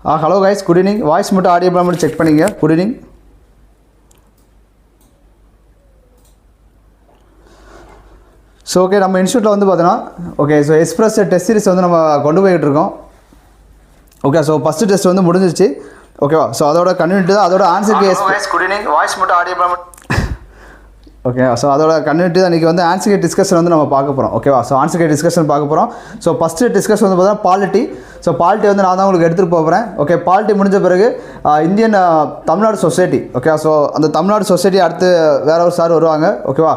Hello guys, good evening. Voice மட்டும் audio மட்டும் check பண்ணிங்க. Good evening. ஸோ ஓகே, நம்ம இன்ஸ்டியூட்டில் வந்து பார்த்தோன்னா okay, so express test series வந்து நம்ம கொண்டு போய்கிட்டு இருக்கோம். ஓகே, ஸோ ஃபஸ்ட்டு டெஸ்ட் வந்து முடிஞ்சிச்சு. ஓகேவா? ஸோ அதோட கன்டினியூட்டி தான், அதோட ஆன்சருக்கு குட் ஈவினிங். வாய்ஸ் மட்டும் ஆடியோ ஓகே, ஸோ அதோட கன்டினியூட்டி தான் இன்றைக்கி வந்து ஆன்சர் டிஸ்கஷன் வந்து நம்ம பார்க்க போகிறோம். ஓகேவா? ஸோ ஆன்சர் டிஸ்கஷன் பார்க்க போகிறோம். ஸோ ஃபஸ்ட்டு டிஸ்கஷன் வந்து பார்த்தீங்கன்னா பாலிட்டி. ஸோ பாலிட்டி வந்து நான் தான் உங்களுக்கு எடுத்துகிட்டு போகிறேன். ஓகே, பாலிட்டி முடிஞ்ச பிறகு Indian Tamil Nadu society. Okay, so அந்த தமிழ்நாடு சொசைட்டி அடுத்து வேறு ஒரு சார் வருவாங்க. ஓகேவா?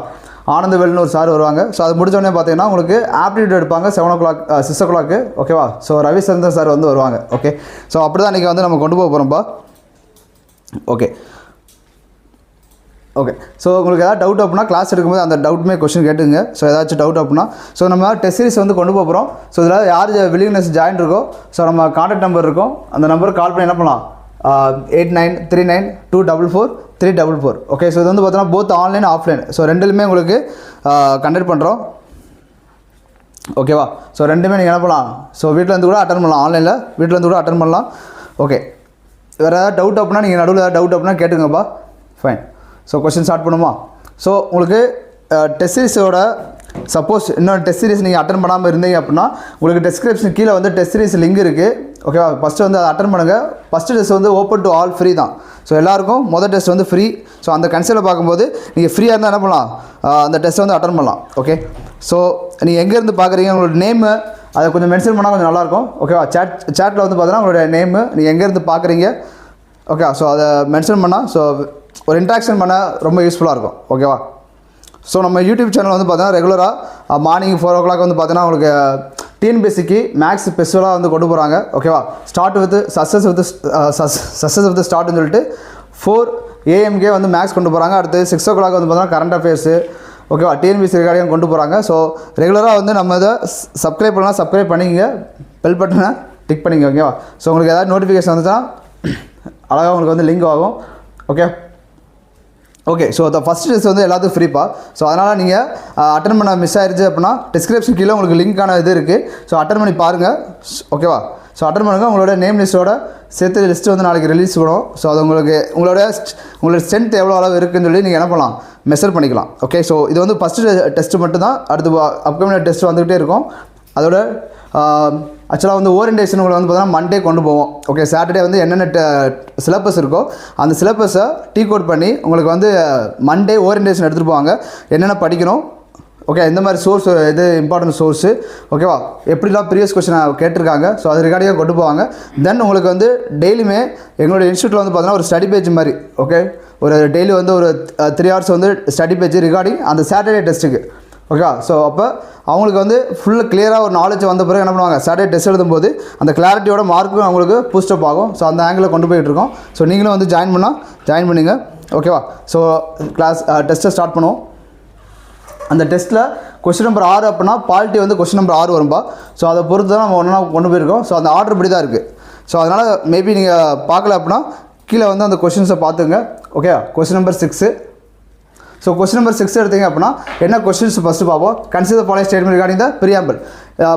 ஆனந்தவேல்னு ஒரு சார் வருவாங்க. ஸோ அது முடிஞ்சோடனே பார்த்தீங்கன்னா உங்களுக்கு ஆப்டிடியூட் எடுப்பாங்க 7 o'clock 6 o'clock. ஓகேவா? ஸோ ரவிசந்திரன் சார் வந்து வருவாங்க. ஓகே, ஸோ அப்படி தான் இன்றைக்கி வந்து நம்ம கொண்டு போக போகிறோம்ப்பா. ஓகே ஓகே, ஸோ உங்களுக்கு ஏதாவது டவுட் அப்படின்னா கிளாஸ் எடுக்கும்போது அந்த டவுட்டுமே கொஸ்டின் கேட்டுங்க. ஸோ ஏதாச்சும் டவுட் அப்படின்னா ஸோ நம்ம டெஸ்ட் சீரிஸ் வந்து கொண்டு போகிறோம். ஸோ இதில் யார் வில்லிங்னஸ் ஜாயின் இருக்கோ ஸோ நம்ம கான்டாக்ட் நம்பர் இருக்கும், அந்த நம்பருக்கு கால் பண்ணி என்ன பண்ணலாம் 8939244344. ஓகே, ஸோ இது வந்து பார்த்தோன்னா போத் ஆன்லைன் ஆஃப்லைன். ஸோ ரெண்டுலையுமே உங்களுக்கு கண்டக்ட் பண்ணுறோம். ஓகேவா? ஸோ ரெண்டுமே நீங்கள் என்ன பண்ணலாம், ஸோ வீட்டில் இருந்து கூட அட்டன் பண்ணலாம், ஆன்லைனில் வீட்டில் இருந்து கூட அட்டன் பண்ணலாம். ஓகே, வேறு ஏதாவது டவுட் அப்படின்னா நீங்கள் நடுவில் ஏதாவது டவுட் அப்படின்னா கேட்டுங்கப்பா. ஃபைன். ஸோ கொஸ்டின் ஸ்டார்ட் பண்ணுமா? ஸோ உங்களுக்கு டெஸ்ட் சீரிஸோட சப்போஸ் இன்னொரு டெஸ்ட் சீரிஸ் நீங்கள் அட்டன் பண்ணாமல் இருந்தீங்க அப்படின்னா உங்களுக்கு டிஸ்கிரிப்ஷன் கீழே வந்து டெஸ்ட் சீரிஸ் லிங்க் இருக்குது. ஓகேவா? ஃபஸ்ட்டு வந்து அதை அட்டன் பண்ணுங்கள். ஃபஸ்ட்டு டெஸ்ட் வந்து ஓப்பன் டு ஆல் ஃப்ரீ தான். ஸோ எல்லாருக்கும் மொதல் டெஸ்ட் வந்து ஃப்ரீ. ஸோ அந்த கன்செப்டில் பார்க்கும்போது நீங்கள் ஃப்ரீயாக இருந்தால் என்ன பண்ணலாம், அந்த டெஸ்ட்டை வந்து அட்டன் பண்ணலாம். ஓகே, ஸோ நீங்கள் எங்கேருந்து பார்க்குறீங்க, உங்களோட நேமு அதை கொஞ்சம் மென்ஷன் பண்ணால் கொஞ்சம் நல்லாயிருக்கும். ஓகேவா? சேட்டில் வந்து பார்த்தீங்கன்னா உங்களுடைய நேமு, நீங்கள் எங்கேருந்து பார்க்குறீங்க. ஓகே, ஸோ அதை மென்ஷன் பண்ணால் ஸோ ஒரு இன்ட்ராக்ஷன் பண்ண ரொம்ப யூஸ்ஃபுல்லாக இருக்கும். ஓகேவா? ஸோ நம்ம யூடியூப் சேனல் வந்து பார்த்தீங்கன்னா ரெகுலராக மார்னிங் 4 o'clock வந்து பார்த்தீங்கன்னா உங்களுக்கு டிஎன்பிஎஸ்சிக்கு மேக்ஸ் ஸ்பெஷலாக வந்து கொண்டு போகிறாங்க. ஓகேவா? ஸ்டார்ட் வித் சக்ஸஸ் வித் ஸ்டார்ட்னு சொல்லிட்டு 4 AM வந்து மேக்ஸ் கொண்டு போகிறாங்க. அடுத்து 6 o'clock வந்து பார்த்தீங்கன்னா கரண்ட் அஃபேர்ஸு. ஓகேவா? டிஎன்பிஎஸ்சி ரெக்கார்டிங் கொண்டு போகிறாங்க. ஸோ ரெகுலராக வந்து நம்ம இதை சப்ஸ்கிரைப் பண்ணலாம், சப்ஸ்கிரைப் பண்ணிங்க, பெல் பட்டனை டிக் பண்ணிங்க. ஓகேவா? ஸோ உங்களுக்கு ஏதாவது நோட்டிஃபிகேஷன் வந்துச்சுன்னா அழகாக உங்களுக்கு வந்து லிங்க் ஆகும். Okay okay, so the first test வந்து எல்லாத்துக்கும் ஃப்ரீப்பா. ஸோ அதனால் நீங்கள் அட்டன் பண்ண மிஸ் ஆயிடுச்சு அப்படின்னா டிஸ்கிரிப்ஷன் கீழே உங்களுக்கு லிங்க்கான இது இருக்குது. ஸோ அட்டன் பண்ணி பாருங்கள். ஓகேவா? ஸோ அட்டன் பண்ணுங்கள். உங்களோட நேம் லிஸ்ட்டோட சேர்த்து லிஸ்ட்டு வந்து நாளைக்கு ரிலீஸ் பண்ணுவோம். ஸோ அது உங்களோட ஸ்ட்ரென்த் எவ்வளோ அளவு இருக்குதுன்னு சொல்லி நீங்கள் என்ன பண்ணலாம், மெஷர் பண்ணிக்கலாம். ஓகே, ஸோ இது வந்து ஃபஸ்ட்டு டெஸ்ட்டு மட்டும்தான். அடுத்து அப்கமிங் டெஸ்ட் வந்துக்கிட்டே இருக்கும். அதோட ஆக்சுவலாக வந்து ஓரியன்டேஷன் உங்களுக்கு வந்து பார்த்தீங்கன்னா மண்டே கொண்டு போவோம். ஓகே, சாட்டர்டே வந்து என்னென்ன சிலபஸ் இருக்கோ அந்த சிலபஸை கோட் பண்ணி உங்களுக்கு வந்து மண்டே ஓரியன்டேஷன் எடுத்துகிட்டு போவாங்க. என்னென்ன படிக்கணும், ஓகே, இந்த மாதிரி சோர்ஸ் இது இம்பார்ட்டன்ட் சோர்ஸு, ஓகேவா, எப்படிலாம் ப்ரீவியஸ் கொஸ்டின் கேட்டிருக்காங்க. ஸோ அது ரிகார்டியாக கொண்டு போவாங்க. தென் உங்களுக்கு வந்து டெய்லியுமே எங்களோட இன்ஸ்டியூட்டில் வந்து பார்த்தீங்கன்னா ஒரு ஸ்டடி பேஜ் மாதிரி. ஓகே, ஒரு டெய்லி வந்து ஒரு 3 hours வந்து ஸ்டடி பேஜ் ரிகார்டிங் அந்த சாட்டர்டே டெஸ்ட்டுக்கு. ஓகேவா? ஸோ அப்போ அவங்களுக்கு வந்து ஃபுல்லாக கிளியராக ஒரு நாலேஜ் வந்த பிறகு என்ன பண்ணுவாங்க, சாட்டர்டே டெஸ்ட் எழுதும்போது அந்த கிளாரிட்டியோட மார்க்கும் அவங்களுக்கு பூஸ்டப் ஆகும். ஸோ அந்த ஆங்கிளில் கொண்டு போயிட்டுருக்கோம். ஸோ நீங்களும் வந்து ஜாயின் பண்ணிங்க. ஓகேவா? ஸோ கிளாஸ் டெஸ்ட்டை ஸ்டார்ட் பண்ணுவோம். அந்த டெஸ்ட்டில் கொஸ்டின் நம்பர் 6 அப்படின்னா பாலிட்டி வந்து கொஸ்டின் நம்பர் 6 வரும்பா. ஸோ அதை பொறுத்து தான் நம்ம ஒன்றா கொண்டு போயிருக்கோம். ஸோ அந்த ஆர்டர் இப்படி தான் இருக்குது. ஸோ அதனால் மேபி நீங்கள் பார்க்கல அப்படின்னா கீழே வந்து அந்த கொஸ்டின்ஸை பார்த்துங்க. Okay, question number 6. So question number 6 எடுத்தீங்க அப்படின்னா என்ன கொஸ்டின்ஸ் ஃபஸ்ட்டு பார்ப்போம். Consider following statement regarding the preamble.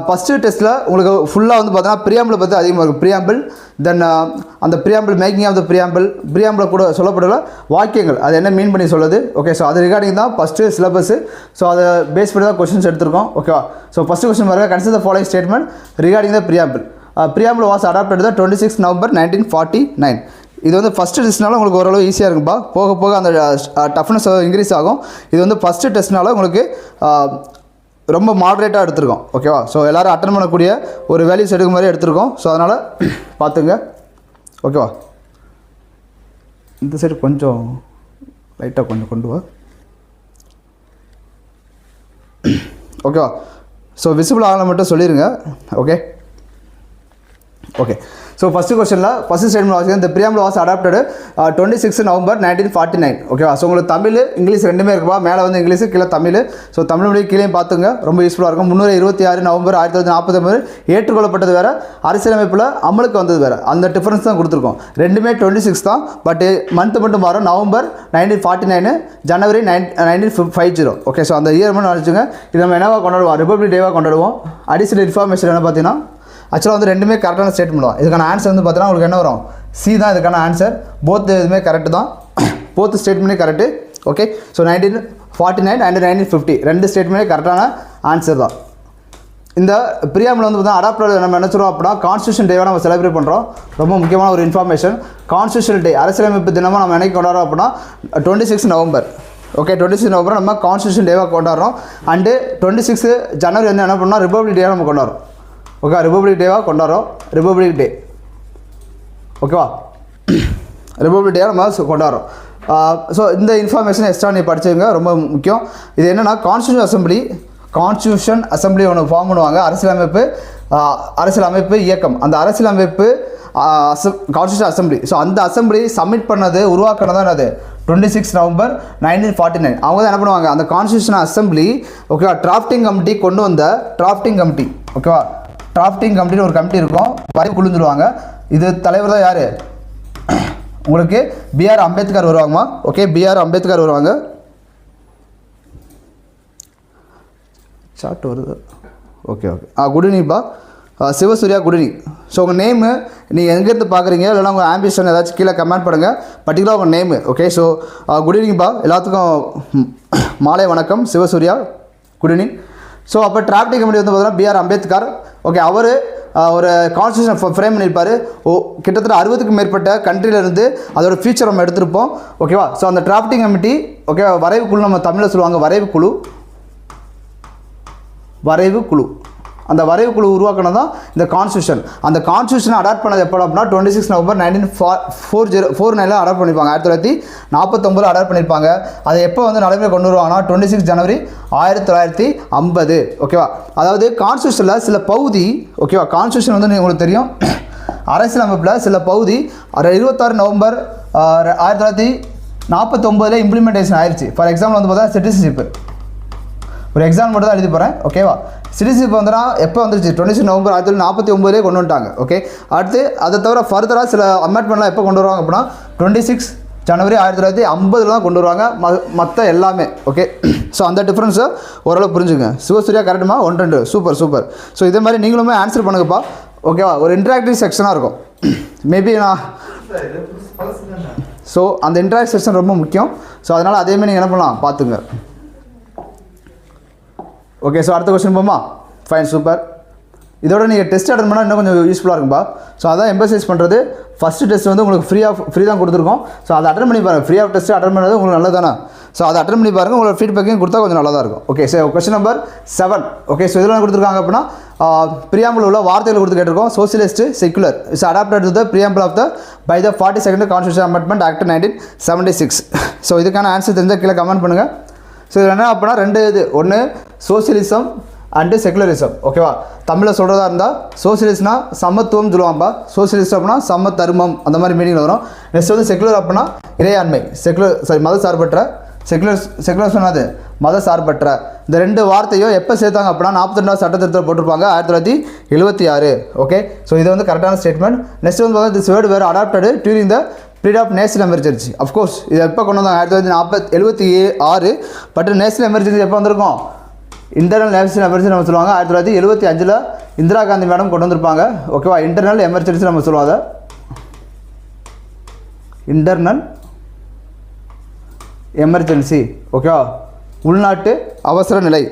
First டெஸ்ட்டில் உங்களுக்கு ஃபுல்லாக வந்து பார்த்தீங்கன்னா பிரியாம்பிள் பற்றி அதிகமாக இருக்குது. பிரியாம்பிள், தென் அந்த preamble making of the preamble கூட சொல்லப்படல வாக்கியங்கள் அது என்ன மீன் பண்ணி சொல்லுது. ஓகே, ஸோ அது ரிகார்டிங் தான் ஃபஸ்ட்டு சிலபஸ்ஸு. ஸோ அதை பேஸ் பண்ணி தான் கொஸ்டின்ஸ் எடுத்திருக்கோம். ஓகேவா? ஸோ ஃபஸ்ட்டு கொஸ்டின் பாருங்கள். Consider following statement regarding the preamble. Preamble was adopted the 26 November 1949. இது வந்து ஃபஸ்ட்டு டெஸ்ட்னால உங்களுக்கு ஓரளவு ஈஸியாக இருக்கும்பா. போக போக அந்த டஃப்னஸ் இன்க்ரீஸ் ஆகும். இது வந்து ஃபஸ்ட்டு டெஸ்ட்னால உங்களுக்கு ரொம்ப மாடரேட்டாக எடுத்திருக்கோம். ஓகேவா? ஸோ எல்லோரும் அட்டன் பண்ணக்கூடிய ஒரு வேல்யூஸ் எடுக்க மாதிரி எடுத்திருக்கோம். ஸோ அதனால் பார்த்துங்க. ஓகேவா? இந்த சைடு கொஞ்சம் லைட்டாக கொஞ்சம் கொண்டு வா. ஓகேவா? ஸோ விசிபிள் ஆகலை மட்டும் சொல்லிடுங்க. ஓகே ஓகே, ஸோ ஃபஸ்ட்டு கொஸ்டினில் ஃபஸ்ட்டு ஸ்டேட்மெண்ட் வாசிக்கிறேன். இந்த பிரியாம்பிள் வாஸ் அடாப்டட் 26 November 1949. ஓகேவா? ஸோ உங்களுக்கு தமிழ் இங்கிலீஷ் ரெண்டுமே இருக்குப்பா. மேலே வந்து இங்கிலீஷ், கீழே தமிழ். ஸோ தமிழ் மொழி கீழே பார்த்துங்க, ரொம்ப யூஸ்ஃபுல்லாக இருக்கும். 326 November 1949 ஏற்றுக்கொள்ளப்பட்டது வேறு, அரசியலமைப்பில் அமலுக்கு வந்தது வேறு. அந்த டிஃபரன்ஸ் தான் கொடுத்துருக்கோம். ரெண்டுமே 26 தான். பட் மந்த் மட்டும் மாறும். நவம்பர் 1949, ஜனவரி 1950. ஓகே, ஸோ அந்த இயர் மட்டும் நினச்சிங்க. இது நம்ம என்னவாக கொண்டாடுவோம், ரிப்பப்ளிக் டேவாக கொண்டாடுவோம். அடிஷனல் இன்ஃபர்மேஷன் என்ன பார்த்தீங்கன்னா ஆக்சுவலாக வந்து ரெண்டுமே கரெக்டான ஸ்டேட்மெண்ட் தான். இதுக்கான ஆன்சர் வந்து பார்த்தீங்கன்னா உங்களுக்கு என்ன வரும், சி தான் இதுக்கான ஆன்சர். போத் இதுவுமே கரெக்டு தான், போத் ஸ்டேட்மெண்ட்டே கரெக்டு. ஓகே, ஸோ 1949 அண்ட் 1950 ரெண்டு ஸ்டேட்மெண்ட்டே கரெக்டான ஆன்சர் தான். இந்த பிரியாம்பிள் வந்து பார்த்தா அடாப்டர் நம்ம என்ன சொல்கிறோம் அப்படின்னா கான்ஸ்டியூஷன் டேவாக நம்ம செலிப்ரேட் பண்ணுறோம். ரொம்ப முக்கியமான ஒரு இன்ஃபர்மேஷன். கான்ஸ்டியூஷன் டே அரசியலமைப்பு தினமாக நம்ம என்னைக்கு கொண்டாடுறோம் அப்படின்னா 26 நவம்பர். ஓகே, 26 நவம்பர் நம்ம கான்ஸ்டியூஷன் டேவாக கொண்டாடுறோம். அண்டு 26 ஜனவரி வந்து என்ன பண்ணோம், ரிப்பப்ளிக் டேவாக நம்ம கொண்டாடுறோம். ஓகே, ரிப்பப்ளிக் டேவாக கொண்டாடுறோம், ரிப்பப்ளிக் டே. ஓகேவா, ரிப்பப்ளிக் டேவாக நம்ம கொண்டாடுறோம். ஸோ இந்த இன்ஃபர்மேஷன் எக்ஸ்ட்ரா நீ படிச்சுங்க, ரொம்ப முக்கியம். இது என்னென்னா கான்ஸ்டியூஷன் அசம்பிளி ஒன்று ஃபார்ம் பண்ணுவாங்க. அரசியலமைப்பு இயக்கம், அந்த அரசியலமைப்பு கான்ஸ்டியூஷன் அசம்பிளி. ஸோ அந்த அசம்பிளி சப்மிட் பண்ணது உருவாக்கினது தான் அது 26 நவம்பர் 1949. அவங்க தான் என்ன பண்ணுவாங்க, அந்த கான்ஸ்டியூஷன் அசம்பிளி ஓகேவா டிராஃப்டிங் கமிட்டி கொண்டு வந்த டிராஃப்டிங் கமிட்டி. ஓகேவா, டிராஃப்டிங் கமிட்டின்னு ஒரு கமிட்டி இருக்கும், வரைவு குழுந்துருவாங்க. இது தலைவர் தான் யார், உங்களுக்கு பிஆர் அம்பேத்கர் வருவாங்கம்மா. ஓகே, பிஆர் அம்பேத்கர் வருவாங்க. சார்ட் வருது. ஓகே ஓகே, குட் ஈவினிங்ப்பா, சிவசூர்யா குட் ஈவினிங். ஸோ உங்கள் நேமு நீங்கள் எங்கேருந்து பார்க்குறீங்க, இல்லைனா உங்கள் ஆம்பிஷன் ஏதாச்சும் கீழே கமெண்ட் பண்ணுங்கள், பர்டிகுலராக உங்கள் நேமு. ஓகே, ஸோ குட் ஈவினிங்ப்பா, எல்லாத்துக்கும் மாலை வணக்கம். Sivasurya good evening. ஸோ அப்போ டிராஃப்டிங் கமிட்டி வந்து பார்த்தீங்கன்னா பிஆர் அம்பேத்கர். ஓகே, அவர் ஒரு கான்ஸ்டியூஷன் ஃப்ரேம் பண்ணியிருப்பார். கிட்டத்தட்ட 60க்கும் மேற்பட்ட கண்ட்ரியிலேருந்து அதோட ஃபியூச்சர் நம்ம எடுத்திருப்போம். ஓகேவா, ஸோ அந்த டிராஃப்டிங் கமிட்டி ஓகே வரைவு குழு, நம்ம தமிழில் சொல்லுவாங்க வரைவு குழு. அந்த வரைவு குழு உருவாக்கினது தான் இந்த கான்ஸ்டியூஷன். அந்த கான்ஸ்டியூஷனை அடாப்ட் பண்ணது எப்போ அப்படின்னா 26 நவம்பர் 1949 அடாப்ட் பண்ணியிருப்பாங்க. 1949 அடாப்ட் பண்ணியிருப்பாங்க. அதை எப்போ வந்து நடைமுறை கொண்டு வருவாங்கன்னா 26 ஜனவரி 1950. ஓகேவா, அதாவது கான்ஸ்டியூஷனில் சில பகுதி ஓகேவா, கான்ஸ்டியூஷன் வந்து உங்களுக்கு தெரியும் அரசியலமைப்பில் சில பகுதி 26 நவம்பர் 1949 இம்ப்ளிமெண்டேஷன் ஆயிடுச்சு. ஃபார் எக்ஸாம்பிள் வந்து பார்த்தா சிட்டிசன்ஷிப், ஒரு எக்ஸாம்பிள் மட்டும் தான் எழுதி போகிறேன். ஓகேவா, சிட்டிசன்ஷிப் வந்துன்னா எப்போ வந்துருச்சு 26 நவம்பர் 1949 கொண்டு வந்துட்டாங்க. ஓகே, அடுத்து அதை தவிர ஃபர்தராக சில அமெண்ட்மெண்ட்லாம் எப்போ கொண்டு வருவாங்க அப்படின்னா 26 ஜனவரி 1950 தான் கொண்டு வருவாங்க மற்ற எல்லாமே. ஓகே, ஸோ அந்த டிஃப்ரென்ஸை ஓரளவு புரிஞ்சுங்க. சிவசூர்யா கரெக்டுமா, 1-2 சூப்பர் சூப்பர். ஸோ இதே மாதிரி நீங்களுமே ஆன்சர் பண்ணுங்கப்பா. ஓகேவா, ஒரு இன்ட்ராக்டிவ் செக்ஷனாக இருக்கும் மேபி நான். ஸோ அந்த இன்ட்ராக்ட் செக்ஷன் ரொம்ப முக்கியம். ஸோ அதனால் அதேமாதிரி நீங்கள் என்ன பண்ணலாம் பார்த்துங்க. ஓகே, ஸோ அடுத்த கொஸ்டின் போமா. Fine, super. இதோட நீங்கள் டெஸ்ட் அட்டன் பண்ணால் இன்னும் கொஞ்சம் யூஸ்ஃபுல்லாக இருக்கும்பா. ஸோ அதான் எம்பசைஸ் பண்ணுறது. ஃபஸ்ட்டு டெஸ்ட் வந்து உங்களுக்கு ஃப்ரீ தான் கொடுத்துருக்கோம். ஸோ அதை அட்டன் பண்ணி பாருங்கள். ஃப்ரீ ஆஃப் டெஸ்ட் அட்டன் பண்ணுறது உங்களுக்கு நல்லது தானே. ஸோ அதை அட்டன் பண்ணி பாருங்கள், உங்களோட ஃபீட்பேக்கையும் கொடுத்தா கொஞ்சம் நல்லா தான் இருக்கும். Okay, so question number 7. Okay, so இதில் கொடுத்துருக்காங்க அப்படின்னா பிரியாம்பிள் உள்ள வார்த்தைகள் கொடுத்து கேட்டிருக்கோம். Socialist secular is adopted to the preamble of the by the 42nd constitution amendment act 1976. So இதுக்கான ஆன்சர் தெரிஞ்சால் கீழே கமெண்ட் பண்ணுங்கள். ஸோ இதில் என்ன அப்படின்னா 2 இது, ஒன்று சோசியலிசம் அண்டு செக்குலரிசம். ஓகேவா, தமிழில் சொல்கிறதா இருந்தால் சோசியலிஸ்ட்னா சமத்துவம் சொல்லுவாங்கப்பா. சோசியலிஸ்ட் அப்படின்னா சம தர்மம் அந்த மாதிரி மீனிங்கில் வரும். நெக்ஸ்ட் வந்து செக்குலர் அப்படின்னா இறையாண்மை, மத சார்பற்ற. செக்குலர் சொன்னாது மத சார்பற்ற. இந்த 2 வார்த்தையும் எப்போ சேர்த்தாங்க அப்படின்னா 42வது சட்டத்திட்டத்தில் போட்டிருப்பாங்க 1976. ஓகே, ஸோ இது வந்து கரெக்டான ஸ்டேட்மெண்ட். நெக்ஸ்ட் வந்து பார்த்தா திஸ் வேர்டு வேறு adopted during the period of national emergency. Of course இது எப்போ கொண்டு வந்தாங்க 1976. பட் நேஷனல் எமர்ஜென்சி எப்போ வந்திருக்கும், இன்டர்னல் நேஷனல் எமர்ஜென்சி நம்ம சொல்லுவாங்க. 1975 இந்திரா காந்தி மேடம் கொண்டு வந்திருப்பாங்க. ஓகேவா, இன்டர்னல் எமர்ஜென்சி நம்ம சொல்லுவாங்க. இன்டர்னல் எமர்ஜென்சி ஓகேவா, உள்நாட்டு அவசர நிலை.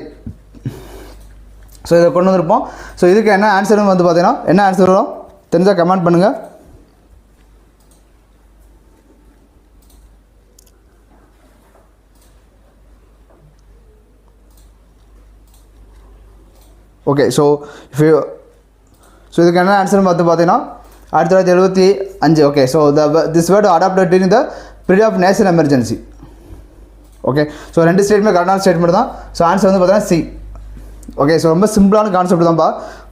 ஸோ இதை கொண்டு வந்திருப்போம். ஸோ இதுக்கு என்ன ஆன்சர்னு வந்து பார்த்தீங்கன்னா என்ன ஆன்சர் வரும் தெரிஞ்சால் கமெண்ட் பண்ணுங்கள். ஓகே, ஸோ இதுக்கு என்ன ஆன்சர்னு பார்த்தீங்கன்னா 1975. Okay, so this word adopted during the period of national emergency. Okay, so 2 statement கரெக்டான ஸ்டேட்மெண்ட் தான். ஸோ ஆன்சர் வந்து பார்த்தீங்கன்னா சி. ஓகே, ஸோ ரொம்ப சிம்பிளான கான்செப்ட் தான்ப்பா.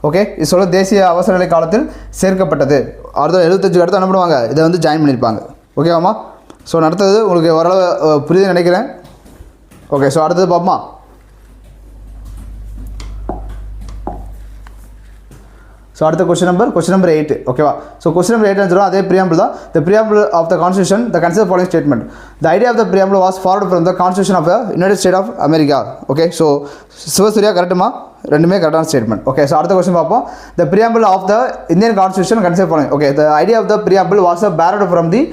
ஓகே, இது சொல்ல தேசிய அவசர நிலை காலத்தில் சேர்க்கப்பட்டது. 1975 அடுத்து என்ன பண்ணுவாங்க, இதை வந்து ஜாயின் பண்ணியிருப்பாங்க. ஓகேவாம்மா, ஸோ அடுத்தது உங்களுக்கு ஓரளவு புரியுது நினைக்கிறேன். ஓகே, ஸோ அடுத்தது பார்ப்போமா. ஸோ அடுத்த கொஸ்டின் நம்பர் 8 ஓகேவா. ஸோ கொஸ்டின் நம்பர் 8 சொல்லுவோம் அதே preamble தான். The preamble of the constitution, the consider following statement. The idea of the preamble was forwarded from the constitution of the United States of America. Okay, so Sivasurya கரெக்டுமா? ரெண்டுமே கரெக்டான statement. Okay, so அடுத்த question பார்ப்போம். The preamble of the Indian constitution consider following. Okay, the idea of the preamble was borrowed from the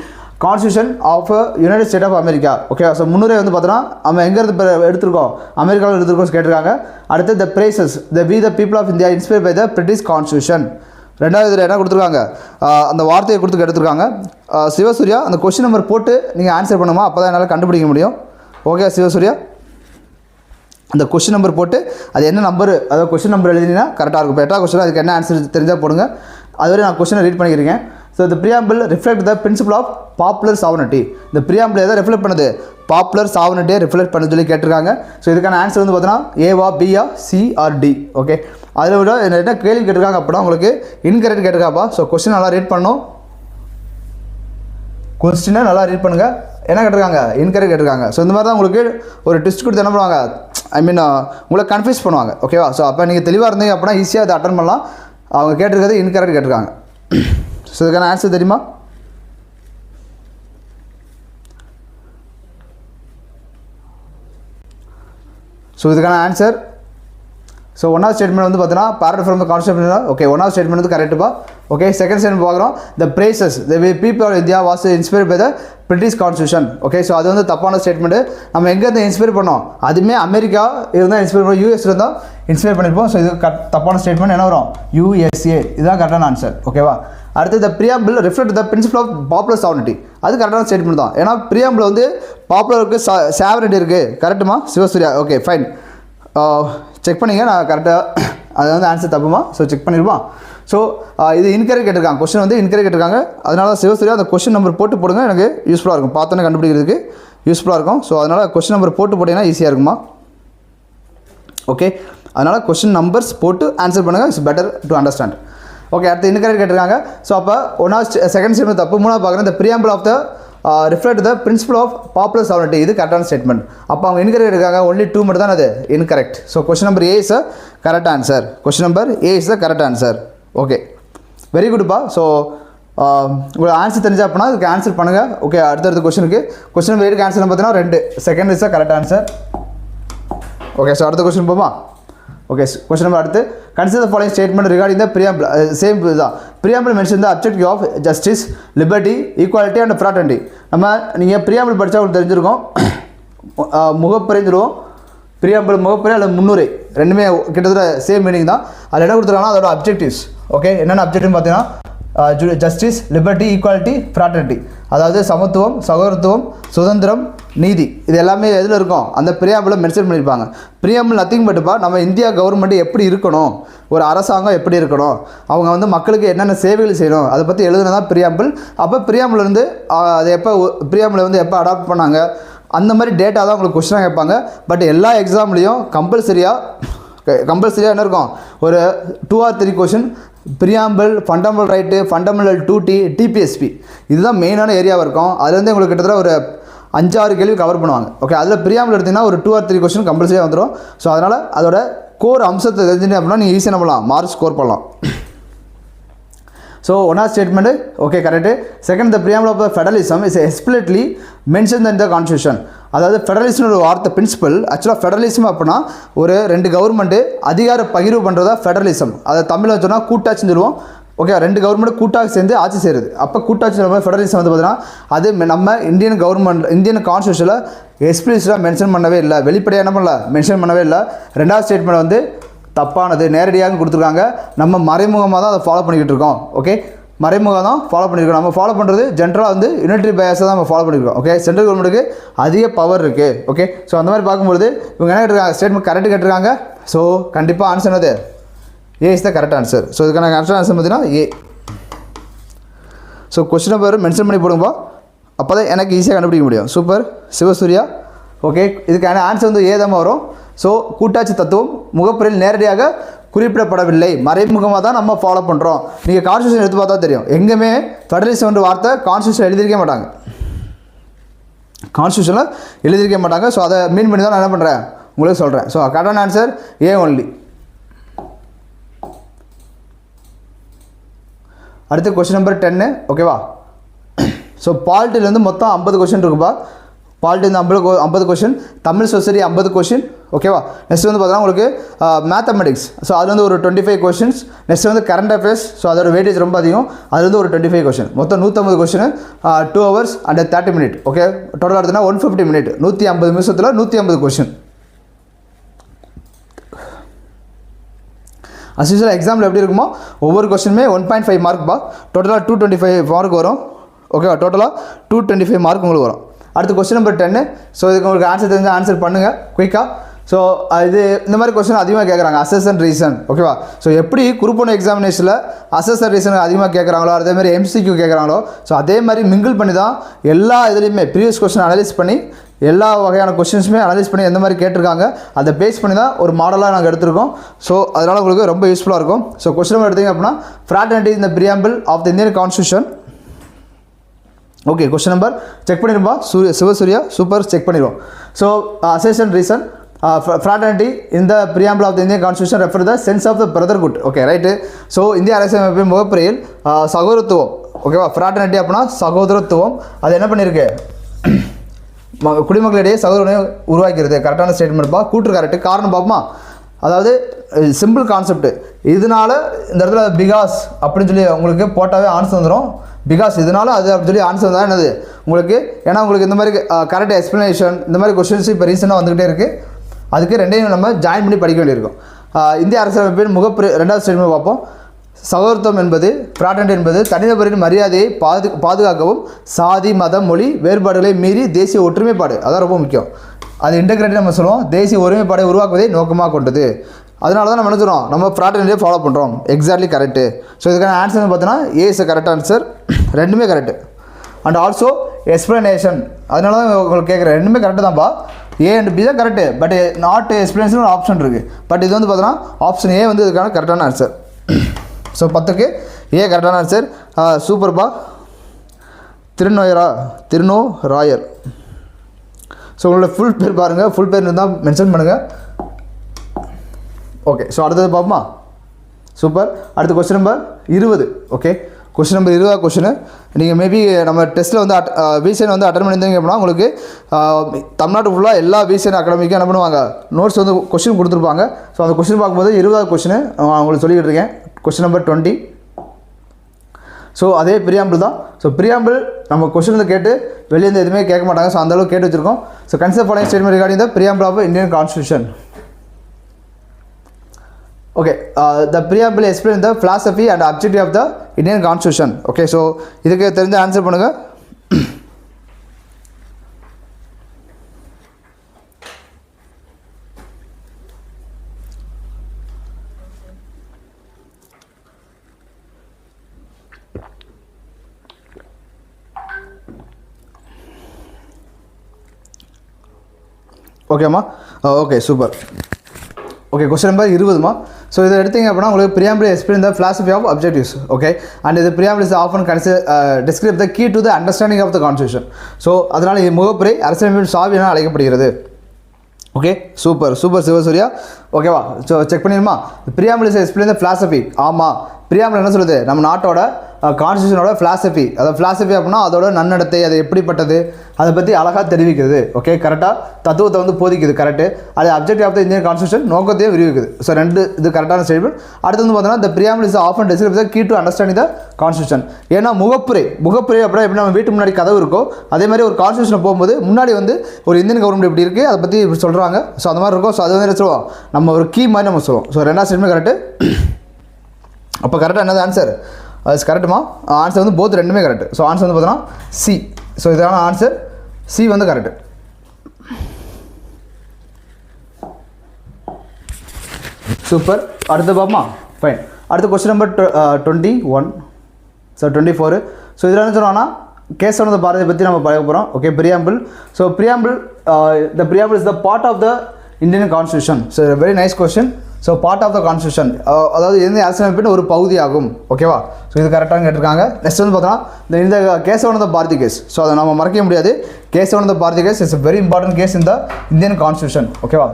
constitution of united state of America. Okay, so முன்னுரை வந்து பார்த்தோன்னா நம்ம எங்கேருந்து எடுத்திருக்கோம், அமெரிக்காவில் எடுத்திருக்கோம் கேட்டிருக்காங்க. அடுத்து the phrases the we the people of India inspired by the British constitution. ரெண்டாவது இதில் என்ன கொடுத்துருக்காங்க, அந்த வார்த்தையை கொடுத்து எடுத்துருக்காங்க. சிவசூர்யா அந்த கொஸ்டின் நம்பர் போட்டு நீங்கள் ஆன்சர் பண்ணுமா, அப்போ தான் என்னால் கண்டுபிடிக்க முடியும். ஓகே சிவசூர்யா, அந்த கொஸ்டின் நம்பர் போட்டு அது என்ன நம்பர், அதாவது கொஸ்டின் நம்பர் எழுதினா கரெக்டாக இருக்கும். இப்போ 8வது கொஸ்டின் அதுக்கு என்ன ஆன்சர் தெரிஞ்சால் போடுங்க. அதுவரை நான் கொஸ்டினை ரீட் பண்ணிக்கிறேன். So the preamble reflect the principle of popular sovereignty. இந்த preamble எதை ரிஃப்ளெக்ட் பண்ணுது, பாப்புலர் சாவர்னிட்டியை ரிஃப்ளெக்ட் பண்ண சொல்லி கேட்டிருக்காங்க. ஸோ இதுக்கான ஆன்சர் வந்து பார்த்தீங்கன்னா ஏவா பியா சி ஆர் டி. ஓகே, அதில் விட என்ன கேள்வி கேட்டிருக்காங்க அப்படின்னா உங்களுக்கு இன்கரெக்ட் கேட்டிருக்காப்பா. ஸோ கொஸ்டின் நல்லா ரீட் பண்ணணும், கொஸ்டினை நல்லா ரீட் பண்ணுங்கள். என்ன கேட்டிருக்காங்க, இன்கரெக்ட் கேட்டிருக்காங்க. ஸோ இந்த மாதிரி தான் உங்களுக்கு ஒரு டெஸ்ட் கொடுத்து என்ன பண்ணுவாங்க, ஐ மீன் உங்களை கன்ஃபியூஸ் பண்ணுவாங்க. ஓகேவா, ஸோ அப்போ நீங்கள் தெளிவாக இருந்தீங்க அப்படின்னா ஈஸியாக அதை அட்டன் பண்ணலாம். அவங்க கேட்டிருக்கிறது இன்கரெக்ட் கேட்டிருக்காங்க. ஸோ இதுக்கான ஆன்சர் தெரியுமா, ஸோ இதுக்கான ஆன்சர் ஸோ ஒன்றாவது ஸ்டேட்மெண்ட் வந்து பார்த்தீங்கன்னா borrowed from the constitution. Okay, ஒன்றாவது ஸ்டேட்மெண்ட் வந்து கரெக்டுப்பா. ஓகே, செகண்ட் ஸ்டேட்மெண்ட் பார்க்குறோம் the phrases the people of India was inspired by the British constitution. Okay, so அது வந்து தப்பான ஸ்டேட்மெண்ட்டு. நம்ம எங்கேருந்து இன்ஸ்பயர் பண்ணோம், அதுவுமே அமெரிக்கா இருந்தால் இன்ஸ்பயர் பண்ணோம், யூஎஸ்ல இருந்தால் இன்ஸ்பயர் பண்ணியிருப்போம். ஸோ இது தப்பான ஸ்டேட்மெண்ட் என்ன வரும், USA. இதுதான் கரெக்டான ஆன்சர். ஓகேவா, அடுத்து த preamble reflect the principle of popular sovereignty. அது கரெக்டான ஸ்டேட்மெண்ட் தான். ஏன்னா preamble வந்து பாப்புலருக்கு சாவரிட்டி இருக்குது. கரெக்டுமா சிவசூர்யா? ஓகே ஃபைன், செக் பண்ணிங்க, நான் கரெக்டாக அது வந்து ஆன்சர் தப்புமா. ஸோ செக் பண்ணிடுவோம். ஸோ இது இன்கரெக்ட் கேட்டிருக்காங்க, கொஸ்டின் வந்து இன்கரெக்ட் கேட்டிருக்காங்க. அதனால தான் சிவசூர்யா அந்த கொஸ்டின் நம்பர் போட்டு போடுங்க, எனக்கு யூஸ்ஃபுல்லாக இருக்கும், பார்த்தோன்னே கண்டுபிடிக்கிறதுக்கு யூஸ்ஃபுல்லாக இருக்கும். ஸோ அதனால் கொஸ்டின் நம்பர் போட்டு போட்டிங்கன்னா ஈஸியாக இருக்குமா. ஓகே, அதனால் கொஸ்டின் நம்பர்ஸ் போட்டு ஆன்சர் பண்ணுங்கள், it's better to understand. Okay, அடுத்து இன்கரெக்ட் கேட்டிருக்காங்க. ஸோ அப்போ செகண்ட் ஸ்டேட்மெண்ட் தப்பு. மூணாவது பார்க்குறேன் the preamble of the reflect the principle of popular sovereignty. இது கரெக்டான ஸ்டேட்மெண்ட். அப்போ அவங்க இன்கரெக்ட் இருக்காங்க, ஒன்லி 2 மட்டும் தான் அது incorrect. So question number A is a correct answer. Question number A is the correct answer. Okay, very குட்ப்பா. So உங்களுக்கு ஆன்சர் தெரிஞ்சா அப்படின்னா அதுக்கு ஆன்சர் பண்ணுங்கள். ஓகே, அடுத்தடுத்த கொஸ்டினுக்கு கொஸ்டின் நம்பர் 8க்கு ஆன்சர் பார்த்தீங்கன்னா 2, second is the correct answer. Okay, so அடுத்த கொஸ்டின் போமா. ஓகே, கொஸ்டின் நம்பர் அடுத்து consider the following statement regarding the preamble. Same இதுதான். preamble mention the objective of justice, liberty, equality and fraternity. நம்ம நீங்கள் preamble படித்தா உங்களுக்கு தெரிஞ்சிருக்கும். முகப்புரை சொல்லுவோம், preamble முகப்புரை அல்லது முன்னுரை ரெண்டுமே கிட்டத்தட்ட சேம் மீனிங் தான். அதில் என்ன கொடுத்துருக்காங்கன்னா அதோட அப்ஜெக்டிவ்ஸ். ஓகே, என்னென்ன அப்ஜெக்டிவ் பார்த்தீங்கன்னா ஜஸ்டிஸ், லிபர்ட்டி, ஈக்குவாலிட்டி, ஃப்ராட்டர்னிட்டி. அதாவது சமத்துவம், சகோதரத்துவம், சுதந்திரம், நீதி. இது எல்லாமே எதில் இருக்கும், அந்த preamble மென்ஷன் பண்ணியிருப்பாங்க. preamble நத்திங் பட்டுப்பா நம்ம இந்தியா கவர்மெண்ட் எப்படி இருக்கணும், ஒரு அரசாங்கம் எப்படி இருக்கணும், அவங்க வந்து மக்களுக்கு என்னென்ன சேவைகள் செய்யணும், அதை பற்றி எழுதுனதான் preamble. அப்போ preamble இருந்து அது எப்போ preamble வந்து எப்போ அடாப்ட் பண்ணாங்க, அந்த மாதிரி டேட்டா தான் உங்களுக்கு கொஸ்டினாக கேட்பாங்க. பட் எல்லா எக்ஸாம்லேயும் கம்பல்சரியாக என்ன இருக்கும், ஒரு 2 or 3 question preamble, fundamental right, fundamental duty, TPSP இதுதான் மெயினான ஏரியாவாக இருக்கும். அதுலேருந்து உங்களுக்கு கிட்டத்தட்ட ஒரு 5-6 கேள்வி கவர் பண்ணுவாங்க. ஓகே, அதில் preamble எடுத்திங்கன்னா ஒரு 2 or 3 கொஸ்டின் கம்பல்சரியாக வந்துடும். ஸோ அதனால் அதோட கோர் அம்சத்தை தெரிஞ்சுட்டு அப்படின்னா நீங்கள் ஈஸியாக பண்ணலாம், மார்க் ஸ்கோர் பண்ணலாம். ஸோ ஒன்றாவது statement okay correct. Second the preamble of the federalism is explicitly mention in the constitution. அதாவது ஃபெடரலிசம் ஒரு வார்த்தை பிரின்சிபல். ஆக்சுவலாக ஃபெடரலிசம் அப்படின்னா ஒரு 2 கவர்மெண்ட்டு அதிகார பகிர்வு பண்ணுறதா ஃபெடரலிசம். அதை தமிழில் சொன்னால் கூட்டாட்சின்னு சொல்லுவோம். ஓகே, 2 கவர்மெண்ட் கூட்டாக சேர்ந்து ஆட்சி செய்கிறது. அப்போ கூட்டாட்சி ஃபெடரலிசம் வந்து பார்த்தீங்கன்னா அது நம்ம இந்தியன் கவர்மெண்ட் இந்தியன் கான்ஸ்டியூஷனில் எக்ஸ்பிளிசிட்டாக மென்ஷன் பண்ணவே இல்லை, வெளிப்படையாக என்ன பண்ணல மென்ஷன் பண்ணவே இல்லை. ரெண்டாவது ஸ்டேட்மெண்ட் வந்து தப்பானது, நேரடியாக கொடுத்துருக்காங்க. நம்ம மறைமுகமாக தான் அதை ஃபாலோ பண்ணிக்கிட்டு இருக்கோம். ஓகே, மறைமுகம் தான் ஃபாலோ பண்ணியிருக்கோம். நம்ம ஃபாலோ பண்ணுறது ஜென்ரலாக வந்து யூனிட்டரி பயாஸை தான் நம்ம ஃபாலோ பண்ணியிருக்கோம். ஓகே, சென்ட்ரல் கவர்மெண்ட்டுக்கு அதிக பவர் இருக்குது. ஓகே, ஸோ அந்த மாதிரி பார்க்கும்போது இவங்க என்ன கேட்டிருக்காங்க, ஸ்டேட்மெண்ட் கரெக்ட் கேட்டிருக்காங்க. ஸோ கண்டிப்பாக ஆன்சர் என்னது, A is the correct answer. So இதுக்கான கரெக்ட் ஆன்சர் பார்த்தீங்கன்னா A. So question number mention பண்ணி போடுங்கப்பா, அப்போ தான் எனக்கு ஈஸியாக கண்டுபிடிக்க முடியும். சூப்பர் சிவசூர்யா. ஓகே, இதுக்கான ஆன்சர் வந்து A தான் வரும். ஸோ கூட்டாட்சி தத்துவம் முகப்புரையில் நேரடியாக குறிப்பிடப்படவில்லை, மறைமுகமாக தான் நம்ம ஃபாலோ பண்ணுறோம். நீங்கள் கான்ஸ்டியூஷன் எடுத்து பார்த்தா தெரியும், எங்கேயுமே ஃபெடரலிசம் வார்த்தை கான்ஸ்டியூஷன் எழுதியிருக்க மாட்டாங்க, கான்ஸ்டியூஷனில் எழுதியிருக்க மாட்டாங்க. ஸோ அதை மீன் பண்ணி தான் நான் என்ன பண்ணுறேன் உங்களுக்கு சொல்கிறேன். ஸோ கரெக்டான ஆன்சர் A ஒன்லி. அடுத்து கொஸ்டின் நம்பர் 10 ஓகேவா. ஸோ பாலிட்டிலேருந்து மொத்தம் 50 கொஸ்டின் இருக்குப்பா. பாலிட்டி வந்து 50 கொஸ்டின், தமிழ் சொசைட்டி 50 கொஸ்டின் ஓகேவா. நெக்ஸ்ட் வந்து பார்த்தீங்கன்னா உங்களுக்கு மேத்தமெட்டிக்ஸ், ஸோ அது வந்து ஒரு 25 கொஸ்டின்ஸ். நெக்ஸ்ட் வந்து கரண்ட் அஃபேர்ஸ், ஸோ அதோட வெயிட்டேஜ் ரொம்ப அதிகம், அது வந்து ஒரு 25 கொஸ்டின். மொத்தம் 150 question, 2 hours and 30 minutes okay. டோட்டலாக எடுத்தீங்கன்னா 150 minutes, 150 நிமிஷத்தில் 150 கொஸ்டின். அஸ்யூஷுவல் எக்ஸாம்பிள் எப்படி இருக்குமோ ஒவ்வொரு கொஸ்டினுமே 1.5 மார்க்பா. டோட்டலாக 225 மார்க் வரும் ஓகேவா. டோட்டலாக 225 மார்க் உங்களுக்கு வரும். அடுத்து கொஸ்டின் நம்பர் 10. ஸோ இதுக்கு உங்களுக்கு ஆன்சர் தெரிஞ்சால் ஆன்சர் பண்ணுங்கள் குயிக்காக. ஸோ இது இந்த மாதிரி கொஸ்டின் அதிகமாக கேட்குறாங்க, அசஸ் அண்ட் ரீசன் ஓகேவா. ஸோ எப்படி குரூப் 1 எக்ஸாமினேஷனில் அசஸ் அண்ட் ரீசன் அதிகமாக கேட்குறாங்களோ அதேமாதிரி MCQ கேட்குறாங்களோ, ஸோ அதே மாதிரி மிங்கிள் பண்ணி தான் எல்லா இதுலேயுமே ப்ரீவியஸ் கொஸ்டின் அனலைஸ் பண்ணி எல்லா வகையான கொஸ்டின்ஸுமே அனலைஸ் பண்ணி எந்த மாதிரி கேட்டிருக்காங்க அதை பேஸ் பண்ணி தான் ஒரு மாடலாக நாங்கள் எடுத்திருக்கோம். ஸோ அதனால் உங்களுக்கு ரொம்ப யூஸ்ஃபுல்லாக இருக்கும். ஸோ கொஸ்டின் நம்பர் எடுத்திங்க அப்படின்னா fraternity in the preamble of the Indian constitution. Okay, question number check பண்ணிடும்பா. சிவசூர்யா சூப்பர், செக் பண்ணிடுவோம். So assess and reason fraternity in the preamble of the Indian constitution refer the sense of the brotherhood. Okay right. So இந்திய அரசியலமைப்பின் முகப்புரையில் சகோதரத்துவம் ஓகேவா. Fraternity அப்படின்னா சகோதரத்துவம், அது என்ன பண்ணியிருக்கு, குடிமக்களிடையே சகோதரனை உருவாக்கிறது. கரெக்டான ஸ்டேட்மெண்ட்ப்பா, கூற்று கரெக்டு. காரணம் பார்ப்போமா, அதாவது சிம்பிள் கான்செப்ட். இதனால இந்த இடத்துல பிகாஸ் அப்படின்னு சொல்லி உங்களுக்கு போட்டாவே ஆன்சர் வந்துடும். பிகாஸ் இதனால அது அப்படின்னு சொல்லி ஆன்சர் வந்தால் என்னது உங்களுக்கு, ஏன்னா உங்களுக்கு இந்த மாதிரி கரெக்ட் எக்ஸ்ப்ளனேஷன் இந்த மாதிரி கொஸ்டின்ஸ் இப்போ ரீசெண்டாக வந்துகிட்டே இருக்குது. அதுக்கு ரெண்டையும் நம்ம ஜாயின் பண்ணி படிக்க வேண்டியிருக்கும். இந்திய அரசியலமைப்பின் முகப்புரை 2வது ஸ்டேட்மெண்ட் பார்ப்போம். சகோதரத்துவம் என்பது ஃப்ராட்டர்னிட்டி என்பது தனிநபரின் மரியாதையை பாதுகாக்கவும் சாதி மதம் மொழி வேறுபாடுகளை மீறி தேசிய ஒற்றுமைப்பாடு, அதான் ரொம்ப முக்கியம். அது இன்டெகிரேட்டி நம்ம சொல்லுவோம், தேசிய ஒருமைப்பாடை உருவாக்குவதை நோக்கமாக கொண்டது. அதனால தான் நம்ம என்ன சொல்கிறோம், நம்ம ஃப்ராட்டர்னிட்டியை ஃபாலோ பண்ணுறோம். Exactly correct. ஸோ இதுக்கான ஆன்சர் பார்த்தீங்கன்னா ஏ இஸ் கரெக்ட் ஆன்சர், ரெண்டுமே கரெக்டு. அண்ட் ஆல்சோ எக்ஸ்ப்ளனேஷன், அதனால தான் உங்களுக்கு கேட்குறேன், ரெண்டுமே கரெக்டு தான்ப்பா. ஏ அண்ட் பி தான் கரெக்டு, பட் நாட் எக்ஸ்ப்ளனேஷன் ஒரு ஆப்ஷன் இருக்குது. பட் இது வந்து பார்த்தீங்கன்னா ஆப்ஷன் ஏ வந்து இதுக்கான கரெக்டான ஆன்சர். ஸோ 10க்கு ஏ கரெக்டான ஆன்சர். சூப்பர்ப்பா. திருநோராயர். ஸோ உங்களோட ஃபுல் பேர் பாருங்கள், ஃபுல் பேர் இருந்தால் மென்ஷன் பண்ணுங்கள். ஓகே, ஸோ அடுத்தது பார்ப்போமா. சூப்பர். அடுத்த question number 20. Okay, question number 20 question. நீங்கள் மேபி நம்ம டெஸ்ட்டில் வந்து விசிஎன் வந்து அட்டன் பண்ணியிருந்தீங்க அப்படின்னா உங்களுக்கு தமிழ்நாட்டு ஃபுல்லாக எல்லா விசிஎன் அகாடமிக்கும் என்ன பண்ணுவாங்க, நோட்ஸ் வந்து கொஸ்டின் கொடுத்துருப்பாங்க. ஸோ அந்த கொஸ்டின் பார்க்கும்போது 20வது கொஸ்டின் உங்களுக்கு சொல்லிக்கிட்டு இருக்கேன். Question number 20. ஸோ அதே பிரியாம்பிள் தான். ஸோ பிரியாம்பிள் நம்ம கொஸ்டின் வந்து கேட்டு வெளியேருந்து எதுவுமே கேட்க மாட்டாங்க. ஸோ அந்தளவுக்கு கேட்டு வச்சுருக்கோம். So consider following statement regarding the preamble of Indian constitution. Okay, the preamble explain the philosophy and objective of the Indian constitution. Okay, so இதுக்கு தெரிஞ்ச ஆன்சர் பண்ணுங்கள். ஓகேம்மா, okay super. Okay, question number 20மா. So இதை எடுத்தீங்க அப்படின்னா உங்களுக்கு preamble explain the philosophy of objectives. Okay, and இது preamble is often describe the key to the understanding of the constitution. So அதனால் இது முகப்புரை அரசியலமைப்பின் சாவி என அழைக்கப்படுகிறது. Okay, super super Sivasurya. ஓகேவா, ஸோ செக் பண்ணிடுமா. Preamble is explain the philosophy. ஆமாம், பிரியாம்பிள் என்ன சொல்லுது, நம்ம நாட்டோட கான்ஸ்டியூஷனோட philosophy. அதாவது philosophy அப்படின்னா அதோட நன்னடத்தை, அது எப்படிப்பட்டது அதை பற்றி அழகாக தெரிவிக்கிறது. ஓகே, கரெக்டாக தத்துவத்தை வந்து போதிக்குது. கரெக்டு. அது objective of the Indian constitution, நோக்கத்தையும் விரிவிக்குது. ஸோ ரெண்டு இது கரெக்டான ஸ்டேட்மெண்ட். அடுத்து வந்து பார்த்தீங்கன்னா the preamble is often describe the key to understanding the constitution. ஏன்னா முகப்புரை அப்படின்னா எப்படி நம்ம வீட்டு முன்னாடி கதவு இருக்கோ அதே மாதிரி ஒரு கான்ஸ்டியூஷனை போகும்போது முன்னாடி வந்து ஒரு இந்தியன் கவர்மெண்ட் இப்படி இருக்குது அதை பற்றி இப்படி சொல்கிறாங்க. ஸோ அந்த மாதிரி இருக்கும். ஸோ அது வந்து என்ன சொல்லுவோம், நம்ம ஒரு கீ மாதிரி நம்ம சொல்லுவோம். ஸோ ரெண்டாவது ஸ்டேட்மெண்ட் கரெக்டு. அப்போ கரெக்டாக என்னது ஆன்சர், அது கரெக்டுமா. ஆன்சர் வந்து போத் ரெண்டுமே கரெக்டு. ஸோ ஆன்சர் வந்து பார்த்தோன்னா சி. ஸோ இதுக்கான ஆன்சர் சி வந்து கரெக்டு. சூப்பர். அடுத்து பார்ப்போமா. ஃபைன். அடுத்த கொஸ்டின் நம்பர் 21. ஸோ 24. ஸோ இதில் என்ன சொல்லுவாங்கன்னா கேசவனந்த பாரதியை பற்றி நம்ம பார்க்க போகிறோம். Okay, preamble. So preamble the preamble is the part of the Indian constitution. So very nice question. So part of the constitution, அதாவது இந்திய அரசியலமைப்பின் ஒரு பகுதி ஆகும். ஓகேவா, ஸோ இது கரெக்டாக கேட்டிருக்காங்க. நெக்ஸ்ட் வந்து பார்த்தோன்னா இந்த கேசவனந்த பாரதி கேஸ். ஸோ அதை நம்ம மறக்க முடியாது. Kesavananda Bharati case is very important case இந்த இந்தியன் கான்ஸ்டியூஷன். ஓகேவா,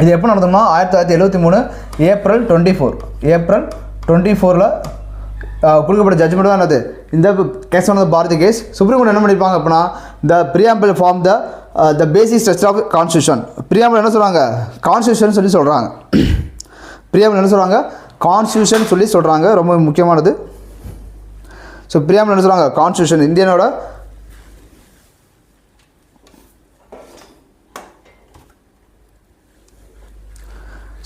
இது எப்போ நடந்தோம்னா 1973 ஏப்ரல் 24. ஏப்ரல் 24 கொடுக்கப்பட்ட ஜட்ஜ்மெண்ட் தான் என்னது இந்த கேஸ் ஆனது பாரதி கேஸ். சுப்ரீம் கோர்ட் என்ன பண்ணியிருப்பாங்க அப்படின்னா the preamble form the basic structure of constitution. Preamble என்ன சொல்கிறாங்க கான்ஸ்டியூஷன் சொல்லி சொல்கிறாங்க. ப்ரியாம்பிள் என்ன சொல்கிறாங்க கான்ஸ்டியூஷன் சொல்லி சொல்கிறாங்க, ரொம்ப முக்கியமானது. ஸோ ப்ரியாம்பிள் என்ன சொல்கிறாங்க கான்ஸ்டியூஷன் இந்தியனோட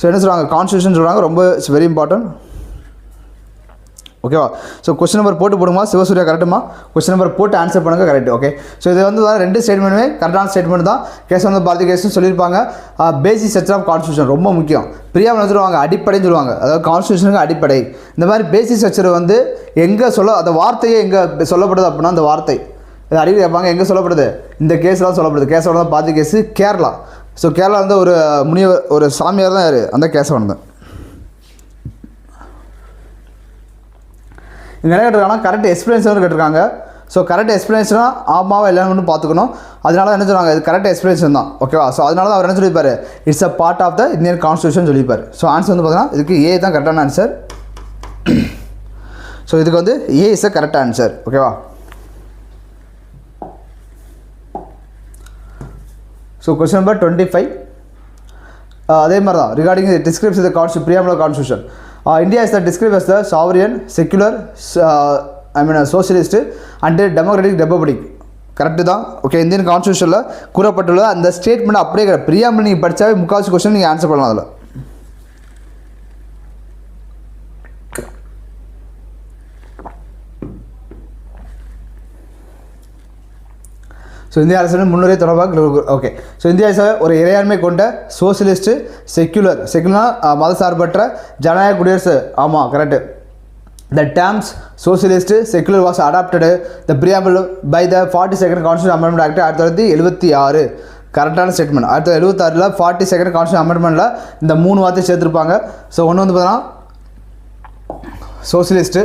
ஸோ என்ன சொல்கிறாங்க கான்ஸ்டியூஷன் சொல்கிறாங்க, ரொம்ப இட்ஸ் வெரி இம்பார்ட்டன்ட். ஓகேவா? ஸோ கொஸ்டின் நம்பர் போடுமா சிவசூர்யா கரெக்டுமா? கொஸ்டின் நம்பர் போட்டு ஆன்சர் பண்ணுங்கள் கரெக்ட். ஓகே, ஸோ இது வந்து ரெண்டு ஸ்டேட்மெண்ட்டுமே கரெக்டான ஸ்டேட்மெண்ட் தான். கேஸ் வந்து பாரதி கேஸ்னு சொல்லியிருப்பாங்க. பேசிக் ஸ்ட்ரக்சர் ஆஃப் கான்ஸ்டியூஷன் ரொம்ப முக்கியம். ப்ரியாம்பிள் சொல்லுவாங்க அடிப்படைன்னு சொல்லுவாங்க, அதாவது கான்ஸ்டியூஷனுக்கு அடிப்படை. இந்த மாதிரி பேசிக் ஸ்ட்ரக்சர் வந்து எங்கே அந்த வார்த்தையே எங்கே சொல்லப்படுது அப்படின்னா அந்த வார்த்தை இது அடிக்கடி கேட்பாங்க எங்கே சொல்லப்படுது, இந்த கேஸில் தான் சொல்லப்படுது. கேஸோட தான் பாரதி கேஸு கேரளா. ஸோ கேரளா வந்து ஒரு முனிவர் ஒரு சாமியார் தான் யார் அந்த கேசவன் தான். இங்கே என்ன கேட்டிருக்காங்கன்னா கரெக்ட் எக்ஸ்பிளேஷன் கேட்டிருக்காங்க. ஸோ கரெக்ட் எக்ஸ்பிளேஷனாக ஆமாவா இல்லைன்னு பார்த்துக்கணும். அதனால என்ன சொல்லுவாங்க இது கரெக்ட் எக்ஸ்பிளேஷன் தான். ஓகேவா? ஸோ அதனால தான் அவர் என்ன சொல்லியிருப்பார் it's a part of the Indian constitution சொல்லியிருப்பார். ஸோ ஆன்சர் வந்து பார்த்தீங்கன்னா இதுக்கு ஏ தான் கரெக்டான ஆன்சர். ஸோ இதுக்கு வந்து A is a correct answer. ஓகேவா? ஸோ கொஸ்டின் நம்பர் 25 அதே மாதிரி தான் regarding describes the preamble of constitution. India is described as the sovereign, secular, socialist and democratic republic. Correct தான். ஓகே, இந்தியன் கான்ஸ்டியூஷனில் கூறப்பட்டுள்ள அந்த ஸ்டேட்மெண்ட் அப்படியே கிடையாது. ப்ரியாம்பிள் நீங்கள் படித்தாவே முக்கால்வாசி கொஸ்டின் நீங்கள் ஆன்சர் பண்ணலாம் அதில். ஸோ இந்திய அரசின் முன்னுரை தொடர்பாக ஓகே. ஸோ இந்திய அரசு ஒரு இறையாண்மை கொண்ட சோசியலிஸ்ட்டு செக்குலர்னா மதசார்பற்ற ஜனநாயக குடியரசு. ஆமாம் correct. The terms socialist secular was adopted the preamble by the 42nd constitution amendment act 1976. கரெக்டான ஸ்டேட்மெண்ட். 1976 42nd கான்ஸ்டியூஷன் அமெண்ட்மெண்ட்டில் இந்த 3 வார்த்தை சேர்த்துருப்பாங்க. ஸோ ஒன்று வந்து பார்த்தீங்கன்னா சோசியலிஸ்ட்டு.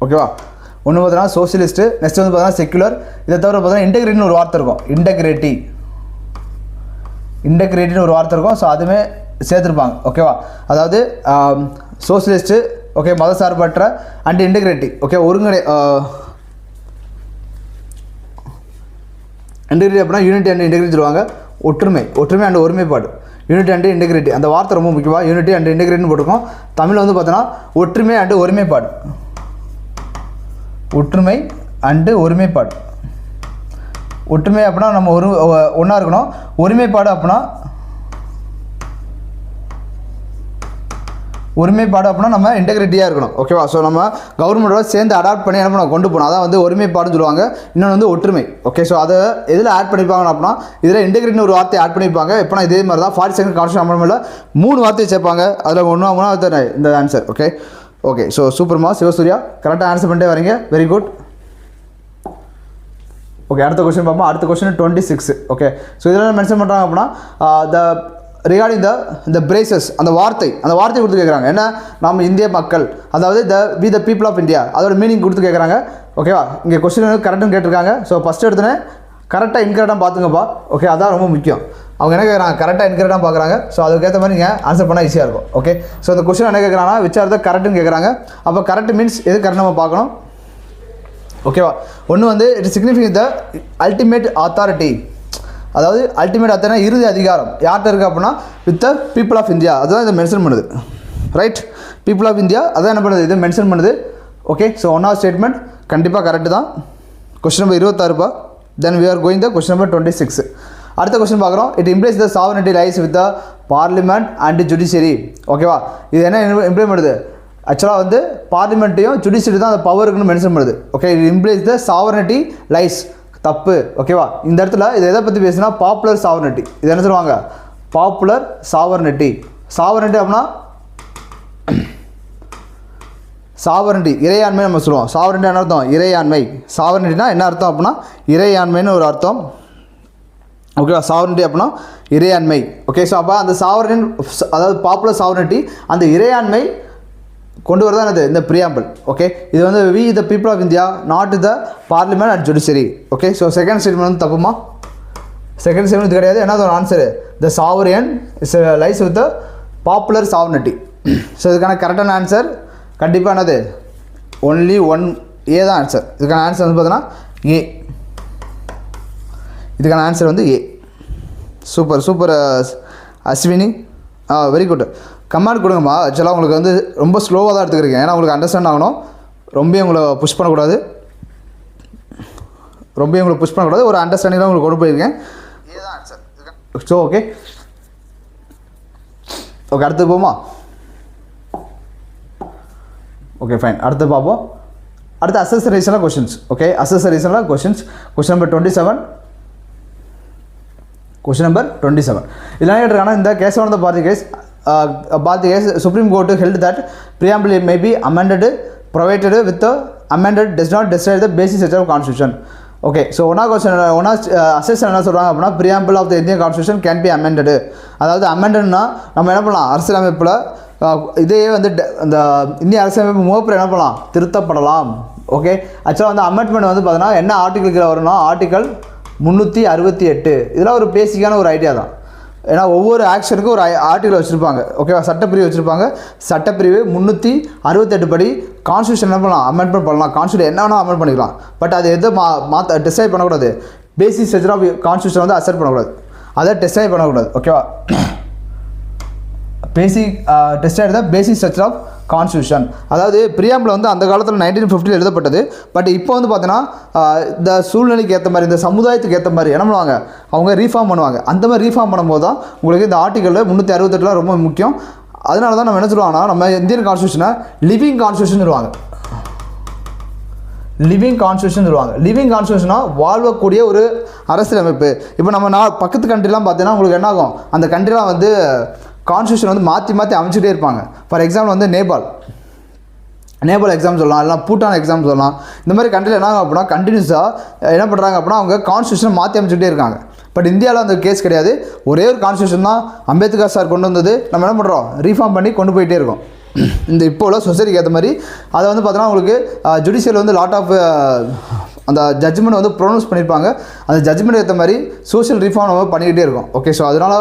ஓகேவா? ஒன்று பார்த்தீங்கன்னா சோசியலிஸ்ட்டு, நெக்ஸ்ட் வந்து பார்த்தீங்கன்னா செக்குலர். இதை தவிர பார்த்தீங்கன்னா இன்டெகிரேட்டின்னு ஒரு வார்த்தை இருக்கும். இன்டெகிரேட்டின்னு ஒரு வார்த்தை இருக்கும். ஸோ அதுவுமே சேர்த்துருப்பாங்க. ஓகேவா? அதாவது சோசியலிஸ்ட்டு ஓகே மதசார்பற்ற அண்ட் இன்டெகிரேட்டி. ஓகே ஒருங்கிணை இன்டெகிரேட்டி அப்படின்னா யூனிட்டி அண்ட் இன்டெகிரேட்டி சொல்லுவாங்க. ஒற்றுமை அண்ட் ஒருமைப்பாடு. யூனிட்டி அண்ட் இன்டெகிரேட்டி அந்த வார்த்தை ரொம்ப முக்கியமாக யூனிட்டி அண்ட் இன்டெகிரேட்டின்னு போட்டிருக்கோம். தமிழில் வந்து பார்த்தோன்னா ஒற்றுமை அண்டு ஒருமைப்பாடு. ஒற்றுமை அப்படின்னா நம்ம ஒன்றா இருக்கணும். ஒருமைப்பாடு அப்படின்னா நம்ம இன்டெகிரிட்டியாக இருக்கணும். ஓகேவா? ஸோ நம்ம கவர்மெண்ட்டோட சேர்ந்து அடாப்ட் பண்ணி என்ன பண்ண கொண்டு போகணும். அதான் வந்து ஒருமைப்பாடுன்னு சொல்லுவாங்க. இன்னொன்று வந்து ஒற்றுமை. ஓகே, ஸோ அதை எதில் ஆட் பண்ணியிருப்பாங்க அப்படின்னா இதில் இன்டெகிரிட்டின்னு ஒரு வார்த்தையை ஆட் பண்ணியிருப்பாங்க. எப்போனா இதே மாதிரி தான் 42nd கான்ஸ்டியூஷன் அமெண்ட்மெண்ட்டில் 3 வார்த்தையை சேர்ப்பாங்க. அதில் ஒன்று இந்த ஆன்சர். ஓகே ஸோ சூப்பர்மா சிவசூர்யா கரெக்டாக ஆன்சர் பண்ணிட்டே வரீங்க. Very good. ஓகே, அடுத்த கொஸ்டின் பார்ப்போம். அடுத்த கொஸ்டின் 26. ஓகே, ஸோ இதெல்லாம் மென்ஷன் பண்ணுறாங்க அப்படின்னா ரிகார்டிங் த பிரேசஸ் அந்த வார்த்தை கொடுத்து கேட்குறாங்க. என்ன நம்ம இந்திய மக்கள், அதாவது த பீப்புள் ஆஃப் இந்தியா, அதோட மீனிங் கொடுத்து கேட்குறாங்க. ஓகேவா? இங்கே கொஸ்டின் கரெக்டுன்னு கேட்டிருக்காங்க. ஸோ ஃபஸ்ட்டு எடுத்துனே கரெக்டாக இன்கரெக்டாக பார்த்துங்கப்பா. ஓகே, அதான் ரொம்ப முக்கியம். அவங்க என்ன கேட்குறாங்க கரெக்டாக இன்கரெக்டாக பார்க்குறாங்க. ஸோ அதுக்கேற்ற மாதிரி நீங்கள் ஆன்சர் பண்ணால் ஈஸியாக இருக்கும். ஓகே, ஸோ அந்த கொஸ்டின் என்ன கேட்குறாங்கன்னா விச் ஆர் த கரெக்டுன்னு கேட்குறாங்க. அப்போ கரெக்ட் மீன்ஸ் எது கரெக்ட் நம்ம பார்க்கணும். ஓகேவா? ஒன்று வந்து it significant the ultimate authority, அதாவது அல்டிமேட் அத்தாரிட்டி இறுதி அதிகாரம் யார்கிட்ட இருக்குது அப்படின்னா with the people of India. அதுதான் இதை மென்ஷன் பண்ணுது. ரைட், பீப்புள் ஆஃப் இந்தியா அதான் என்ன பண்ணுது இதை மென்ஷன் பண்ணுது. ஓகே, ஸோ 1வது ஸ்டேட்மெண்ட் கண்டிப்பாக கரெக்டு தான். Question number 26. Then we are going the question number 26. அடுத்த கொஸ்டின் பார்க்குறோம். It implies the sovereignty lies with the parliament and judiciary. ஓகேவா? இது என்ன இம்ப்ளை பண்ணுது? ஆக்சுவலாக வந்து பார்லிமெண்ட்டையும் ஜுடிஷியரி தான் அந்த பவர் இருக்குன்னு மென்ஷன் பண்ணுது. Okay, it implies the sovereignty lies. தப்பு. ஓகேவா? இந்த இடத்துல இது எதை பற்றி பேசுனா பாப்புலர் சாவரனிட்டி. இது என்ன சொல்லுவாங்க? Popular sovereignty. அப்படின்னா சாவரனிட்டி இறையாண்மை நம்ம சொல்லுவோம். சாவரனிட்டி என்ன அர்த்தம்? இறையாண்மை. சாவரனிட்டினா என்ன அர்த்தம் அப்படின்னா இறையாண்மைன்னு ஒரு அர்த்தம். ஓகேவா? சாவரனிட்டி அப்படின்னா இறையாண்மை. ஓகே, ஸோ அப்போ அந்த சாவரன் அதாவது பாப்புலர் சாவரனிட்டி அந்த இறையாண்மை கொண்டு வரதான் என்னது இந்த ப்ரியாம்பிள். ஓகே, இது வந்து we the people of India not the parliament and judiciary. Okay, so second statement வந்து தப்புமா? செகண்ட் ஸ்டேட்மெண்ட் இது கிடையாது. என்ன ஒரு answer the sovereign is lies with the popular sovereignty. So இதுக்கான கரெக்டான ஆன்சர் கண்டிப்பாக என்னது ஒன்லி ஒன் ஏ தான் ஆன்சர். இதுக்கான ஆன்சர் வந்து பார்த்தீங்கன்னா ஏ. இதுக்கான ஆன்சர் வந்து A. Super super Ashwini. Very good. Comment கொடுங்கம்மா. ஆக்சுவலாக உங்களுக்கு வந்து ரொம்ப ஸ்லோவாக தான் எடுத்துக்கிறீங்க. ஏன்னா உங்களுக்கு அண்டர்ஸ்டாண்ட் ஆகணும். ரொம்ப உங்களை புஷ் பண்ணக்கூடாது. ஒரு அண்டர்ஸ்டாண்டிங் தான் உங்களுக்கு கொண்டு போயிருக்கேன். இதுதான் ஆன்சர். ஸோ ஓகே அடுத்து போமா. Okay fine. அடுத்து பார்ப்போம். அடுத்து அசஸரீஸ்லாம் கொஷின்ஸ். ஓகே அசஸரீஸ்லாம் கொஷின்ஸ். Question number 27. இதெல்லாம் கேட்டிருக்காங்கன்னா இந்த கேஸ் வந்து பார்த்து case supreme court held that preamble may be amended provided with the amended does not decide the basis of constitution. Okay so assertion என்ன சொல்கிறாங்க அப்படின்னா preamble of the Indian constitution can be amended. அதாவது அமெண்டட்னா நம்ம என்ன பண்ணலாம், அரசியலமைப்பில் இதே வந்து இந்த இந்திய அரசியலமைப்பு முகப்பில் என்ன பண்ணலாம், திருத்தப்படலாம். ஓகே ஆக்சுவலாக வந்து அமெண்ட்மெண்ட் வந்து பார்த்தீங்கன்னா என்ன ஆர்டிக்கல் வரும்னா ஆர்டிக்கல் 368. இதெல்லாம் ஒரு பேசிக்கான ஒரு ஐடியா தான். ஏன்னா ஒவ்வொரு ஆக்ஷனுக்கும் ஒரு ஆர்டிக்கல் வச்சுருப்பாங்க. ஓகேவா, சட்டப்பிரிவு வச்சுருப்பாங்க. சட்டப்பிரிவு 368 படி கான்ஸ்டியூஷன் என்ன பண்ணலாம், அமெண்ட்மெண்ட் பண்ணலாம். கான்ஸ்டியூஷன் என்ன வேணால் அமெண்ட் பண்ணிக்கலாம். பட் அது எதை டிசைட் பண்ணக்கூடாது, பேசிக் ஸ்ட்ரக்சர் ஆஃப் கான்ஸ்டியூஷன் வந்து அசெப்ட் பண்ணக்கூடாது, அதை டிசைட் பண்ணக்கூடாது. ஓகேவா, பேசிக் ஸ்ட்ரக்சர் ஆஃப் கான்ஸ்டியூஷன். அதாவது பிரியாம்பிள் வந்து அந்த காலத்தில் 1950 எழுதப்பட்டது. பட் இப்போ வந்து பார்த்தீங்கன்னா இந்த சூழ்நிலைக்கு ஏற்ற மாதிரி, இந்த சமுதாயத்துக்கு ஏற்ற மாதிரி என்ன பண்ணுவாங்க, அவங்க ரீஃபார்ம் பண்ணுவாங்க. அந்த மாதிரி ரீஃபார்ம் பண்ணும்போது தான் உங்களுக்கு இந்த ஆர்டிக்கல் 368 ரொம்ப முக்கியம். அதனால தான் நம்ம என்ன சொல்லுவாங்கன்னா, நம்ம இந்தியன் கான்ஸ்டியூஷனை லிவிங் கான்ஸ்டியூஷன் சொல்லுவாங்க. லிவிங் கான்ஸ்டியூஷனாக வாழ்வக்கூடிய ஒரு அரசியலமைப்பு. இப்போ நம்ம பக்கத்து கண்ட்ரிலாம் பார்த்தீங்கன்னா உங்களுக்கு என்ன ஆகும், அந்த கண்ட்ரிலாம் வந்து கான்ஸ்டியூஷன் வந்து மாற்றி அமைச்சிட்டே இருப்பாங்க. ஃபார் எக்ஸாம்பிள் வந்து நேபாள் எக்ஸாம் சொல்லலாம், இல்லைனா பூட்டான் எக்ஸாம் சொல்லலாம். இந்த மாதிரி கண்ட்ரியில் என்ன ஆகும் அப்படின்னா கண்டினியூஸாக என்ன பண்ணுறாங்க அப்படின்னா அவங்க கான்ஸ்டியூஷனை மாற்றி அமைச்சிக்கிட்டே இருக்காங்க. பட் இந்தியாவில் அந்த கேஸ் கிடையாது. ஒரே ஒரு கான்ஸ்டியூஷன் தான் அம்பேத்கர் சார் கொண்டு வந்தது. நம்ம என்ன பண்ணுறோம், ரீஃபார்ம் பண்ணி கொண்டு போயிட்டே இருக்கோம். இந்த இப்போ உள்ள சொசைட்டிக்கு ஏற்ற மாதிரி அதை வந்து பார்த்தோன்னா உங்களுக்கு ஜுடிஷியல் வந்து லாட் ஆஃப் அந்த ஜட்ஜ்மெண்ட் வந்து ப்ரொனவுன்ஸ் பண்ணியிருப்பாங்க. அந்த ஜட்ஜ்மெண்ட் ஏற்ற மாதிரி சோஷியல் ரிஃபார்ம் நம்ம பண்ணிக்கிட்டே இருக்கோம். ஓகே, ஸோ அதனால்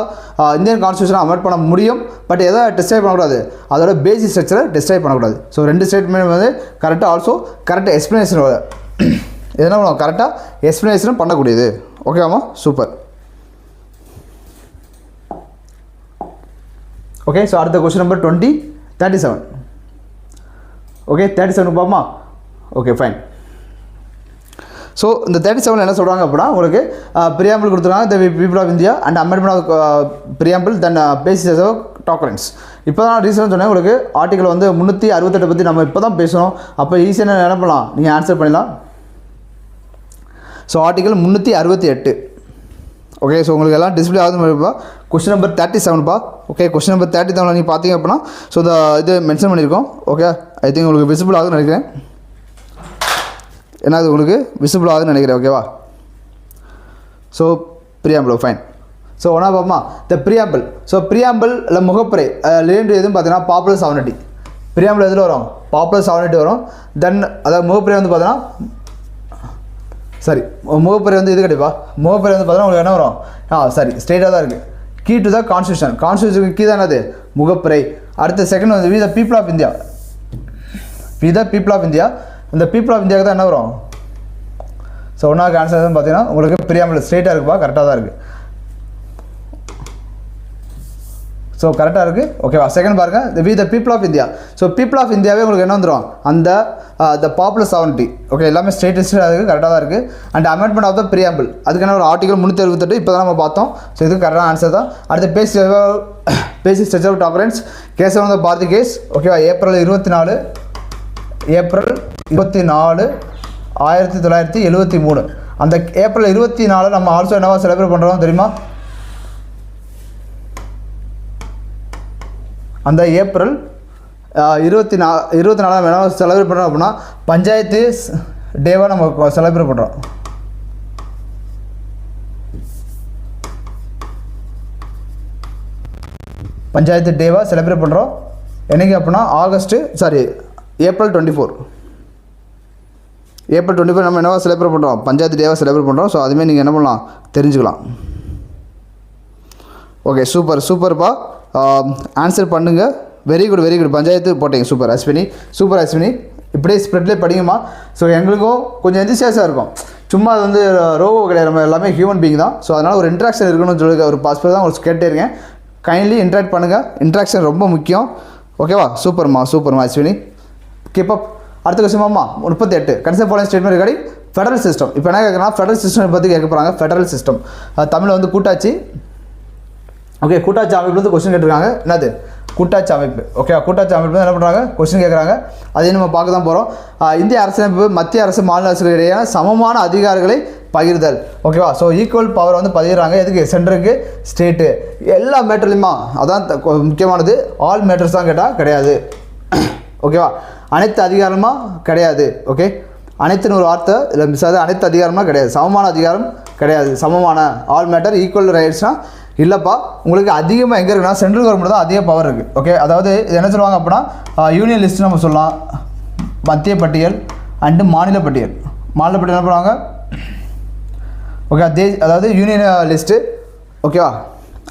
இந்தியன் கான்ஸ்டியூஷனை அமெண்ட் பண்ண முடியும். பட் எதை டிஸ்ட்ரைப் பண்ணக்கூடாது, அதோட பேசிக் ஸ்ட்ரக்சரை டிஸ்ட்ரைப் பண்ணக்கூடாது. ஸோ 2 ஸ்டேட்மெண்ட் வந்து கரெக்டாக, ஆல்சோ கரெக்டாக எக்ஸ்ப்ளனேஷன் எதனா பண்ணுவோம், கரெக்டாக எக்ஸ்ப்ளனேஷனும் பண்ணக்கூடியது. ஓகேவாமா, சூப்பர். ஓகே, ஸோ அடுத்த கொஸ்டின் நம்பர் 37. ஓகே 37 பார்ப்போமா. Okay fine. ஸோ இந்த 37 என்ன சொல்கிறாங்க அப்படின்னா உங்களுக்கு பிரியாம்பிள் கொடுத்துருக்காங்க, the people of India and amendment of preamble then basis of documents. இப்போ தான் ரீசன் சொன்னேன் உங்களுக்கு ஆர்டிக்கல் வந்து 368 பற்றி நம்ம இப்போ தான் பேசணும். அப்போ ஈஸியாக என்ன பண்ணலாம், நீங்கள் ஆன்சர் பண்ணிடலாம். So article 368. ஓகே, ஸோ உங்களுக்கு எல்லாம் டிஸ்பிளே ஆகுதுப்பா. கொஸ்டின் நம்பர் 37பா. ஓகே, கொஸ்டின் நம்பர் 37 நீங்கள் பார்த்தீங்க அப்படின்னா ஸோ இந்த இது மென்ஷன் பண்ணியிருக்கோம். ஓகே, ஐ திங்க் உங்களுக்கு விசிபிள் ஆகுதுன்னு நினைக்கிறேன். ஏன்னா அது உங்களுக்கு விசிபிள் ஆகுதுன்னு நினைக்கிறேன். ஓகேவா, ஸோ பிரியாம்பிள் ஃபைன். ஸோ ஒன்றா பார்ப்போமா, த பிரியாம்பிள். ஸோ பிரியாம்பிள் இல்லை முகப்புரை லேண்டு எதுவும் பார்த்தீங்கன்னா பாப்புலர் சாவர்னிட்டி. பிரியாம்பிள் எதில் வரும், பாப்புலர் சாவர்னிட்டி வரும். தென் அதாவது முகப்புரை வந்து பார்த்தீங்கன்னா முகப்புரை வந்து இது கிடைப்பா. முகப்புரை வந்து பார்த்தீங்கன்னா உங்களுக்கு என்ன வரும், ஸ்ட்ரெயிட்டாக தான் இருக்குது. கீ டு த கான்ஸ்டியூஷனுக்கு கீ தான் என்னது, முகப்புரை. அடுத்த செகண்ட் வந்து we the people of India. இந்த பீப்புள் ஆஃப் இந்தியாவுக்கு தான் என்ன வரும். ஸோ ஒன்றாவது ஆன்சர் பார்த்தீங்கன்னா உங்களுக்கு பிரியாம்பிள் ஸ்ட்ரெயிட்டாக இருக்குப்பா, கரெக்டாக தான் இருக்குது. ஸோ கரெக்டாக இருக்குது. ஓகேவா, செகண்ட் பாருங்கள், we the people of India. So people of இந்தியாவே உங்களுக்கு என்ன வந்துடும், அந்த த பாப்புலர் சாவர்னிட்டி. ஓகே, எல்லாமே ஸ்ட்ரெயிட்டாக இருக்குது, கரெக்டாக தான் இருக்குது. And amendment of the preamble, அதுக்கான ஒரு ஆர்டிகல் 368 இப்போ தான் நம்ம பார்த்தோம். ஸோ இதுக்கு கரெக்டான ஆன்சர் தான். அடுத்து basic structure of documents case வந்து பார்த்து கேஸ். ஓகேவா, ஏப்ரல் 24 1973. அந்த ஏப்ரல் 24 நம்ம ஆல்சோ என்னவா செலிப்ரேட் பண்ணுறோம் தெரியுமா, அந்த ஏப்ரல் 24 நம்ம என்ன செலிப்ரேட் பண்ணுறோம் அப்படின்னா பஞ்சாயத்து டேவாக நம்ம செலிப்ரேட் பண்ணுறோம். பஞ்சாயத்து டேவாக செலிப்ரேட் பண்ணுறோம். என்றைக்கு அப்படின்னா ஏப்ரல் 24 நம்ம என்னவா செலிப்ரேட் பண்ணுறோம், பஞ்சாயத்து டேவாக செலிப்ரேட் பண்ணுறோம். ஸோ அதுமாதிரி நீங்கள் என்ன பண்ணலாம் தெரிஞ்சுக்கலாம். ஓகே, சூப்பர்ப்பா. ஆன்சர் பண்ணுங்கள். Very good. பஞ்சாயத்து போட்டீங்க, சூப்பர் அஸ்வினி. இப்படியே ஸ்ப்ரெட்லேயே படிங்கம்மா. ஸோ எங்களுக்கும் கொஞ்சம் எந்திசியாஸாக இருக்கும். சும்மா அது வந்து ரோபோ கிடையாது, நம்ம எல்லாமே ஹியூமன் பீயிங் தான். ஸோ அதனால் ஒரு இன்ட்ராக்ஷன் இருக்கணும்னு சொல்லி ஒரு பாசிபிள் தான் உங்களுக்கு கேட்டே இருக்கேன். கைண்ட்லி இன்ட்ராக்ட் பண்ணுங்கள், இன்ட்ராக்ஷன் ரொம்ப முக்கியம். ஓகேவா? சூப்பர்மா அஸ்வினி, கீப் அப். அடுத்த கொஸ்டின்மா 38 concept following statement regarding federal system. இப்போ என்ன கேட்குறா, ஃபெடரல் சிஸ்டம் பற்றி கேட்க போகிறாங்க. ஃபெடரல் சிஸ்டம் தமிழில் வந்து கூட்டாட்சி. ஓகே, கூட்டாட்சி அமைப்பு வந்து கொஸ்டின் கேட்டிருக்காங்க. என்னது கூட்டாட்சி அமைப்பு? ஓகே, கூட்டாட்சி அமைப்பு என்ன பண்ணுறாங்க, கொஸ்டின் கேட்குறாங்க. அதையும் நம்ம பார்க்க தான் போகிறோம். இந்திய அரசியலமைப்பு மத்திய அரசு மாநில அரசுகள் இடையேயான சமமான அதிகாரங்களை பகிர்தல். ஓகேவா? ஸோ ஈக்குவல் பவர் வந்து பகிர்றாங்க. எதுக்கு? சென்டருக்கு, ஸ்டேட்டு, எல்லா மேட்டர்லையுமா. அதான் முக்கியமானது. ஆல் மேட்டர்ஸ் தான் கேட்டால் கிடையாது. ஓகேவா? அனைத்து அதிகாரமா கிடையாது. ஓகே, அனைத்துன்னு ஒரு வார்த்தை இல்லை மிஸ் ஆகுது. அனைத்து அதிகாரமா கிடையாது. சமமான அதிகாரம் கிடையாது. சமமான ஆல் மேட்டர் ஈக்குவல் ரைட்ஸ்னால் இல்லைப்பா. உங்களுக்கு அதிகமாக எங்கே இருக்குன்னா சென்ட்ரல் கவர்மெண்ட் தான் அதிக பவர் இருக்குது. ஓகே, அதாவது இது என்ன சொல்லுவாங்க அப்படின்னா யூனியன் லிஸ்ட் நம்ம சொல்லலாம், மத்திய பட்டியல் அண்டு மாநில பட்டியல். மாநில பட்டியல் என்ன பண்ணுவாங்க? ஓகே, அதாவது யூனியன் லிஸ்ட்டு. ஓகேவா?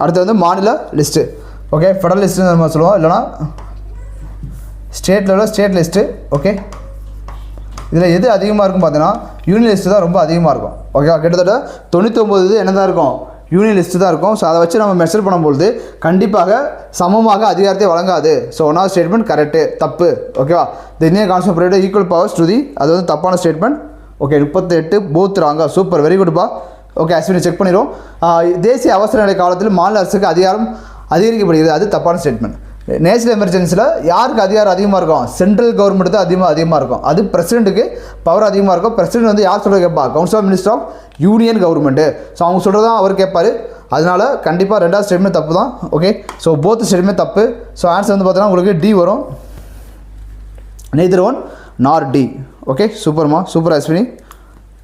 அடுத்து வந்து மாநில லிஸ்ட்டு. ஓகே, ஃபெடரல் லிஸ்ட்டு நம்ம சொல்லுவோம், இல்லைனா ஸ்டேட் லெவலில் ஸ்டேட் லிஸ்ட்டு. ஓகே, இதில் எது அதிகமாக இருக்கும் பார்த்தீங்கன்னா யூனியன் லிஸ்ட்டு தான் ரொம்ப அதிகமாக இருக்கும். ஓகேவா? கிட்டத்தட்ட 99 என்ன தான் இருக்கும், யூனியன் லிஸ்ட்டு தான் இருக்கும். ஸோ அதை வச்சு நம்ம மெஷர் பண்ணும்பொழுது கண்டிப்பாக சமமாக அதிகாரத்தை வழங்காது. ஸோ ஒன்றாவது ஸ்டேட்மெண்ட் கரெக்டு, தப்பு. ஓகேவா? The Indian constitution provided equal powers to the, அது வந்து தப்பான statement. Okay, 38 both wrong. Super, very குட்பா. ஓகே, அஸ்வினி செக் பண்ணிடுவோம். தேசிய அவசர நிலை காலத்தில் மாநில அரசுக்கு அதிகாரம் அதிகரிக்கப்படுகிறது, அது தப்பான ஸ்டேட்மெண்ட். நேஷனல் எமர்ஜென்சியில் யாருக்கு அதிகாரம் அதிகமாக இருக்கும்? சென்ட்ரல் கவர்மெண்ட் தான் அதிகமாக இருக்கும். அது பிரசிடென்ட்டுக்கு பவர் அதிகமாக இருக்கும். பிரசிடென்ட் வந்து யார் சொல்கிறது கேட்பா? Council of minister of union government. So அவங்க சொல்கிறது தான் அவர் கேட்பார். அதனால் கண்டிப்பாக ரெண்டாவது ஸ்டேட்மெண்ட் தப்பு தான். ஓகே, ஸோ போத் ஸ்டேட்மெண்ட் தப்பு. ஸோ ஆன்சர் வந்து பார்த்தீங்கன்னா உங்களுக்கு டி வரும். நெய்தர் ஒன் நார் டி. ஓகே, சூப்பர்மா, super Ashwini,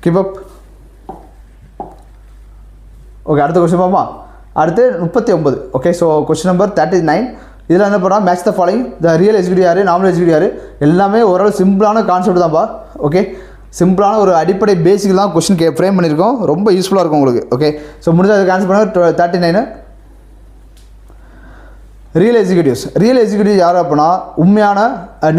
keep up. Okay, அடுத்த கொஸ்டின் பாப்பா. அடுத்து 39. Okay, so question number 39. இதில் என்ன பண்ணுறோம், match the following. The real executive யார், நாமினல் எக்ஸிக்யூட்டிவ் யார், எல்லாமே ஓரளவு சிம்பிளான கான்செப்ட் தான்ப்பா. ஓகே, சிம்பிளான ஒரு அடிப்படை பேசிக் தான் கொஸ்டின் ஃப்ரேம் பண்ணியிருக்கோம். ரொம்ப யூஸ்ஃபுல்லாக இருக்கும் உங்களுக்கு. ஓகே, ஸோ முடிஞ்ச அதுக்கு ஆன்சர் பண்ணுங்கள். 39 ரியல் எக்ஸிக்யூட்டிவ்ஸ். ரியல் எக்ஸிக்யூட்டிவ் யார் அப்படின்னா உண்மையான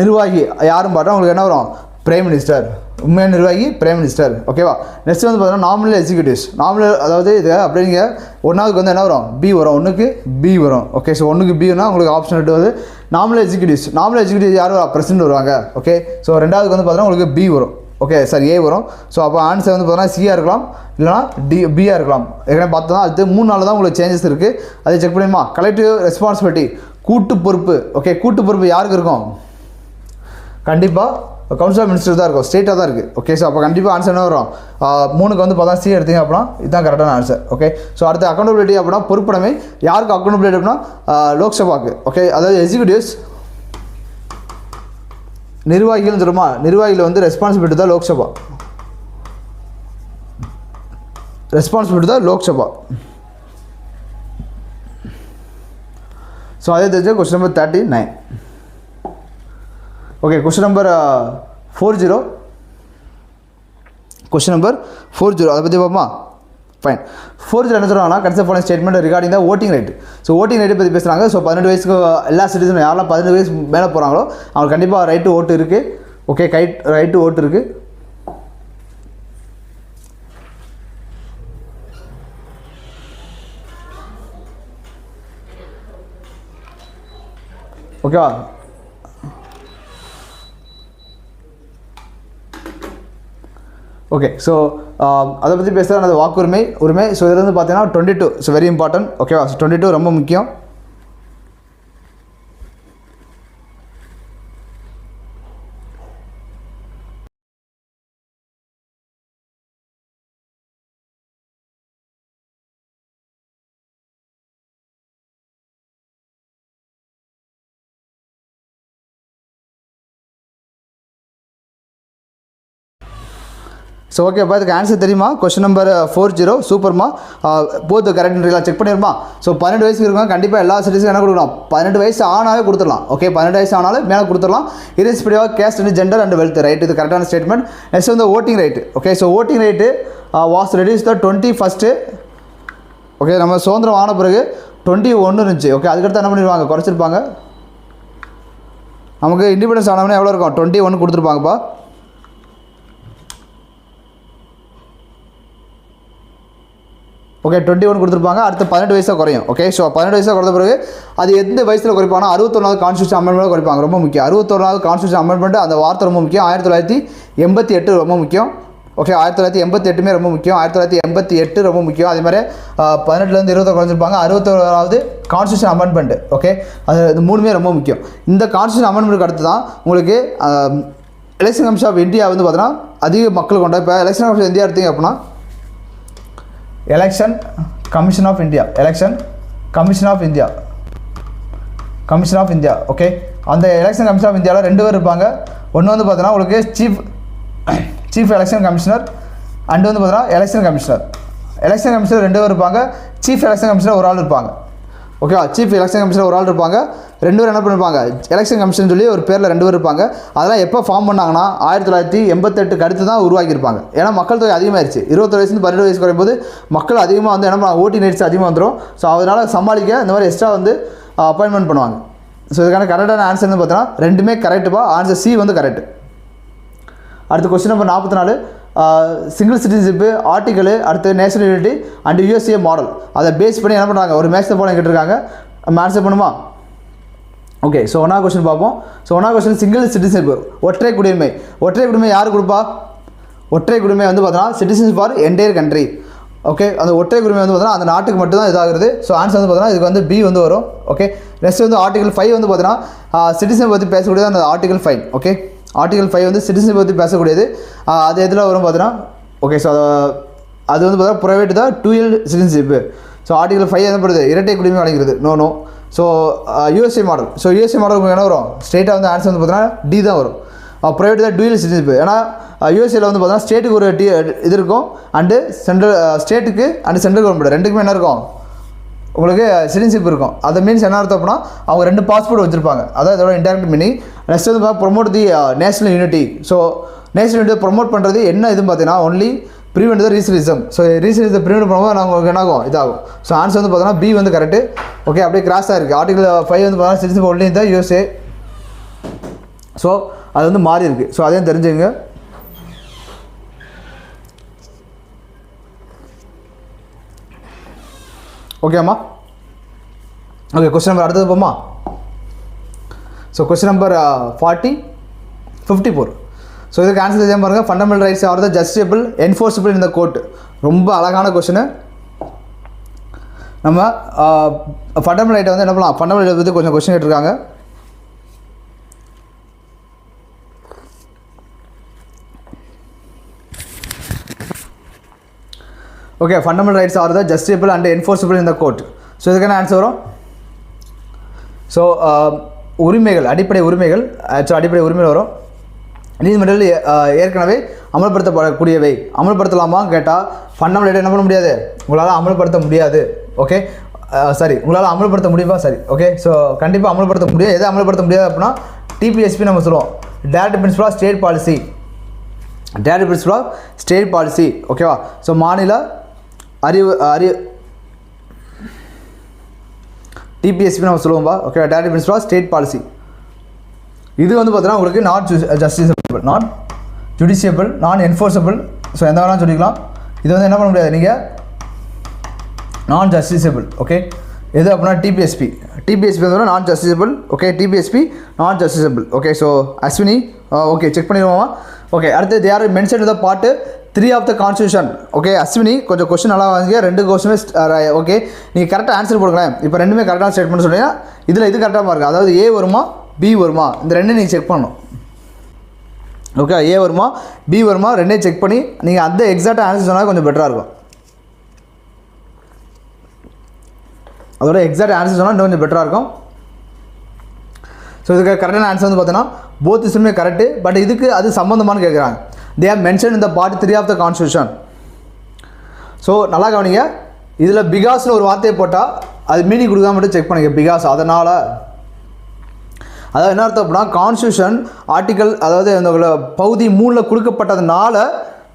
நிர்வாகி யாரும் பார்த்தா உங்களுக்கு என்ன வரும்? Prime minister. உண்மையான நிர்வாகி பிரைம் மினிஸ்டர். ஓகேவா? நெக்ஸ்ட் வந்து பார்த்தீங்கன்னா நாமினல் எக்ஸிக்யூட்டிவ்ஸ். நாமினல் அதாவது இது அப்படியே நீங்கள் ஒன்றாவதுக்கு வந்து என்ன வரும்? பி வரும். ஒன்றுக்கு பி வரும். ஓகே, ஸோ ஒன்றுக்கு பின்னா உங்களுக்கு ஆப்ஷன் எடுத்து வந்து நாமினல் எக்ஸிக்யூட்டிவ்ஸ். நாமினல் எக்ஸிக்யூட்டிவ் யார்? பிரசிடென்ட் வருவாங்க. ஓகே, ஸோ ரெண்டாவதுக்கு வந்து பார்த்தீங்கன்னா உங்களுக்கு பி வரும். ஓகே சார், ஏ வரும். ஸோ அப்போ ஆன்சர் வந்து பார்த்தீங்கன்னா சியாக இருக்கலாம், இல்லைனா பியாக இருக்கலாம். ஏற்கனவே பார்த்தா தான் அது 3 நாள் தான் உங்களுக்கு சேஞ்சஸ் இருக்குது. அதை செக் பண்ணிடுமா? கலெக்டிவ் ரெஸ்பான்சிபிலிட்டி, கூட்டு பொறுப்பு. ஓகே, கூட்டு பொறுப்பு யாருக்கு இருக்கும்? கண்டிப்பாக கவுன்சில் ஆஃப் மினிஸ்டர் தான் இருக்கும், ஸ்டேட்டாக தான் இருக்குது. ஓகே, ஸோ அப்போ கண்டிப்பாக ஆன்சர் என்ன வரும்? 3க்கு வந்து பார்த்தா சி எடுத்தீங்க அப்படின்னா இதுதான் கரெக்டான ஆன்சர். ஓகே, ஸோ அடுத்து அக்கௌண்டபிலிட்டி அப்படின்னா பொறுப்புடைமை. யாருக்கு அக்கௌண்டபிலிட்டி அப்படின்னா லோக்சபாக்கு. ஓகே, அதாவது எக்ஸிக்யூட்டிவ்ஸ் நிர்வாகிகள் சொல்லுமா? நிர்வாகிகள் வந்து ரெஸ்பான்சிபிலிட்டி தான் லோக்சபா. ரெஸ்பான்சிபிலிட்டி தான் லோக்சபா. ஸோ அதே தெரிஞ்ச question number 39. Okay, question number 40. Question number 40 அதை பற்றி பார்ப்போமா? ஃபைன். 40 என்ன சொல்கிறாங்கன்னா concept following statement regarding the voting right. So voting ரைட்டை பற்றி பேசுகிறாங்க. ஸோ 18 வயசுக்கு எல்லா சிட்டிசனும் யாரெல்லாம் 18 வயசு மேலே போகிறாங்களோ அவங்களுக்கு கண்டிப்பாக ரைட்டு ஓட்டு இருக்குது. ஓகே, ரைட்டு ஓட்டு இருக்குது. ஓகேவா? ஓகே, ஸோ அதை பற்றி பேசுகிறது அது வாக்குரிமை உரிமை. ஸோ இதில் வந்து பார்த்தீங்கன்னா 22. So very important. ஓகேவா? 22 ரொம்ப முக்கியம். ஸோ ஓகேப்பா, இதுக்கு ஆன்சர் தெரியுமா? கொஸ்டின் நம்பர் 40 சூப்பர்மா. போத் கரெக்ட்லாம் செக் பண்ணிடுமா? ஸோ 12 வயசுக்கு இருக்காங்க கண்டிப்பாக எல்லா சிட்டிசனும் என்ன கொடுக்கலாம்? 18 வயசு ஆனாலே கொடுத்துடலாம். ஓகே, 18 வயசு ஆனாலும் மேலே கொடுத்துடலாம். Irrespective of caste and gender and wealth. Right, இது கரெக்டான ஸ்டேட்மெண்ட். நெக்ஸ்ட் வந்து voting right. Okay, so voting right was reduce the 21st. Okay, நம்ம சுதந்திரம் ஆன பிறகு 21 இருந்துச்சு. ஓகே, அதுக்கடுத்து என்ன பண்ணிடுவாங்க? குறைச்சிருப்பாங்க. நமக்கு இண்டிபெண்டன்ஸ் ஆனவனே எவ்வளோ இருக்கும் 21 கொடுத்துருப்பாங்கப்பா. ஓகே 21 கொடுத்துருப்பாங்க. அடுத்து 18 வயசாக குறையும். ஓகே ஸோ 18 வயசாக குறைந்த பிறகு அது எந்த வயசில் குறைப்பாங்கன்னா 61வது கான்ஸ்டியூஷன் அமெண்ட்மெண்ட் குறைப்பாங்க. ரொம்ப முக்கியம். 61வது கான்ஸ்டியூஷன் அமெண்ட்மெண்ட் அந்த வார்த்தை ரொம்ப முக்கியம். 1988 ரொம்ப முக்கியம். ஓகே 1988 ரொம்ப முக்கியம். 1988 ரொம்ப முக்கியம். அதே மாதிரி 18லேருந்து 20 குறைஞ்சிருப்பாங்க. 61வது கான்ஸ்டியூஷன் அமெண்ட்மெண்ட். ஓகே அது இது மூணுமே ரொம்ப முக்கியம். இந்த கான்ஸ்டியூஷன் அமெண்ட்மெண்ட்டுக்கு அடுத்து தான் உங்களுக்கு எலெக்ஷன் கமிஷன் ஆஃப் இந்தியா வந்து பார்த்தீங்கன்னா அதிக மக்கள் கொண்ட. இப்போ எலெக்ஷன் கமிஷன் இந்தியா எடுத்தீங்க அப்படின்னா election commission of India okay அந்த எலெக்ஷன் கமிஷன் ஆஃப் இந்தியாவில் 2 பேர் இருப்பாங்க. ஒன்று வந்து பார்த்தீங்கன்னா உங்களுக்கு சீஃப் எலெக்ஷன் கமிஷனர் அண்டு வந்து பார்த்தீங்கன்னா எலெக்ஷன் கமிஷனர் 2 பேர் இருப்பாங்க. சீஃப் எலெக்ஷன் கமிஷனர் ஒரு ஆள் இருப்பாங்க. ஓகேவா சீஃப் எலெக்ஷன் கமிஷனர் ஒரு ஆள் இருப்பாங்க. 2 பேர் என்ன பண்ணிருப்பாங்க எலெக்ஷன் கமிஷன் சொல்லி ஒரு பேரில் 2 பேர் இருப்பாங்க. அதெல்லாம் எப்போ ஃபார்ம் பண்ணாங்கன்னா 1988 அடுத்து தான் உருவாக்கியிருப்பாங்க. ஏன்னா மக்கள் தொகை அதிகமாகிடுச்சு. 21 வயசுலேருந்து 18 வயசு குறையும்போது மக்கள் அதிகமாக வந்து என்ன பண்ணுவாங்க ஓட்டிங் ரேட்ஸ் அதிகமாக வந்துடும். ஸோ அதனால் சமாளிக்க இந்த மாதிரி எக்ஸ்ட்ரா வந்து அப்பாயின்மெண்ட் பண்ணுவாங்க. ஸோ இதுக்கான கரெக்டான ஆன்சர் வந்து பார்த்தீங்கன்னா ரெண்டுமே கரெக்டுப்பா. ஆன்சர் சி வந்து கரெக்ட். அடுத்த question number 44 single citizenship article அடுத்து national unity and USA model அதை பேஸ் பண்ணி என்ன பண்ணுறாங்க ஒரு மேட்ச் போல கேட்டிருக்காங்க. நம்ம ஆன்சர் பண்ணுமா? ஓகே ஸோ 1வது கொஸ்டின் பார்ப்போம். ஸோ 1வது கொஸ்டின் சிங்கிள் சிட்டிசன்ஷிப் ஒற்றை குடியுரிமை யார் கொடுப்பா? ஒற்றை குடியுரிமை வந்து பார்த்தீங்கன்னா citizenship for entire country. Okay அந்த ஒற்றை குடியுரிமை வந்து பார்த்தீங்கன்னா அந்த நாட்டுக்கு மட்டும் தான் இதாகிறது. ஸோ ஆன்சர் வந்து பார்த்தீங்கன்னா இதுக்கு வந்து பி வந்து வரும். ஓகே நெக்ஸ்ட் வந்து ஆர்டிகல் 5 வந்து பார்த்தீங்கன்னா சிட்டிசன் பற்றி பேசக்கூடியது அந்த ஆர்டிகல் 5. ஓகே ஆர்டிகல் 5 வந்து சிட்டிசன் பற்றி பேசக்கூடியது. அது எதில் வரும் பார்த்தீங்கன்னா ஓகே ஸோ அது வந்து பார்த்தீங்கன்னா ப்ரைவேட் தான் டூயல் சிட்டிசன்ஷிப்பு. ஸோ ஆர்டிகல் 5 என்ன பண்ணுறது இரட்டை குடியுரிமை வழங்குறது. No so USA model. So USA model உங்களுக்கு என்ன வரும் ஸ்டேட்டாக வந்து ஆன்சர் வந்து பார்த்தீங்கன்னா டி தான் வரும். ப்ரைவேட் தான் டூயல் சிட்டிசன்ஷிப். ஏன்னா யூஎஸ்ஏல வந்து பார்த்தீங்கன்னா ஸ்டேட்டுக்கு ஒரு இது இருக்கும் அண்டு சென்ட்ரல் ஸ்டேட்டுக்கு அண்டு சென்ட்ரல் கவர்மெண்ட் ரெண்டுக்குமே என்ன இருக்கும் உங்களுக்கு சிட்டிசன்ஷிப் இருக்கும். அது மீன்ஸ் என்ன அர்த்தம் அப்படின்னா அவங்க 2 பாஸ்போர்ட் வச்சுருப்பாங்க. அதான் இதோட இன்டெரக்ட் மீனிங். நெக்ஸ்ட் வந்து promote the national unity. So national unity promote பண்ணுறது என்ன இதுன்னு பார்த்தீங்கன்னா only prevent the regionalism. So regionalism prevent பண்ணும்போது நாங்கள் என்ன ஆகும் இதாகும். ஸோ ஆன்சர் வந்து பார்த்தீங்கன்னா பி வந்து கரெக்டு. ஓகே அப்படியே கிராஸாக இருக்குது. ஆர்டிகல் 5 வந்து பார்த்தீங்கன்னா சிட்டிசன்ஷிப் ஒன்லி இந்த யூஎஸ்ஏ. ஸோ அது வந்து மாறி இருக்குது. ஸோ அதையும் தெரிஞ்சுங்க. ஓகேம்மா ஓகே கொஸ்டின் நம்பர் அடுத்தது போமா. So question number 54. ஸோ இதுக்கு ஆன்சர் செய்ய பாருங்கள். Fundamental rights are the justiciable enforceable in the court. ரொம்ப அழகான கொஸ்டின். நம்ம ஃபண்டமெண்டல் ரைட்டை வந்து என்ன பண்ணலாம் ஃபண்டமெண்டல் ரைட்டை பற்றி கொஞ்சம் கொஸ்டின் கேட்டிருக்காங்க. Okay fundamental rights are the justiciable and enforceable in the court. So இதுக்கான ஆன்சர் வரும். ஸோ உரிமைகள் அடிப்படை உரிமைகள் வரும். நீதிமன்றத்தில் ஏற்கனவே அமல்படுத்தப்படக்கூடியவை அமல்படுத்தலாமான்னு கேட்டால் ஃபண்டமெண்டல் ரைட் என்ன பண்ண முடியாது உங்களால் அமல்படுத்த முடியாது. ஓகே சரி உங்களால் அமல்படுத்த முடியுமா? சரி ஓகே ஸோ கண்டிப்பாக அமல்படுத்த முடியும். எதை அமல்படுத்த முடியாது அப்படின்னா டிபிஎஸ்பி நம்ம சொல்லுவோம் direct principle of state policy. ஓகேவா ஸோ மாநில டிபிஎஸ்பி நம்ம சொல்லுவோம்பா. Okay direct principle of state policy. இது வந்து பார்த்தீங்கன்னா உங்களுக்கு நாட் ஜுடிஷியபிள் நான் என்ஃபோர்ஸபிள். ஸோ எந்த வேணாலும் சொல்லிக்கலாம். இது வந்து என்ன பண்ண முடியாது நீங்கள் நான் ஜஸ்டிசபிள். ஓகே எது அப்படின்னா டிபிஎஸ்பி வந்து non justiciable. Okay DPSP non justiciable. Okay so Ashwini okay check பண்ணிடுவோமா. ஓகே அடுத்து they are mention the part 3 of the constitution. Okay Ashwini கொஞ்சம் கொஸ்டின் நல்லா வாங்க. 2 கொஸ்டினுமே ஓகே நீங்கள் கரெக்டாக ஆன்சர் போடுங்களேன். இப்போ ரெண்டுமே கரெக்டான ஸ்டேட்மெண்ட் சொன்னீங்கன்னா இதில் இது கரெக்டாக பாருங்க. அதாவது ஏ வருமா பி வருமா இந்த ரெண்டும் நீங்கள் செக் பண்ணணும். ஓகே ஏ வருமா பி வருமா ரெண்டையும் செக் பண்ணி நீங்கள் அந்த எக்ஸாக்டாக ஆன்சர் சொன்னால் கொஞ்சம் பெட்டராக இருக்கும். அதோட எக்ஸாக்ட் ஆன்சர் சொன்னால் இன்னும் கொஞ்சம் பெட்டராக இருக்கும். ஸோ இதுக்கு கரெக்டான ஆன்சர் வந்து பார்த்தீங்கன்னா போத் இஸ்மே கரெக்டு. பட் இதுக்கு அது சம்மந்தமானு கேட்குறாங்க. தே ஆர் மென்ஷன் இந்த part 3 of the constitution. So நல்லா கவனிங்க. இதில் பிகாஸ்னு ஒரு வார்த்தையை போட்டால் அது மீனிங் கொடுக்காம மட்டும் செக் பண்ணுங்க. பிகாஸ் அதனால் அதாவது என்ன அர்த்தம் அப்படின்னா கான்ஸ்டியூஷன் ஆர்டிக்கல் அதாவது அந்த பகுதி 3 கொடுக்கப்பட்டதுனால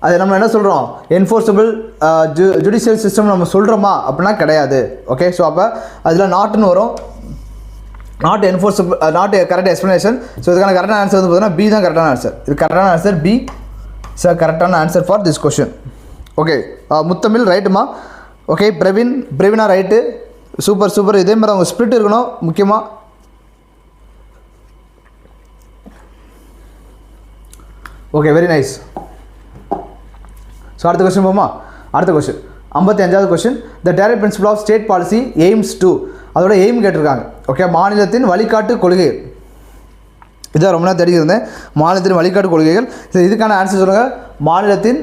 அது நம்ம என்ன சொல்கிறோம் என்ஃபோர்ஸபிள் ஜுடிஷியல் சிஸ்டம் நம்ம சொல்கிறோமா அப்படின்னா கிடையாது. ஓகே ஸோ அப்போ அதில் நாட்டுன்னு வரும். Not enforceable, not correct explanation. So இதுக்கான கரெக்டான ஆன்சர் வந்து பார்த்தீங்கன்னா பி தான் கரெக்டான ஆன்சர். இது கரெக்டான ஆன்சர் பி சார், கரெக்டான answer for this question. Okay, Muthamizh ரைட்டுமா? Okay, Praveena right, super super. இதே மாதிரி அவங்க ஸ்பிரிட் இருக்கணும் முக்கியமாக. Okay, very nice. ஸோ அடுத்த கொஸ்டின் போமா? அடுத்த கொஸ்டின் 55வது question. The direct principle of state policy aims to, அதோட எய்ம் கேட்டிருக்காங்க. ஓகே, மாநிலத்தின் வழிகாட்டு கொள்கை. இதை ரொம்ப நேரம் தெரிஞ்சிருந்தேன். மாநிலத்தின் வழிகாட்டு கொள்கைகள். இதுக்கான ஆன்சர் சொல்லுங்கள். மாநிலத்தின்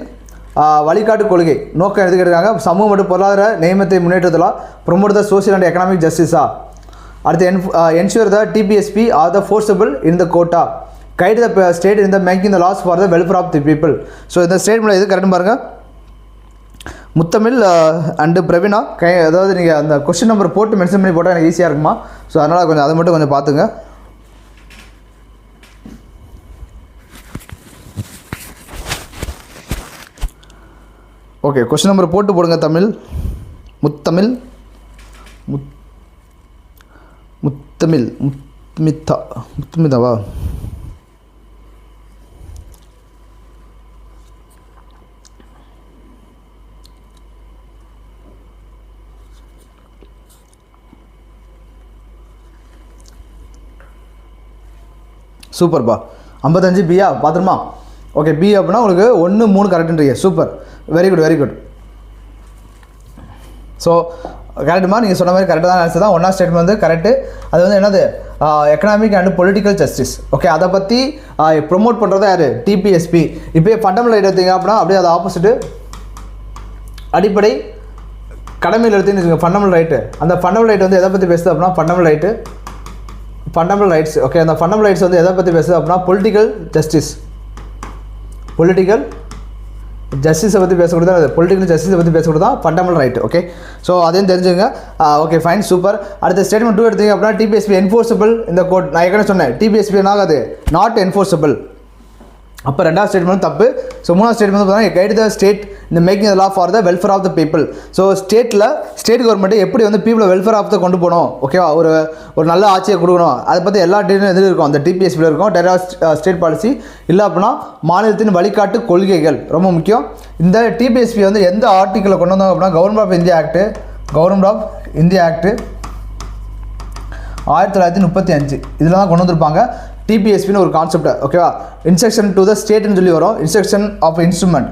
வழிகாட்டு கொள்கை நோக்கம் எது கேட்டிருக்காங்க? சமூக மற்றும் பொருளாதார நியமத்தை முன்னேற்றத்திலா, promote the social and economic ஜஸ்டிஸா, அடுத்து ensure the DPSP are the forcible in the கோட்டா, guide the state in the making the laws for the welfare of the people. So இந்த ஸ்டேட்மெண்ட் எது கரெக்ட் பாருங்கள். முத்தமிழ் அண்டு பிரவீனா அதாவது நீங்கள் அந்த question number போட்டு மென்ஷன் பண்ணி போட்டால் எனக்கு ஈஸியாக இருக்குமா? ஸோ அதனால் கொஞ்சம் அதை மட்டும் கொஞ்சம் பார்த்துங்க. ஓகே, கொஸ்டின் நம்பர் போட்டு போடுங்க. தமிழ் முத்தமிழ் முத்தமிழ் முத்தமிதாவா? சூப்பர்ப்பா. 55 பியா பார்த்துருமா? ஓகே, பி அப்படின்னா உங்களுக்கு 1 3 கரெக்டுன்றீங்க. Super, very good very good. So கரெக்டுமா? நீங்கள் சொன்ன மாதிரி கரெக்டாக தான் ஆன்சர் தான். ஒன்றா ஸ்டேட்மெண்ட் வந்து கரெக்டு. அது வந்து என்னது? Economic and political justice. Okay, அதை பற்றி ப்ரொமோட் பண்ணுறது யார்? டிபிஎஸ்பி. இப்போ ஃபண்டமெண்டல் ரைட் எடுத்தீங்க அப்படின்னா அப்படியே அது ஆப்போசிட்டு அடிப்படை கடமையில் எடுத்தீங்கன்னு ஃபண்டமெண்டல் ரைட்டு. அந்த ஃபண்டமெண்டல் ரைட் வந்து எதை பற்றி பேசுது அப்படின்னா fundamental right, fundamental rights. Okay, அந்த ஃபண்டமெண்டல் ரைட்ஸ் வந்து எதை பற்றி பேசுது அப்படின்னா பொலிட்டிக்கல் ஜஸ்டிஸ். பொலிட்டிக்கல் ஜஸ்டிஸை பற்றி பேசக்கூடாது, அது பொலிட்டிக்கல் ஜஸ்டிஸை பற்றி பேசக்கூடாது தான் ஃபண்டமெண்டல் ரைட். ஓகே, ஸோ அதையும் தெரிஞ்சுங்க. Okay fine, super. அடுத்த ஸ்டேட்மெண்ட் 2 எடுத்தீங்க அப்படின்னா டிபிஎஸ்பி என்ஃபோர்ஸபிள் இந்த கோட். நான் ஏற்கனவே சொன்னேன் டிபிஎஸ்பி என்னாகாது, நாட் என்ஃபோர்ஸபிள். அப்போ ரெண்டாவது ஸ்டேட்மெண்ட் தப்பு. ஸோ மூணாவது ஸ்டேட்மெண்ட் பார்த்தீங்கன்னா கைட் த ஸ்டேட் இந்த making the law for the welfare of the people. So state government எப்படி வந்து பீப்புளை வெல்ஃபேர் ஆஃப் த கொண்டு போகணும், ஓகேவா, ஒரு நல்ல ஆட்சியை கொடுக்கணும், அதை பற்றி எல்லா டீட்டெயிலும் எதில் இருக்கும்? அந்த டிபிஎஸ்பியில் இருக்கும். Direct state policy. இல்லை அப்படின்னா மாநிலத்தின் வழிகாட்டு கொள்கைகள் ரொம்ப முக்கியம். இந்த டிபிஎஸ்பி வந்து எந்த ஆர்டிக்கிளில் கொண்டு வந்தாங்க அப்படின்னா கவர்மெண்ட் ஆஃப் இந்தியா ஆக்ட் 1935 இதில் தான் கொண்டு வந்திருப்பாங்க. டிபிஎஸ்பின்னு ஒரு கான்செப்ட். ஓகேவா, இன்ஸ்ட்ரக்ஷன் டு த ஸ்டேட்னு சொல்லி வரும். இன்ஸ்ட்ரக்ஷன் ஆஃப் இன்ஸ்ட்ருமெண்ட்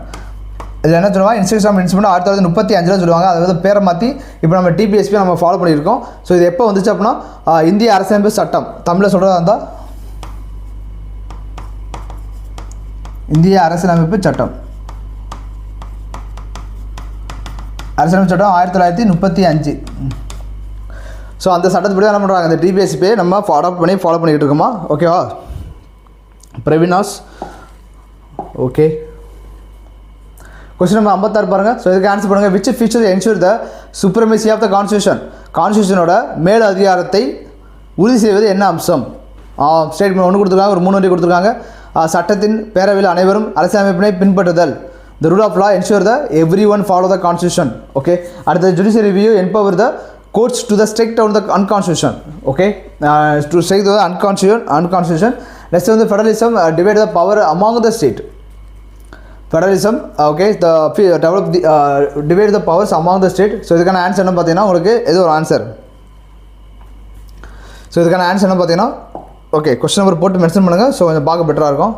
இதில் என்ன சொல்லுவாங்க? இன்ஸ்ட்ரக்ஷன் ஆஃப் இன்ஸ்ட்ருமெண்ட் 1935 சொல்லுவாங்க. அதாவது பேரை மாற்றி இப்போ நம்ம டிபிஎஸ்பி நம்ம ஃபாலோ பண்ணியிருக்கோம். ஸோ இது எப்போ வந்துச்சு அப்படின்னா இந்திய அரசியலமைப்பு சட்டம், தமிழில் சொல்கிறதா இருந்தால் இந்திய அரசியலமைப்பு சட்டம் 1935. ஸோ அந்த சட்டத்துப்படி என்ன பண்ணுறாங்க? அந்த டிபிஎஸ்பியை நம்ம ஃபாலோ பண்ணிக்கிட்டு இருக்கோமா? ஓகேவா பிரவீனாஸ்? ஓகே, கொஸ்டின் நம்பர் 56 பாருங்கள். ஸோ இதுக்கு ஆன்சர் பண்ணுங்கள். Which feature ensure the supremacy of the கான்ஸ்டியூஷனோட மேல் அதிகாரத்தை உறுதி செய்வது என்ன அம்சம்? ஸ்டேட்மெண்ட் 1 கொடுத்துருக்காங்க, ஒரு 3 வரி கொடுத்துருக்காங்க. சட்டத்தின் பேரவையில் அனைவரும் அரசியலமைப்பினை பின்பற்றுதல். The rule of law ensure that everyone follow the constitution. Okay, அடுத்த judicial review empower the courts to the strike down the unconstitution. Okay, to strike the unconstitution. Next one, the federalism divide the power among the state. Federalism, okay, develop the divide the powers among the state. So இதுக்கான answer என்ன பார்த்தீங்கன்னா உங்களுக்கு ஏதோ ஒரு answer. So இதுக்கான answer என்ன பார்த்தீங்கன்னா okay question number போட்டு மென்ஷன் பண்ணுங்கள். ஸோ கொஞ்சம் பார்க்க பெட்டராக இருக்கும்.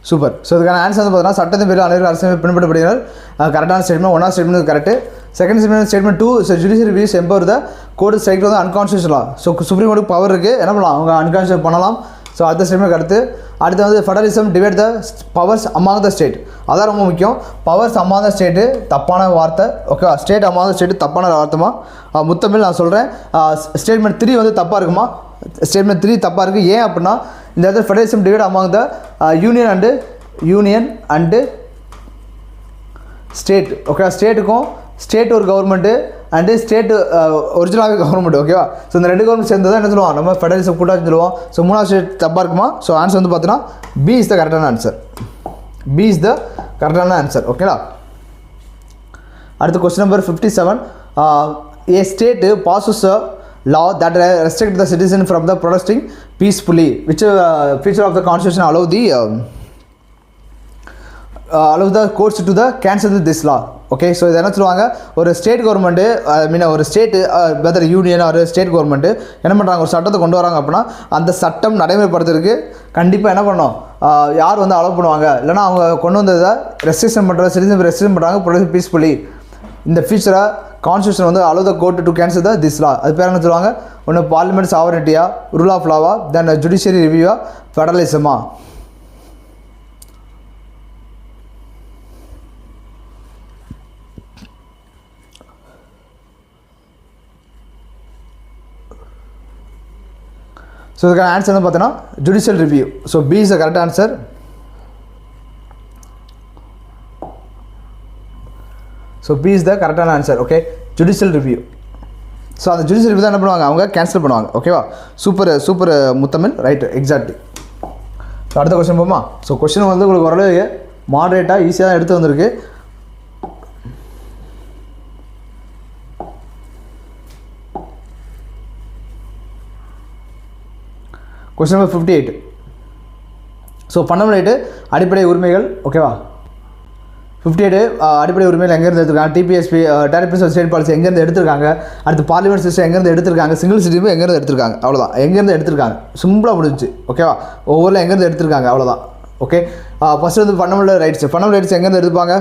சூப்பர். ஸோ இதுக்கான ஆன்சர் வந்து பார்த்தீங்கன்னா சட்டத்தின் பேரில் அனைவரும் அரசியல் பின்பற்றப்படுகிறார். கரெக்டான statement 1 statement correct. Second statement 2 judicial reviews empower the court strike வந்து அன்கான்ஸ்டியூஷன் லா. ஸோ சுப்ரீம் கோர்ட்டுக்கு பவர் இருக்குது, என்ன பண்ணலாம், அவங்க அன்கான்ஸ்டியூஷன் பண்ணலாம். ஸோ அடுத்த ஸ்டேட்மெண்ட் அடுத்து வந்து federalism divide the powers among the state. அதான் ரொம்ப முக்கியம். பவர்ஸ் அமாங் த ஸ்டேட்டு தப்பான வார்த்தை. Okay, state among the state தப்பான வார்த்தைமா. முத்தமிழ் நான் சொல்கிறேன். ஸ்டேட்மெண்ட் 3 வந்து தப்பாக இருக்குமா? ஸ்டேட்மெண்ட் 3 தப்பாக இருக்குது. ஏன் அப்படின்னா இந்த இடத்துல federalism divide among the union and state. Okay, ஸ்டேட்டுக்கும் ஸ்டேட் ஒரு கவர்மெண்ட்டு அண்டு ஸ்டேட் ஒரிஜினலாகவே கவர்மெண்ட். ஓகேவா? ஸோ இந்த 2 கவர்மெண்ட் சேர்ந்து தான் என்ன சொல்லுவோம், நம்ம ஃபெடரலிசம் கூட்டாட்சி சொல்லுவோம். ஸோ 3வது ஸ்டேட் தப்பாக இருக்குமா? ஸோ ஆன்சர் வந்து பார்த்தீங்கன்னா பி இஸ் த கரெக்டான ஆன்சர். பி இஸ் த கரெக்டான ஆன்சர். ஓகேங்களா? அடுத்த question number 57. A state passes a law that restricts the citizen from the protesting peacefully. Which feature of the constitution allow the courts to the cancel this law? Okay, so இது என்ன சொல்லுவாங்க, ஒரு state government ஒரு state weather union ஒரு state government என்ன பண்ணுறாங்க, ஒரு சட்டத்தை கொண்டு வராங்க அப்படின்னா அந்த சட்டம் நடைமுறைப்படுத்துறதுக்கு கண்டிப்பாக என்ன பண்ணணும், யார் வந்து அலோவ் பண்ணுவாங்க, இல்லைனா அவங்க கொண்டு வந்ததை ரெஸ்ட்ரிக்ஷன் பண்ணுறது, சிட்டிசன் ரெஸ்ட்ரிக்ஷன் பண்ணுறாங்க ப்ரொடக்ட் பீஸ்ஃபுல்லி. இந்த ஃபியூச்சரை கான்ஸ்டியூஷன் வந்து allow the court to cancel this law. அது பேர் என்ன சொல்லுவாங்க, ஒன்று பார்லிமெண்ட் சாவரிட்டியா, ரூல் ஆஃப் லாவா, தென் ஜுடிஷியரி ரிவ்யூவா, ஃபெடரலிசமா. ஸோ இதுக்கான ஆன்சர் வந்து பார்த்தீங்கன்னா judicial review. So B is the correct answer. So B is the கரெக்டான answer. Okay, judicial review. So அந்த ஜுடிஷியல் ரிவ்யூ தான் என்ன பண்ணுவாங்க, அவங்க கேன்சல் பண்ணுவாங்க. ஓகேவா? Super Muthamizh, right, exactly. So அடுத்த கொஸ்டின் போமா. ஸோ கொஸ்டின் வந்து உங்களுக்கு ஓரளவு மாடரேட்டாக ஈஸியாக தான் எடுத்து வந்திருக்கு. Question number 58. ஸோ ஃபண்டமெண்டல் அடிப்படை உரிமைகள். ஓகேவா? 58 அடிப்படை உரிமைகள் எங்கேருந்து எடுத்துருக்காங்க, டிபிஎஸ்பி டேரிபிஎஸ் ஸ்டேட் பாலிசி எங்கேருந்து எடுத்திருக்காங்க, அடுத்து பார்லிமெண்ட் சிஸ்டம் எங்கேருந்து எடுத்திருக்காங்க, சிங்கிள் சிட்டிசன் எங்கேருந்து எடுத்திருக்காங்க, அவ்வளோதான். எங்கேருந்து எடுத்திருக்காங்க, சிம்பிளாக முடிஞ்சு. ஓகேவா? ஒவ்வொரு எங்கேருந்து எடுத்திருக்காங்க, அவ்வளோதான். ஓகே, ஃபஸ்ட்டு வந்து ஃபண்டமெண்டல் ரைட்ஸ் எங்கேருந்து எடுத்துப்பாங்க.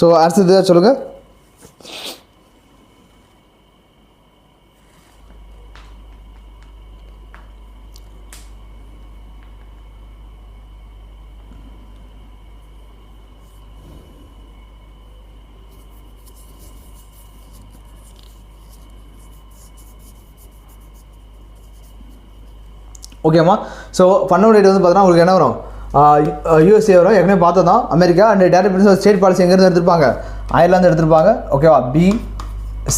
ஸோ ஆன்சர் சொல்லுங்கள். ஓகேம்மா. ஸோ ஃபண்டமெண்டல் வந்து பார்த்தீங்கன்னா உங்களுக்கு என்ன வரும், யூஎஸ்ஏ வரும், ஏற்கனவே பார்த்தோம் தான். America and direct state policy எங்கேருந்து எடுத்திருப்பாங்க, அயர்லாந்து எடுத்திருப்பாங்க. ஓகேவா? B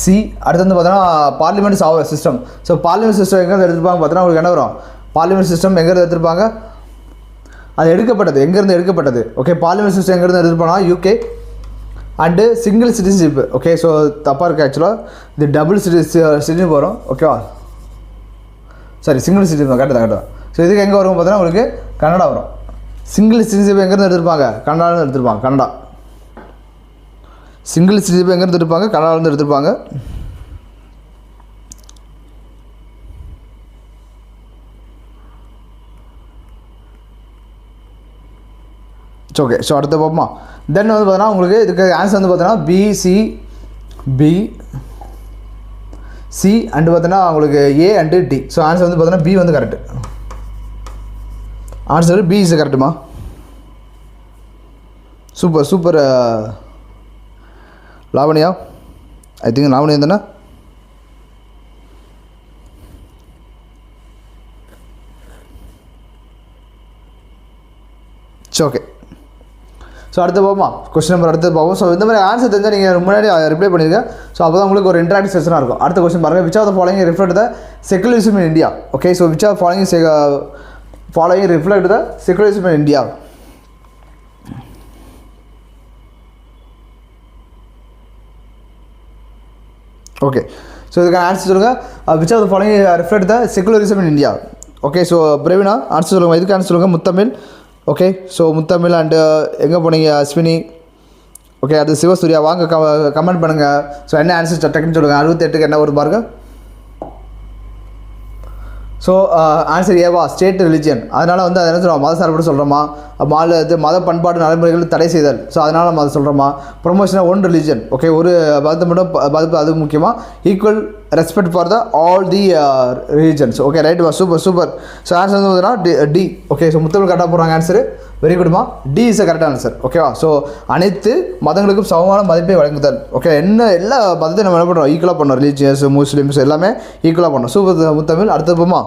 C. அடுத்து வந்து பார்த்தீங்கன்னா parliament system. So parliament system எங்கேருந்து எடுத்திருப்பாங்க பார்த்தீங்கன்னா உங்களுக்கு என்ன வரும், பார்லிமெண்ட் சிஸ்டம் எங்கேருந்து எடுத்திருப்பாங்க, அது எங்கேருந்து எடுக்கப்பட்டது. ஓகே, பார்லிமெண்ட் சிஸ்டம் எங்கேருந்து எடுத்துருப்பாங்கன்னா UK. And single citizenship. Okay, so தப்பாக இருக்குது ஆக்சுவலாக, இது டபுள் சிட்டிசன் வரும். ஓகேவா? சாரி, சிங்கிள் சிட்டிசன் கரெக்டாக. ஸோ இதுக்கு எங்கே வரும் பார்த்தீங்கன்னா உங்களுக்கு கனடா வரும். சிங்கிள் சிட்டிசன்ஷிப் எங்கேருந்து எடுத்திருப்பாங்க, கனடாவிலேருந்து எடுத்திருப்பாங்க. கனடா சிங்கிள் சிட்டிசன்ஷிப் எங்கேருந்து எடுத்திருப்பாங்க, கனடாவிலேருந்து எடுத்திருப்பாங்க. ஓகே, ஸோ அடுத்த பார்ப்போமா. தென் வந்து பார்த்தீங்கன்னா உங்களுக்கு இதுக்கு ஆன்சர் வந்து பார்த்தீங்கன்னா பி சி அண்டு பார்த்தீங்கன்னா உங்களுக்கு A and D. So answer வந்து பார்த்தீங்கன்னா பி வந்து கரெக்டு. ஆன்சர் பி இஸ் கரெக்டுமா. Super Lavanya, I think Lavanya தானே. சரி, ஓகே. ஸோ அடுத்து பார்ப்போமா, கொஸ்டின் நம்பர் அடுத்து பார்ப்போம். ஸோ இந்த மாதிரி ஆன்சர் தெரிஞ்சால் நீங்கள் முன்னாடி ரிப்ளை பண்ணியிருக்க. ஸோ அப்போ தான் உங்களுக்கு ஒரு இன்ட்ராக்டிவ் செஷனாக இருக்கும். அடுத்த கொஸ்டின் பாருங்கள், which of the following reflect the secularism in India. Okay, so which of following reflect the secularism in India. Okay, so இதுக்கான ஆன்சர் சொல்லுங்கள். Which of the following reflect the secularism in India. Okay, so Praveena answer சொல்லுங்கள். இதுக்கு answer சொல்லுங்கள். Muthamizh. Okay, so Muthamizh அண்டு எங்கே போனீங்க, Ashwini. Okay, அது சிவசூர்யா. வாங்க கமெண்ட் பண்ணுங்கள். ஸோ என்ன ஆன்சர் டக்குன்னு சொல்லுங்கள். 68க்கு என்ன வரும் பாருங்க. ஸோ ஆன்சர் ஏவா, ஸ்டேட் ரிலிஜியன். அதனால் வந்து அதை என்ன சொல்கிறோம், மத சார்பு சொல்கிறோமா, மத பண்பாடு நடைமுறைகள் தடை செய்தல். ஸோ அதனால் நம்ம அதை சொல்கிறோமா. ப்ரொமோஷனாக ஒன் ரிலிஜன். ஓகே, ஒரு மதத்தை மட்டும் மதிப்பு, அது முக்கியமாக. Equal respect for the all the religions. Okay, right, super. So answer வந்து பார்த்தீங்கன்னா டி. ஓகே, ஸோ முத்தமிழ் கரெக்டாக போகிறாங்க. ஆன்சர் வெரி குட்மா. டி இஸ் கரெக்டான ஆன்சர். ஓகேவா? ஸோ அனைத்து மதங்களுக்கும் சமமான மதிப்பை வழங்குதல். ஓகே, எல்லா மதத்தையும் நம்ம என்ன பண்ணுறோம், ஈக்குவலாக பண்ணோம். ரிலீஜியஸ், முஸ்லீம்ஸ் எல்லாமே ஈக்குவலாக பண்ணோம். சூப்பர் முத்தமிழ். அடுத்து போமா.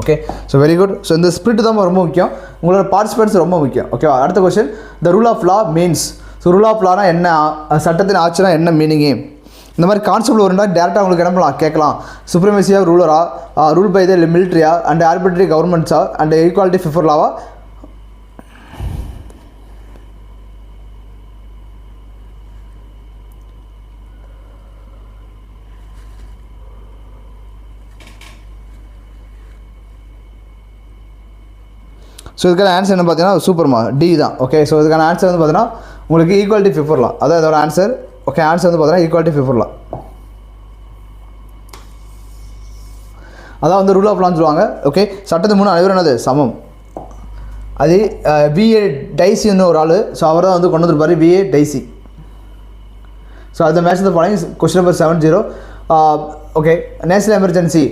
Okay, so very good. So இந்த ஸ்பிரிட் தான் ரொம்ப முக்கியம், உங்களோட பார்ட்டிசிபென்ட்ஸ் ரொம்ப முக்கியம். ஓகேவா? அடுத்த question, the rule of law means. So rule of லானா என்ன, சட்டத்தின் ஆட்சினா என்ன மீனிங்கு, இந்த மாதிரி கான்செப்ட் வரும்னா டேரெக்டாக உங்களுக்கு என்ன பண்ணலாம் கேட்கலாம். சுப்ரமசி ஆஃப் ரூலரா, ரூல் பை த மிலிட்ரியா, அண்ட் ஆர்பிட்ரரி கவர்மெண்ட்ஸா, அண்ட் ஈக்குவாலிட்டி பிஃபோர் லாவா. ஸோ இதுக்கான ஆன்சர் என்ன பார்த்தீங்கன்னா சூப்பர்மா டி தான். ஓகே, ஸோ இதுக்கான ஆன்சர் வந்து பார்த்தீங்கன்னா உங்களுக்கு ஈக்குவாலிட்டி பிஃபோர் லா, அதான் இதோட ஆன்சர். ஓகே, ஆன்சர் வந்து பார்த்தீங்கன்னா ஈக்குவாலிட்டி பிஃபோர் லா, அதான் வந்து ரூல் ஆஃப் லான்னு சொல்லுவாங்க. ஓகே, சட்டத்து முன் அனைவரும் என்னது சமம். அது விஏ டைசின்னு ஒரு ஆள், ஸோ அவர் தான் வந்து கொண்டு வந்திருப்பார் விஏ டைசி. ஸோ அந்த மேட்ச் தான் following question number 70. Okay, national emergency.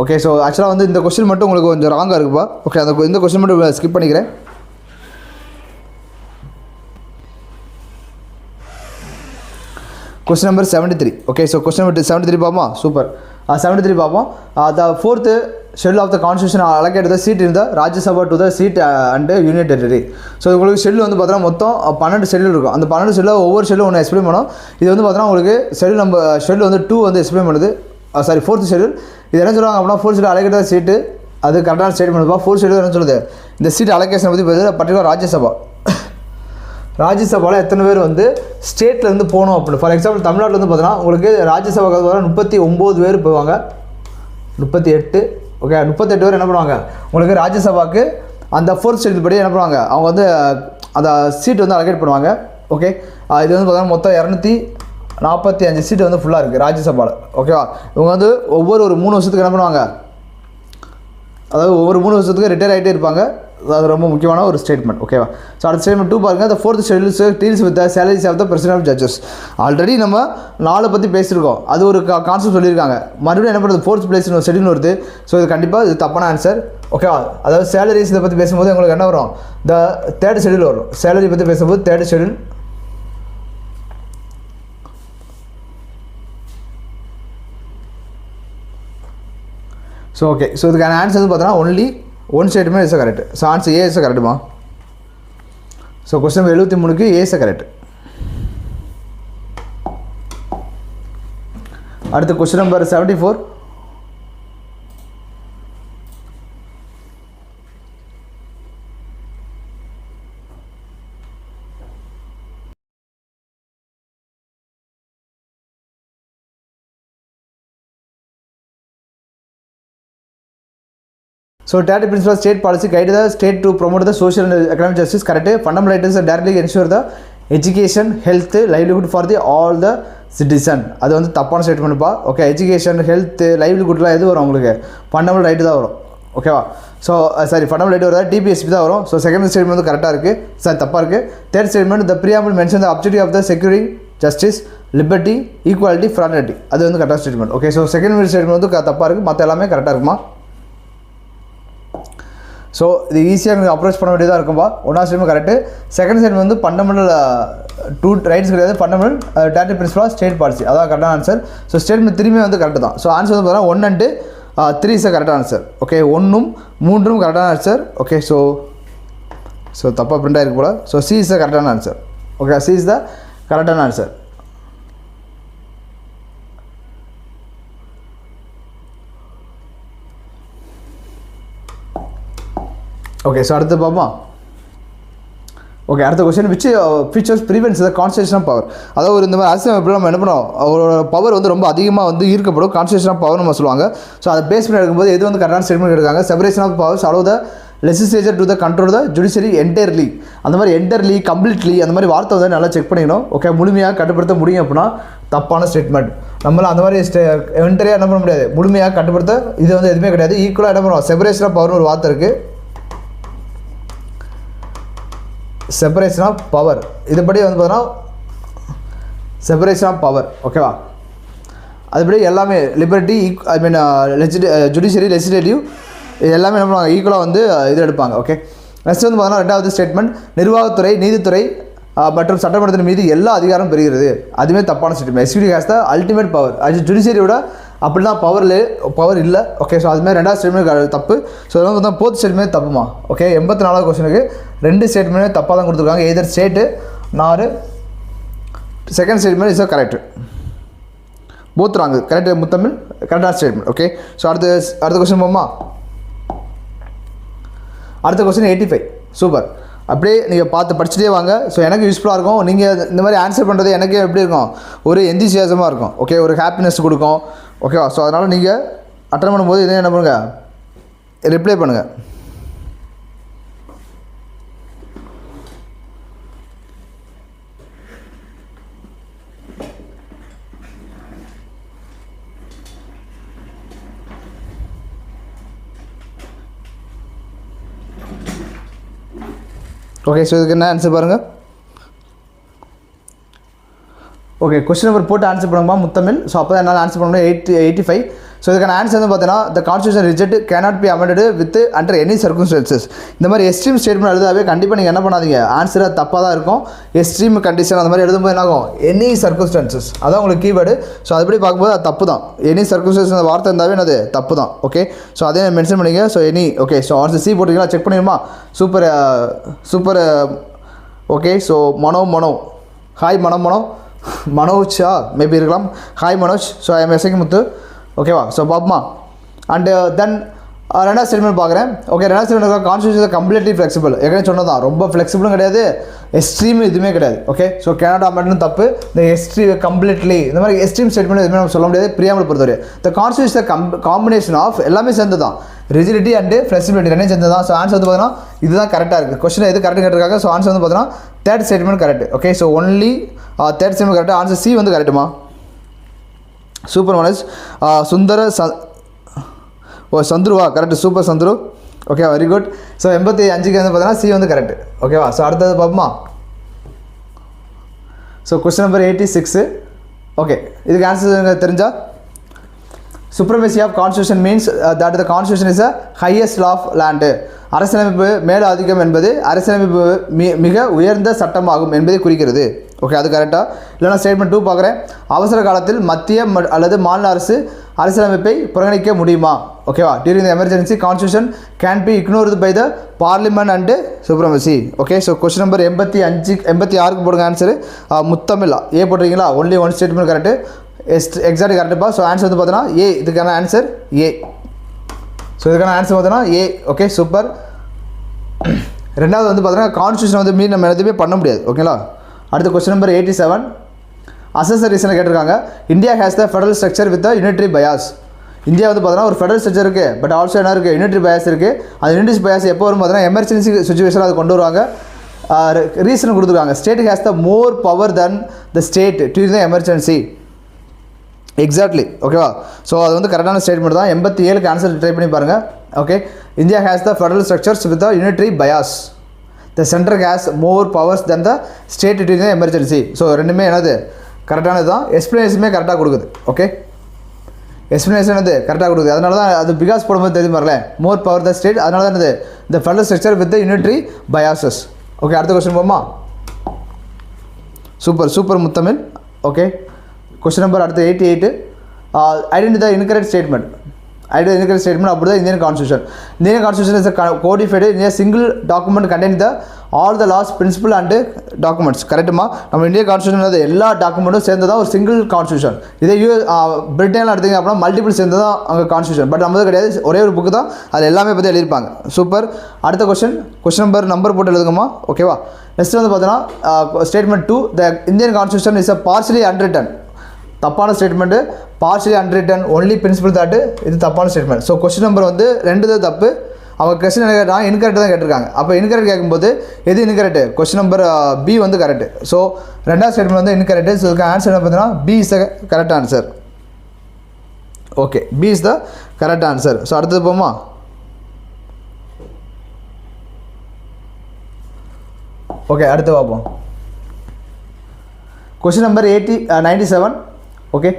Okay, so ஆக்சுவலாக வந்து இந்த கொஸ்டின் மட்டும் உங்களுக்கு கொஞ்சம் ராங்காக இருக்குப்பா. ஓகே, அந்த இந்த கொஸ்டின் மட்டும் ஸ்கிப் பண்ணிக்கிறேன். Question number 73. Okay, so question number 73 பார்ப்போம். சூப்பர், 73 பார்ப்போம். The 4th schedule of the constitution allocate the seat in the Rajya Sabha to the seat and union territory. So உங்களுக்கு ஷெட்யூல் வந்து பார்த்தீங்கன்னா மொத்தம் 12 ஷெட்யூல் இருக்கும். அந்த 12 ஷெட்யூலில் ஒவ்வொரு ஷெட்யூல் ஒன்று எக்ஸ்பிளைன் பண்ணோம். இது வந்து பார்த்தீங்கன்னா உங்களுக்கு ஷெட்யூல் வந்து 2 வந்து எக்ஸ்பிளைன் பண்ணுது. 4th schedule. இது என்ன சொல்லுவாங்க அப்படின்னா 4th ஷெட்யூல் அலோகேட் த சீட்டு, அது கரெக்டான ஸ்டேட்மெண்ட். 4th ஷெட்யூல் என்ன சொல்லுது, இந்த சீட் அலோகேஷன் பற்றி பர்டிகுலர் ராஜ்யசபா. ராஜ்யசபாவில் எத்தனை பேர் வந்து ஸ்டேட்லேருந்து போகணும் அப்படின்னு. ஃபார் எக்ஸாம்பிள் தமிழ்நாட்டில் வந்து பார்த்தீங்கன்னா உங்களுக்கு ராஜ்யசபாவுக்கு வர 39 பேர் போவாங்க. 38. ஓகே, 38 பேர் என்ன பண்ணுவாங்க உங்களுக்கு ராஜ்யசபாவுக்கு அந்த 4th ஷெட்யூல் படி என்ன பண்ணுவாங்க, அவங்க வந்து அந்த சீட் வந்து அலோகேட் பண்ணுவாங்க. ஓகே, இது வந்து பார்த்தீங்கன்னா மொத்தம் 245 சீட்டு வந்து ஃபுல்லாக இருக்குது ராஜ்யசபாவில். ஓகேவா, இவங்க வந்து ஒவ்வொரு 3 வருஷத்துக்கு என்ன பண்ணுவாங்க, அதாவது ஒவ்வொரு 3 வருஷத்துக்கு ரிட்டையர் ஆகிட்டே இருப்பாங்க. அது ரொம்ப முக்கியமான ஒரு ஸ்டேட்மெண்ட். ஓகேவா, ஸோ அடுத்த ஸ்டேட்மெண்ட் 2 பாருங்கள். அந்த 4th schedules deals with the salaries of the president of judges. Already நம்ம 4 பற்றி பேசியிருக்கோம், அது ஒரு கான்செப்ட் சொல்லியிருக்காங்க. மறுபடியும் என்ன பண்ணுறது 4th பிளேஸ்னு ஒரு ஷெட்யூல் வருது. ஸோ இது கண்டிப்பாக இது தப்பான ஆன்சர். ஓகேவா, அதாவது சேலரிஸ் இதை பற்றி பேசும்போது உங்களுக்கு என்ன வரும், த 3rd ஷெட்யூல் வரும். சேலரி பற்றி பேசும்போது 3rd schedule. So okay, so இதுக்கான ஆன்சர் வந்து பார்த்தோன்னா only 1 statement is correct. So answer A is கரெக்டுமா. ஸோ கொஸ்டின் நம்பர் 73க்கு ஏ இஸ் கரெக்ட். அடுத்து question number 74. So, third principle of state policy guide the state to promote the social and economic justice. Correct. Fundamental rights directly ensure the education, health, livelihood for the all the citizen. அது வந்து தப்பான statement பா. Okay, education, health, லைவ்லிஹுட்லாம் எது வரும் உங்களுக்கு, fundamental right தான் வரும். ஓகேவா, ஸோ சாரி ஃபண்டமெண்டல் ரைட்டு வருதா டிபிஎஸ்பி தான் வரும். ஸோ செகண்ட் ஸ்டேட்மெண்ட் வந்து கரெக்டாக இருக்குது, சார் தப்பாக இருக்குது. Third statement the preamble mention the objective of the securing justice, liberty, equality, fraternity. அது வந்து கரெக்டாக statement. Okay, so second statement வந்து தப்பாக இருக்குது, மற்ற எல்லாமே கரெக்டாக இருக்குமா. ஸோ இது ஈஸியாக நீங்கள் அப்ரோச் பண்ண வேண்டியதாக இருக்கும்பா. 1st statement correct. Second statement வந்து ஃபண்டமெண்டல் 2 ரைட்ஸ் கிடையாது, fundamental direct principle of state policy, அதான் கரெக்டான ஆன்சர். ஸோ ஸ்டேட்மெண்ட் 3 வந்து கரெக்டு தான். ஸோ ஆன்சர் வந்து பார்த்தீங்கன்னா 1 and 3 இஸ் கரெக்டான ஆன்சர். ஓகே, 1ம் 3ம் கரெக்டான ஆன்சர். ஓகே, ஸோ தப்பாக பிரிண்ட் ஆகிருக்கு போல. ஸோ சி இஸ் த கரெக்டான answer. Okay, C is the கரெக்டான ஆன்சர். ஓகே, ஸோ அடுத்து பார்ப்போம். ஓகே, அடுத்த question which features prevents the constitution of power. அதாவது ஒரு இந்த மாதிரி அரசியல் நம்ம என்ன பண்ணுவோம், அவரோட பவர் வந்து ரொம்ப அதிகமாக வந்து ஈர்க்கப்படும், கான்ஸ்டியூஷன் ஆஃப் பவர் நம்ம சொல்லுவாங்க. ஸோ அதை பேஸ் பண்ணி எடுக்கும்போது எது வந்து கரெக்டான ஸ்டேட்மெண்ட் எடுக்காங்க, separation of powers allow the legislature to the control the judiciary entirely. அந்த மாதிரி என்டையர்லி, கம்ப்ளீட்லி அந்த மாதிரி வார்த்தை வந்து நல்லா செக் பண்ணிக்கணும். ஓகே, முழுமையாக கட்டுப்படுத்த முடியும் அப்படின்னா தப்பான ஸ்டேட்மெண்ட். நம்மளால் அந்த மாதிரி என்டையராக என்ன பண்ண முடியாது, முழுமையாக கட்டுப்படுத்த இது வந்து எதுவுமே கிடையாது. ஈக்குவலாக என்ன பண்ணுவோம், செப்பரேஷன் ஆஃப் பவர்னு ஒரு வார்த்தை இருக்குது, செப்பரேஷன் ஆஃப் பவர். இதுபடி வந்து பார்த்தோன்னா செப்பரேஷன் ஆஃப் பவர். ஓகேவா, அதுபடி எல்லாமே லிபர்ட்டி, ஐ மீன் ஜுடிஷியரி, லெஜிஸ்லேட்டிவ், இது எல்லாமே என்ன பண்ணுவாங்க, ஈக்குவலாக வந்து இது எடுப்பாங்க. ஓகே, நெக்ஸ்ட் வந்து பார்த்தோன்னா 2வது ஸ்டேட்மெண்ட் நிர்வாகத்துறை, நீதித்துறை மற்றும் சட்டமன்றத்தின் மீது எல்லா அதிகாரம் பெறுகிறது. அதுவுமே தப்பான statement. Executive has the ultimate power. அது ஜுடிஷியரியோட அப்படிலாம் பவர் இல்லை. ஓகே, ஸோ அதுமாதிரி 2வது ஸ்டேட்மெண்ட் தப்பு. ஸோ வந்து பார்த்தா 4th ஸ்டேட்மெண்ட் தப்புமா. ஓகே, 84வது கொஸ்டினுக்கு 2 ஸ்டேட்மெண்ட்டுமே தப்பாக தான் கொடுத்துருக்காங்க. Either state nor second statement is correct. Both wrong. Correct Muthamizh கரெக்டான ஸ்டேட்மெண்ட். ஓகே. ஸோ அடுத்த கொஸ்டின் போமா. அடுத்த கொஸ்டின் 85. சூப்பர். அப்படியே நீங்கள் பார்த்து படிச்சுட்டே வாங்க. ஸோ எனக்கு யூஸ்ஃபுல்லாக இருக்கும். நீங்கள் இந்த மாதிரி ஆன்சர் பண்ணுறது எனக்கு எப்படி இருக்கும், ஒரு எந்திசியாசமாக இருக்கும். ஓகே, ஒரு ஹாப்பினஸ் கொடுக்கும். ஓகேவா. ஸோ அதனால் நீங்கள் அட்டன் பண்ணும்போது இதே என்ன பண்ணுங்கள், ரிப்ளை பண்ணுங்கள். ஓகே. ஸோ இதுக்கு என்ன ஆன்சர் பாருங்கள். ஓகே, கொஸ்டின் நம்பர் போட்டு ஆன்சர் பண்ணுமா முத்தமிழ். ஸோ அப்போ தான் என்னால் ஆன்சர் பண்ண முடியும். 85. ஸோ இதுக்கான ஆன்சர் வந்து பார்த்தீங்கன்னா, the constitution reject cannot be amended with under any circumstances. இந்த மாதிரி எக்ஸ்ட்ரீம் ஸ்டேட்மெண்ட் எழுதாவே கண்டிப்பாக நீங்கள் என்ன பண்ணாதீங்க, ஆன்சராக தப்பாக தான் இருக்கும். எக்ஸ்ட்ரீம் கண்டிஷன் அந்த மாதிரி எழுதும்போது என்ன ஆகும், எனி சர்க்கம்ஸ்டன்சஸ் அதான் உங்களுக்கு கீவேர்டு. ஸோ அதுபடி பார்க்கும்போது அது தப்பு தான். எனி சர்க்கம்ஸ்டன்ஸ் அந்த வார்த்தை இருந்தாவே அது தப்பு தான். ஓகே. ஸோ அதே மென்ஷன் பண்ணிங்க. So any. Okay. So answer C போட்டிங்களா, செக் பண்ணிடுமா. Super super. Okay. So Mano hi மனோஜா மேபி இருக்கலாம். Hi Manoj. So I am எஸ்ஐக்கு முத்து. ஓகேவா. ஸோ பாப்பமா. அண்டு தென் ரெண்டாவது ஸ்டேட்மெண்ட் பார்க்குறேன். ஓகே. ரெண்டாவது ஸ்டேட்மெண்ட் கான்ஸ்டியூஷன் கம்ப்ளீட்லி ஃப்ளெக்சிபிள். ஏற்கனவே சொன்னதான், ரொம்ப ஃப்ளெக்சிபிளும் கிடையாது, எக்ஸ்ட்ரீம் இதுவுமே கிடையாது. ஓகே. ஸோ கனடா அமெண்ட்மெண்ட் தப்பு. இந்த எக்ஸ்ட்ரீம் கம்ப்ளீட்லி இந்த மாதிரி எக்ஸ்ட்ரீம் ஸ்டேட்மெண்ட் எதுவுமே நம்ம சொல்ல முடியாது. பிரியாம்பிள் பொறுத்தவரை த கான்ஸ்டியூஷன் காம்பினேஷன் ஆஃப் எல்லாமே சேர்ந்து தான், ரிஜிடிட்டி அண்டு ஃப்ளெக்சிபிலிட்டி ரெண்டும் சேர்ந்து தான். ஸோ ஆன்சர் வந்து பார்த்தீங்கன்னா இதுதான் கரெக்டாக இருக்குது. கொஸ்டின் எது கரெக்டாக கேட்டிருக்காங்க. ஸோ ஆன்சர் வந்து பார்த்தீங்கன்னா third statement correct. Okay. So only third statement கரெக்டாக. ஆன்சர் சி வந்து கரெக்டுமா. சூப்பர் மனோஜ். சுந்தர சந்துருவா correct. Super Chandru. Okay, very good. So 85க்கு வந்து பார்த்தீங்கன்னா சி வந்து கரெக்ட். ஓகேவா. ஸோ அடுத்தது பார்ப்போமா. So question number 86. ஓகே. இதுக்கு ஆன்சர் தெரிஞ்சா, supremacy of constitution means that the constitution is the highest law of land. அரசியலமைப்பு மேல ஆதிக்கம் என்பது அரசியலமைப்பு மிக உயர்ந்த சட்டமாகும் என்பதை குறிக்கிறது. ஓகே, அது கரெக்டாக. இல்லைனா ஸ்டேட்மெண்ட் 2 பார்க்குறேன். அவசர காலத்தில் மத்திய அல்லது மாநில அரசு அரசியலமைப்பை புறக்கணிக்க முடியுமா. ஓகேவா. During the emergency constitution can be ignored by the parliament and supremacy. Okay. So question number 86க்கு போடுங்க ஆன்சரு. முத்தமிழ் ஏ போட்டிருக்கீங்களா. Only one statement correct. Exact கரெக்டுப்பா. ஸோ ஆன்சர் வந்து பார்த்தீங்கன்னா ஏ. இதுக்கான ஆன்சர் ஏ. ஸோ இதுக்கான ஆன்சர் பார்த்தீங்கன்னா ஏ. Okay, super. ரெண்டாவது வந்து பார்த்தீங்கன்னா கான்ஸ்டியூஷன் வந்து மீறி நம்ம எதுவுமே பண்ண முடியாது. ஓகேங்களா. அடுத்த கொஸ்டின் நம்பர் 87. அசஸர் ரீசனை கேட்டிருக்காங்க. India has the federal structure with unitary bias. India வந்து பார்த்தீங்கன்னா ஒரு ஃபெடரல் ஸ்ட்ரக்சர் இருக்குது, பட் ஆல்சோ என்ன இருக்குது, யூனிட்ரி பயாஸ் இருக்குது. அந்த யூனிட்ரி பயாஸ் எப்போ வரும் பார்த்தீங்கன்னா எமர்ஜென்சி சுச்சுவேஷனில் அது கொண்டு வருவாங்க. ரீசன் கொடுத்துருக்காங்க. State has the more power then the state during the emergency. Exactly. ஓகேவா. ஸோ அது வந்து கரெக்டான ஸ்டேட்மெண்ட் தான். 87க்கு ஆன்சர் ட்ரை பண்ணி பாருங்கள். Okay. India has the federal structures with the unitary bias. The central has more powers then the state during the emergency. So ரெண்டுமே என்னது கரெக்டானது தான். எக்ஸ்ப்ளனேஷனுமே கரெக்டாக கொடுக்குது. ஓகே, எக்ஸ்ப்ளனேஷன் வந்து கரெக்டாக கொடுக்குது. அதனால தான் அது பிகாஸ் போடும்போது தெரியும் வரல, மோர் பவர் த ஸ்டேட். அதனால தான் என்னது இந்த federal structure with unitary biases. Okay, அடுத்த கொஸ்டின் போமா. Super super Muthamizh. Okay, question number அடுத்து 88. Identify the incorrect statement. Identify incorrect statement அப்படி தான் Indian constitution. Indian constitution is codified in single document contain the all the laws principal and documents. கரெக்டுமா. நம்ம Indian constitution வந்து எல்லா டாக்குமெண்ட்டும் சேர்ந்து தான் ஒரு சிங்கிள் கான்ஸ்டியூஷன். இதே பிரிட்டனில் எடுத்தீங்க அப்படின்னா மல்டிபிள் சேர்ந்து தான் அங்கே கான்ஸ்டியூஷன். பட் நம்ம கிடையாது, ஒரே ஒரு புக்கு தான், அது எல்லாமே பற்றி எழுதியிருப்பாங்க. சூப்பர். அடுத்த கொஸ்டின் நம்பர் போட்டு எழுதுங்கம்மா. ஓகேவா. நெக்ஸ்ட் வந்து பார்த்தீங்கன்னா statement 2, the Indian constitution is a partially unwritten. தப்பான statement. Partially unwritten only principle thought, இது தப்பான ஸ்டேட்மெண்ட். ஸோ கொஸ்டின் நம்பர் வந்து 2 தான் தப்பு. அவங்க கொஸ்டின் என்ன கேட்டால் இன்கரெக்ட் தான் கேட்டிருக்காங்க. அப்போ இன்கரெக்ட் கேட்கும்போது எது இன்கரெக்ட்? கொஸ்டின் நம்பர் பி வந்து கரெக்ட். ஸோ ரெண்டாவது ஸ்டேட்மெண்ட் வந்து இன்கரெக்ட். ஸோ இதுக்கு ஆன்சர் என்ன பார்த்தீங்கன்னா B is the correct answer. Okay, B is the correct answer. So அடுத்தது போமா. ஓகே, அடுத்து பார்ப்போம். Question number 97. Okay,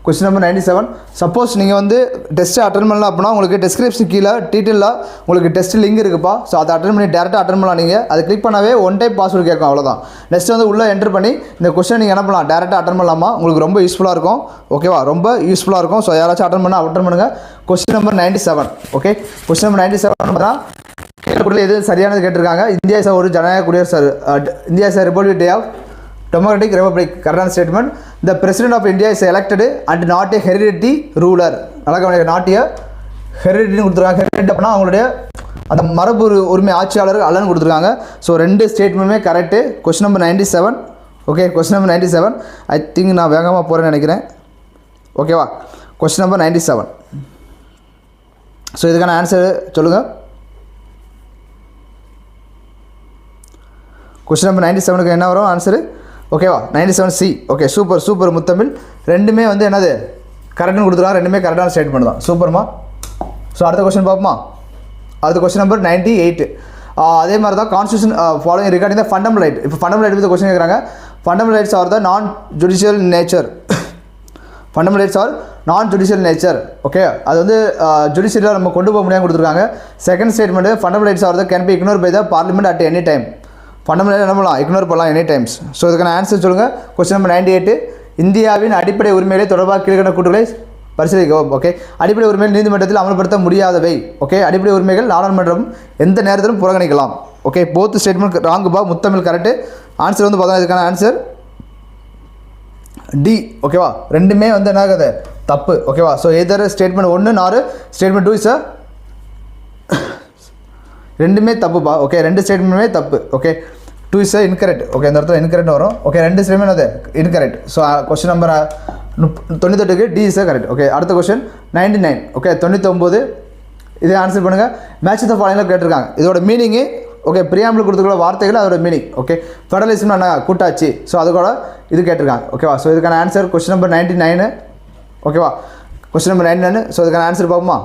question number 97. Suppose நீங்கள் வந்து டெஸ்ட்டு அட்டன் பண்ணலாம் அப்படின்னா உங்களுக்கு டெஸ்கிரிப்ஷன் கீழே டீட்டெயிலாக உங்களுக்கு டெஸ்ட் லிங்க் இருக்குப்பா. ஸோ அதை அட்டன் பண்ணி டேரெக்டாக அட்டன் பண்ணலாம். நீங்கள் அதை கிளிக் பண்ணாவே ஒன் டைம் பாஸ்வேர்டு கேட்கும், அவ்வளோதான். நெக்ஸ்ட் வந்து உள்ளே என்ட்ரு பண்ணி இந்த கொஸ்டின் நீங்கள் என்ன பண்ணலாம், டேரெக்டாக அட்டன் பண்ணலாமா. உங்களுக்கு ரொம்ப யூஸ்ஃபுல்லாக இருக்கும். ஓகேவா, ரொம்ப யூஸ்ஃபுல்லாக இருக்கும். ஸோ யாராச்சும் அட்டன் பண்ணுங்கள். Question number 97. Okay, question number 97 தான் எது சரியானது கேட்டிருக்காங்க. இந்தியா இஸ் ஒரு ஜனநாயக குடியரசு. India is republic day of democratic republic கரெக்டான statement. The president of India is elected and not a heredity ruler. நல்லா கவனிக்க, நாட் ஏ ஹெரிடிட்டின்னு கொடுத்துருக்காங்க. ஹெரிடிட்டி அப்படின்னா அவங்களுடைய அந்த மரபு உரிமை ஆட்சியாளர் அல்லன்னு கொடுத்துருக்காங்க. ஸோ ரெண்டு ஸ்டேட்மெண்ட்டுமே correct. Question number 97. Okay, question number 97. I think நான் வேகமாக போகிறேன்னு நினைக்கிறேன். ஓகேவா, கொஸ்டின் நம்பர் 97. ஸோ இதுக்கான ஆன்சர் சொல்லுங்கள். கொஸ்டின் நம்பர் 97க்கு என்ன வரும் ஆன்சரு? ஓகேவா, 97C. Okay, super super Muthamizh. ரெண்டுமே வந்து என்னது கரெக்டுன்னு கொடுத்துருக்காங்க. ரெண்டுமே கரெக்டான ஸ்டேட்மெண்ட் தான். சூப்பர்மா. ஸோ அடுத்த கொஸ்டின் பார்ப்போமா? அடுத்த கொஸ்டின் நம்பர் 98. அதே மாதிரி தான் constitution following regarding the fundamental right. இப்போ ஃபண்டமெண்டல் ரைட் பற்றி கொஸ்டின் கேட்குறாங்க. Fundamental rights are the non judicial nature. Fundamental rights are non judicial nature. Okay, அது வந்து ஜுடிஷியலில் நம்ம கொண்டு போக முடியாமல் கொடுத்துருக்காங்க. Second statement fundamental rights are the can be ignore by the parliament at any time. Fundamental என்ன பண்ணலாம்? இக்னோர் பண்ணலாம் எனி டைம்ஸ். ஸோ இதுக்கான ஆன்சர் சொல்லுங்கள். Question number 98. இந்தியாவின் அடிப்படை உரிமைகளை தொடர்பாக கீழ்கண்ட கூற்றுகளை பரிசீலிக்கவும். ஓகே, அடிப்படை உரிமைகள் நீதிமன்றத்தில் அமல்படுத்த முடியாதவை. ஓகே, அடிப்படை உரிமைகள் நாடாளுமன்றம் எந்த நேரத்திலும் புறக்கணிக்கலாம். ஓகே, போத் ஸ்டேட்மெண்ட் ராங்குபா. முத்தமிழ் கரெக்டு. ஆன்சர் வந்து பார்த்தா இதுக்கான ஆன்சர் டி. ஓகேவா, ரெண்டுமே வந்து என்ன ஆகுது? தப்பு. ஓகேவா, ஸோ எதர் ஸ்டேட்மெண்ட் 1 நார் ஸ்டேட்மெண்ட் 2 இஸ் ரெண்டுமே தப்புப்பா. ஓகே, ரெண்டு ஸ்டேட்மெண்ட்டுமே தப்பு. Okay, 2 is incorrect. ஓகே, இந்த இடத்துல இன்கரெக்ட் வரும். ஓகே, ரெண்டு ஸ்டேட்மெண்ட் அது இன்கரெக்ட். ஸோ கொஸ்டின் நம்பர் 98க்கு டி இஸ் கரெக்ட். ஓகே, அடுத்த கொஸ்டின் 99. ஓகே, 99. இதே ஆன்சர் பண்ணுங்கள். மேட்ச் த ஃபாலோயிங்கில் கேட்டிருக்காங்க. இதோட மீனிங்கு ஓகே, பிரியாம்பிள் கொடுத்துருக்க வார்த்தைகள் அதோட மீனிங். ஓகே, ஃபெடரலிசம்னா என்ன? கூட்டாட்சி. ஸோ அது கூட இது கேட்டிருக்காங்க. ஓகேவா, ஸோ இதுக்கான ஆன்சர் கொஸ்டின் நம்பர் 99. ஓகேவா, கொஸ்டின் நம்பர் 99. ஸோ இதுக்கான ஆன்சர் பார்ப்போமா?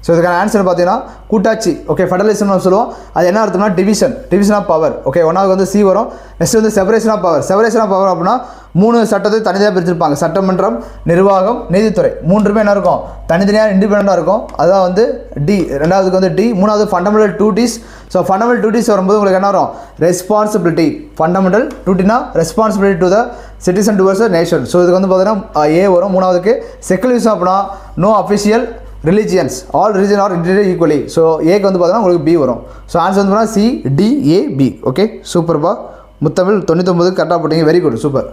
ஸோ இதுக்கான ஆன்சர் பார்த்தீங்கன்னா கூட்டாட்சி. ஓகே, ஃபெடரலிசம்னு சொல்லுவோம். அது என்ன அர்த்தம்னா டிவிஷன் ஆஃப் பவர். ஓகே, ஒன்றாவது வந்து சி வரும். நெக்ஸ்ட் வந்து separation of power. Separation of power அப்படின்னா 3 சட்டத்தை தனியாக பிரிச்சிருப்பாங்க. சட்டமன்றம், நிர்வாகம், நீதித்துறை. மூன்றுமே என்ன இருக்கும்? தனித்தனியாக இண்டிபெண்டாக இருக்கும். அதுதான் வந்து டி. ரெண்டாவதுக்கு வந்து டி. மூணாவது fundamental duties. So fundamental duties வரும்போது உங்களுக்கு என்ன வரும்? ரெஸ்பான்சிபிலிட்டி. ஃபண்டமெண்டல் டியூட்டினா responsibility to the citizen towards the nation. So இதுக்கு வந்து பார்த்தீங்கன்னா ஏ வரும். மூணாவதுக்கு செக்குலரிசம் அப்படின்னா no official religions, all religion are interior equally. So ஏக்கு வந்து பார்த்தீங்கன்னா உங்களுக்கு பி வரும். ஸோ ஆன்சர் வந்து பார்த்தீங்கன்னா சி டி ஏ பி. ஓகே, சூப்பர்ப்பா. முத்தமிழ் 99 கரெக்டாக போட்டீங்க. Very good, super.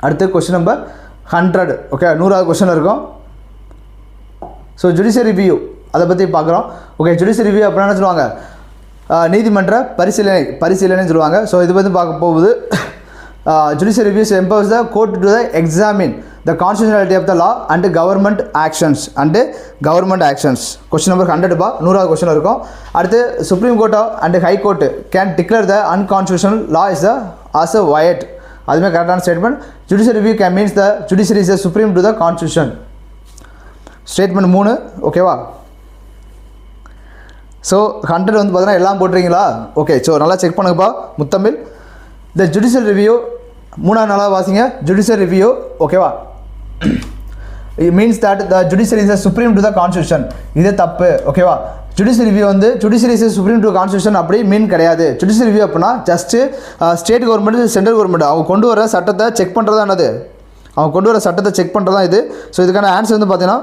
அடுத்து கொஸ்டின் நம்பர் 100. ஓகே, 100வது கொஸ்டின் இருக்கும். ஸோ ஜுடிஷியல் ரிவ்யூ அதை பற்றி பார்க்குறோம். ஓகே, ஜுடிஷியல் ரிவ்யூ அப்படின்னா என்ன சொல்லுவாங்க? நீதிமன்ற பரிசீலனை சொல்லுவாங்க. ஸோ இது வந்து பார்க்க போகுது. Judicial reviews empowers the court to examine the constitutionality of the law and government actions. Question number 100 பா 100வது கொஸ்டின் இருக்கும். அடுத்து supreme court and high court can declare the unconstitutional law is as a void. அதுமே கரெக்டான statement. Judicial review can means the judiciary is supreme to the constitution. Statement 3. ஓகேவா, so 100 வந்து பார்த்தீங்கன்னா எல்லாம் போட்டுறீங்களா? Okay, so நல்லா check பண்ணுங்கப்பா. முத்தமிழ் த judicial review 3ஆவது நாளாக வாசிங்க. ஜுடிஷியல் ரிவ்யூ ஓகேவா, it means that the judiciary is supreme to the constitution. இது தப்பு. ஓகேவா, ஜுடிஷியல் ரிவ்யூ வந்து judiciary is supreme to constitution அப்படி மீன் கிடையாது. ஜுடிஷியல் ரிவ்யூ அப்படின்னா just state government, central government அவங்க கொண்டு வர சட்டத்தை செக் பண்ணுறது தான் என்னது? அவங்க கொண்டு வர சட்டத்தை செக் பண்ணுறது தான் இது. ஸோ இதுக்கான ஆன்சர் வந்து பார்த்தீங்கன்னா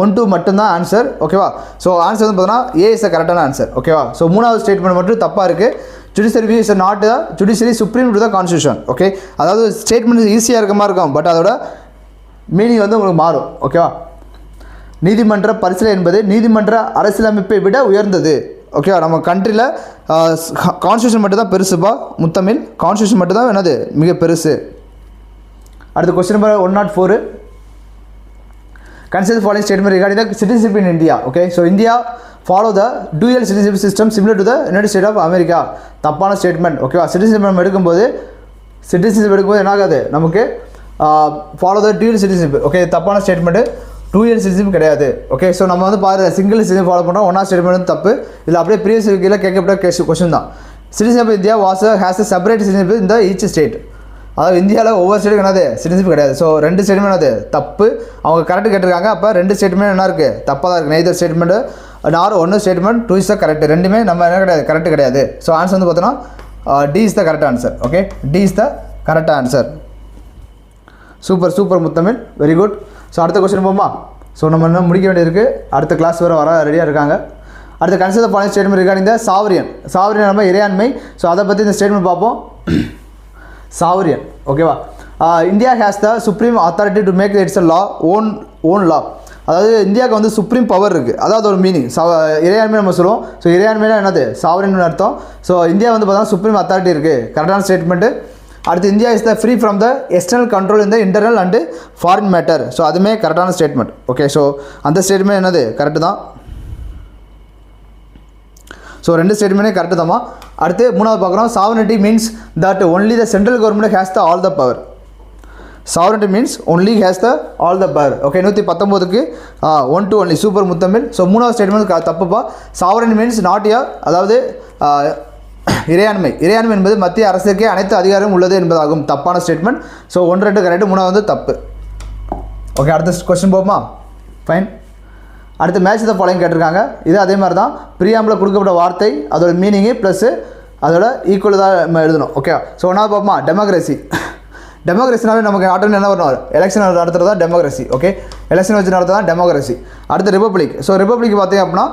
1 2 மட்டும்தான் ஆன்சர். ஓகேவா, ஸோ ஆன்சர் வந்து பார்த்தீங்கன்னா ஏ இஸ் கரெக்டான ஆன்சர். ஓகேவா, ஸோ 3வது ஸ்டேட்மெண்ட் மட்டும் தப்பாக இருக்குது. Judicial review is not the judiciary supreme to the constitution. Okay, அதாவது ஸ்டேட்மெண்ட் ஈஸியாக இருக்க மாதிரி இருக்கும், பட் அதோட மீனிங் வந்து உங்களுக்கு மாறும். ஓகேவா, நீதிமன்ற பரிசீலனை என்பது நீதிமன்ற அரசியலமைப்பை விட உயர்ந்தது. ஓகேவா, நம்ம கண்ட்ரியில் கான்ஸ்டியூஷன் மட்டும் தான் பெருசுப்பா. முத்தமிழ் கான்ஸ்டியூஷன் மட்டும் தான் என்னது மிக பெருசு. அடுத்த question number 104. Consider the following statement regarding the citizenship in India. Okay, so India follow the dual citizenship system similar to the United States of America. தப்பான ஸ்டேட்மெண்ட். ஓகேவா, சிட்டிசன்ஷிப் எடுக்கும்போது என்ன ஆகாது நமக்கு? Follow the dual citizenship. Okay, தப்பான statement. Dual citizenship கிடையாது. Okay, so நம்ம வந்து பாரு சிங்கிள் சிட்டிசன் ஃபாலோ பண்ணுறோம். 1வது ஸ்டேட்மெண்ட் வந்து தப்பு. இதில் அப்படியே ப்ரீவியஸ் கீழே கேட்கப்பட்ட கொஸ்டின் தான். Citizenship India has a separate citizenship இந்த ஈச் ஸ்டேட். அதாவது இந்தியாவில் ஒவ்வொரு ஸ்டேட்டுக்கு என்னது சிட்டிசன்ஷிப் கிடையாது. ஸோ 2 ஸ்டேட்மெண்ட் என்னது தப்பு. அவங்க கரெக்ட் கேட்டிருக்காங்க. அப்போ 2 ஸ்டேட்மெண்ட் என்ன இருக்குது? தப்பாக தான் இருக்குது. நெய்தர் ஸ்டேட்மெண்ட்டு நார் 1 ஸ்டேட்மெண்ட் 2 இஸ் த கரெக்ட். ரெண்டுமே நம்ம என்ன கிடையாது, கரெக்ட் கிடையாது. ஸோ ஆன்சர் வந்து பார்த்தோன்னா D is the correct answer. Okay, D is the correct answer. Super Muthamizh, very good. So அடுத்த கொஸ்டின் போமா. ஸோ நம்ம இன்னும் முடிக்க வேண்டியிருக்கு. அடுத்த கிளாஸ் வர ரெடியாக இருக்காங்க. அடுத்து consider following statement regarding the sovereign. Sovereign நம்ம இறையாண்மை. ஸோ அதை பற்றி இந்த ஸ்டேட்மெண்ட் பார்ப்போம். சாவரியன் ஓகேவா. India has the supreme authority to make its law own law. அதாவது இந்தியாவுக்கு வந்து சுப்ரீம் பவர் இருக்குது. அதாவது ஒரு மீனிங் இறையாண்மை நம்ம சொல்லுவோம். ஸோ இறையாண்மைனா என்னது சாவரியன் அர்த்தம். ஸோ இந்தியா வந்து பார்த்தா சுப்ரீம் அத்தாரிட்டி இருக்குது. கரெக்டான ஸ்டேட்மெண்ட்டு. அடுத்து India is the free from the external control இந்த internal and foreign matter. So அதுவுமே கரெக்டான ஸ்டேட்மெண்ட். ஓகே ஸோ அந்த ஸ்டேட்மெண்ட் என்னது கரெக்டு தான். ஸோ ரெண்டு ஸ்டேட்மெண்ட்டே கரெக்டு தான்மா. அடுத்து மூணாவது பார்க்குறோம். Sovereignty means that only the central government has the all the power. Sovereignty means only has the all the power. Okay 119க்கு 1 to only super Muthamizh. So மூணாவது ஸ்டேட்மெண்ட் தப்புப்பா. சாவரின் மீன்ஸ் நாட் யா, அதாவது இறையாண்மை. இறையாண்மை என்பது மத்திய அரசுக்கே அனைத்து அதிகாரமும் உள்ளது என்பதாகும். தப்பான ஸ்டேட்மெண்ட். ஸோ 1 2 கரெக்டு, மூணாவது வந்து தப்பு. ஓகே அடுத்த கொஸ்டின் போகுமா. ஃபைன். அடுத்து மேட்ச் த ஃபாலோயிங் கேட்டிருக்காங்க. இது அதே மாதிரி தான். ப்ரீஆம்பில் கொடுக்கப்பட்ட வார்த்தை அதோட மீனிங்கு ப்ளஸ் அதோட ஈக்குவல் தான் நம்ம எழுதணும். ஓகே ஸோ ஒன்றாவது பார்ப்போமா. டெமோக்ரஸி. டெமோக்ரஸினாவே நமக்கு நாட்டில் என்ன வரணும், எலெக்ஷன் நடத்துறது தான் டெமோக்ரஸி. ஓகே எலெக்ஷன் வச்சு நடத்துறது தான் டெமோக்ரஸி. அடுத்து ரிப்பப்ளிக். ஸோ ரிப்பப்ளிக் பார்த்தீங்க அப்படின்னா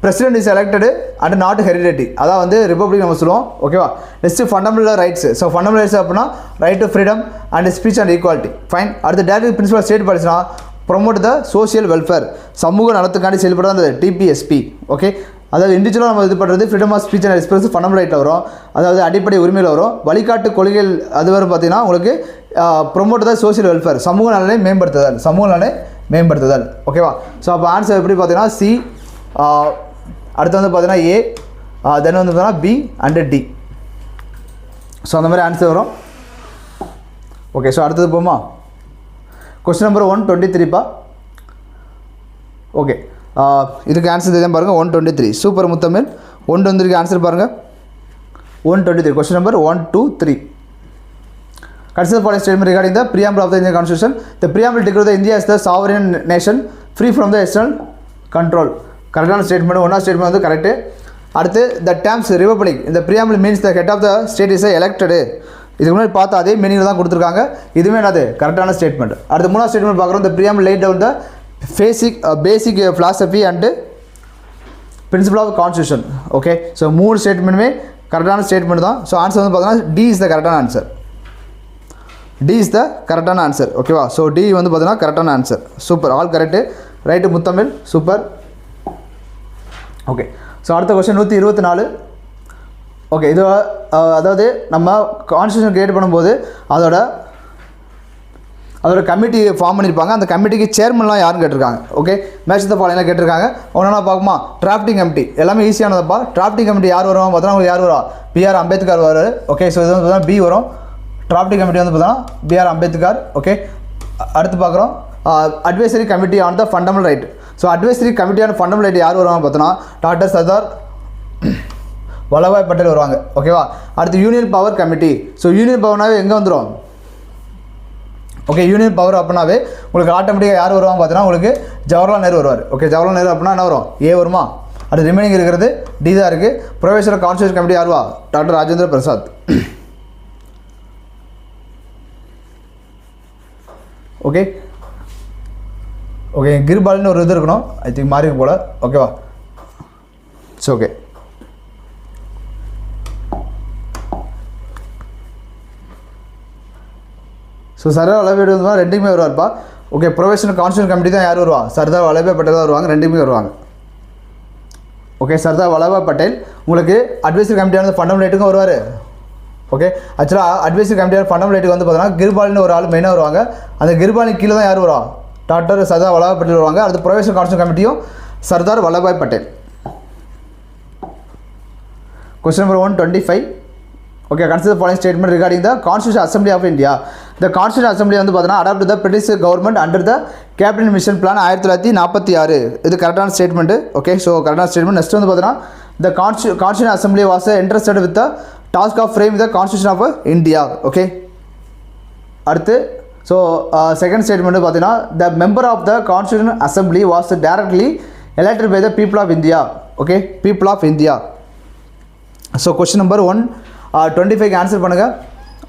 president is elected and not heredity. அதான் வந்து ரிப்பப்ளிக் நம்ம சொல்லுவோம். ஓகேவா. Next fundamental rights. So fundamental rights அப்படின்னா right to freedom and speech and equality. Fine. அடுத்து டேரக்ட் பிரின்சிபல் ஸ்டேட் பாலிசினா ப்ரொமோட் த சோஷியல் வெல்ஃபேர். சமூக நலத்துக்காண்டி செயல்படுறது அந்த டிபிஎஸ்பி. ஓகே அதாவது இண்டிவிஜுவலாக நம்ம இது பண்ணுறது freedom of speech and express fundamental ரைட்டில் வரும். அதாவது அடிப்படை உரிமையில் வரும். வழிகாட்டு கொள்கைகள் அது வரும் பார்த்தீங்கன்னா உங்களுக்கு ப்ரொமோட் த சோஷியல் வெல்ஃபேர். சமூக நலனை மேம்படுத்துதல். சமூக நலனை மேம்படுத்துதல். ஓகேவா. ஸோ அப்போ ஆன்சர் எப்படி பார்த்தீங்கன்னா சி. அடுத்து வந்து பார்த்தீங்கன்னா ஏ, தென் வந்து பார்த்தீங்கன்னா பி அண்டு டி. ஸோ அந்த மாதிரி ஆன்சர் வரும். ஓகே ஸோ அடுத்தது போமா. கொஸ்டின் நம்பர் 123பா. ஓகே இதுக்கு ஆன்சர் தெரியாமல் பாருங்கள். 123 சூப்பர் முத்தமிழ். 123க்கு ஆன்சர் பாருங்கள். 123 question number 1 2 3. Consider following statement regarding the preamble of the Indian Constitution. The preamble declares that India is the sovereign nation free from the external control. கரெக்டான statement. ஒன்றா statement வந்து correct. அடுத்து the terms republic இந்த preamble means the head of the state is elected. இதுக்கு முன்னாடி பார்த்தா அதே மீனிங்கில் தான் கொடுத்துருக்காங்க. இதுவுமே என்னது கரெக்டான ஸ்டேட்மெண்ட். அடுத்து மூணாவது ஸ்டேட்மெண்ட் பார்க்குறோம். the preamble laid down the basic philosophy and principle of constitution. Okay so மூணு ஸ்டேட்மெண்ட்டுமே கரெக்டான ஸ்டேட்மெண்ட் தான். ஸோ ஆன்சர் வந்து பார்த்தீங்கன்னா டி இஸ் த கரெக்டான ஆன்சர். டி இஸ் த கரெக்டான ஆன்சர். ஓகேவா. ஸோ டி வந்து பார்த்தீங்கன்னா கரெக்டான answer. Super all correct. Right Muthamizh super. Okay so அடுத்த கொஸ்டின் 124. ஓகே இது அதாவது நம்ம கான்ஸ்டியூஷன் கிரியேட் பண்ணும்போது அதோட கமிட்டி ஃபார்ம் பண்ணியிருப்பாங்க. அந்த கமிட்டிக்கு சேர்மன்லாம் யாருன்னு கேட்டிருக்காங்க. ஓகே மேட்ச் த ஃபாலோயிங்லாம் கேட்டிருக்காங்க. ஒன்றா பார்க்குமா. டிராஃப்டிங் கமிட்டி எல்லாமே ஈஸியானதப்பா. டிராஃப்டிங் கமிட்டி யார் வருவாங்க பார்த்தோன்னா உங்களுக்கு யார் வருவா, பிஆர் அம்பேத்கர் வருவார். ஓகே ஸோ இது வந்து பார்த்தீங்கன்னா பி வரும். டிராஃப்டிங் கமிட்டி வந்து பார்த்தோன்னா பிஆர் அம்பேத்கர். ஓகே அடுத்து பார்க்குறோம் advisory committee on the fundamental right. So advisory கமிட்டியான ஃபண்டமெண்டல் ரைட் யார் வருவாங்க பார்த்தோன்னா டாக்டர் சர்தார் வல்லபாய் பட்டேல் வருவாங்க. ஓகேவா. அடுத்து union power committee. So union பவர்னாவே எங்கே வந்துடும். ஓகே யூனியன் பவர் அப்படின்னாவே உங்களுக்கு ஆட்டோமேட்டிக்காக யார் வருவாங்க பார்த்தீங்கன்னா உங்களுக்கு ஜவஹர்லால் நேரு வருவார். ஓகே ஜவஹர்லால் நேரு அப்படின்னா என்ன வரும், ஏ வருமா. அடுத்து ரிமைனிங் இருக்கிறது டி தான் இருக்குது. ப்ரொஃபஷனல் கான்ஸ்டியூஷன் கமிட்டி யாருவா, doctor Rajendra Prasad. Okay okay கிரிபால்னு ஒரு இது இருக்கணும். ஐ திங்க் மாறி போல். ஓகேவா. It's okay. So Sardar Vallabhbhai வந்து ரெண்டுமே வருவார்ப்பா. ஓகே ப்ரொஃபஷனல் கான்ஸ்டியூஷன் கமிட்டி தான் யார் வருவா, சர்தார் வல்லபாய் பட்டேல் தான் வருவாங்க. ரெண்டுமே வருவாங்க. ஓகே சர்தார் வல்லபாய் பட்டேல் உங்களுக்கு அட்வைசரி கமிட்டியான ஃபண்டமெண்டல் ரைட்டுக்கும் வருவார். ஓகே ஆக்சுவலாக அட்வைசரி கமிட்டியான ஃபண்டமெண்டல் ரைட்டுக்கு வந்து பார்த்தீங்கன்னா கிரிபால்னு ஒரு ஆள் மெயினாக வருவாங்க. அந்த கிரிபாலின் கீழே தான் யார் வருவா, டாக்டர் சர்தார் வல்லபாய் பட்டேல் வருவாங்க. அடுத்து ப்ரொஃபஷனல் கான்ஸ்டியூஷன் கமிட்டியும் Sardar Vallabhbhai Patel. Question number 125. Okay, consider the following statement regarding the Constitutional Assembly of India. The Constitutional Assembly வந்து பார்த்தீங்கன்னா adopt the British government under the cabinet mission plan 1946. இது கரெக்டான ஸ்டேட்மெண்ட். ஓகே ஸோ கரெக்டான statement. Next வந்து பார்த்தீங்கன்னா the Constitutional Assembly was interested with the task of framing the Constitution of India. Okay அடுத்து so second statement பார்த்தீங்கன்னா the member of the Constitutional Assembly was directly elected by the people of India. Okay people of India. So question number 125க்கு answer பண்ணுங்கள்.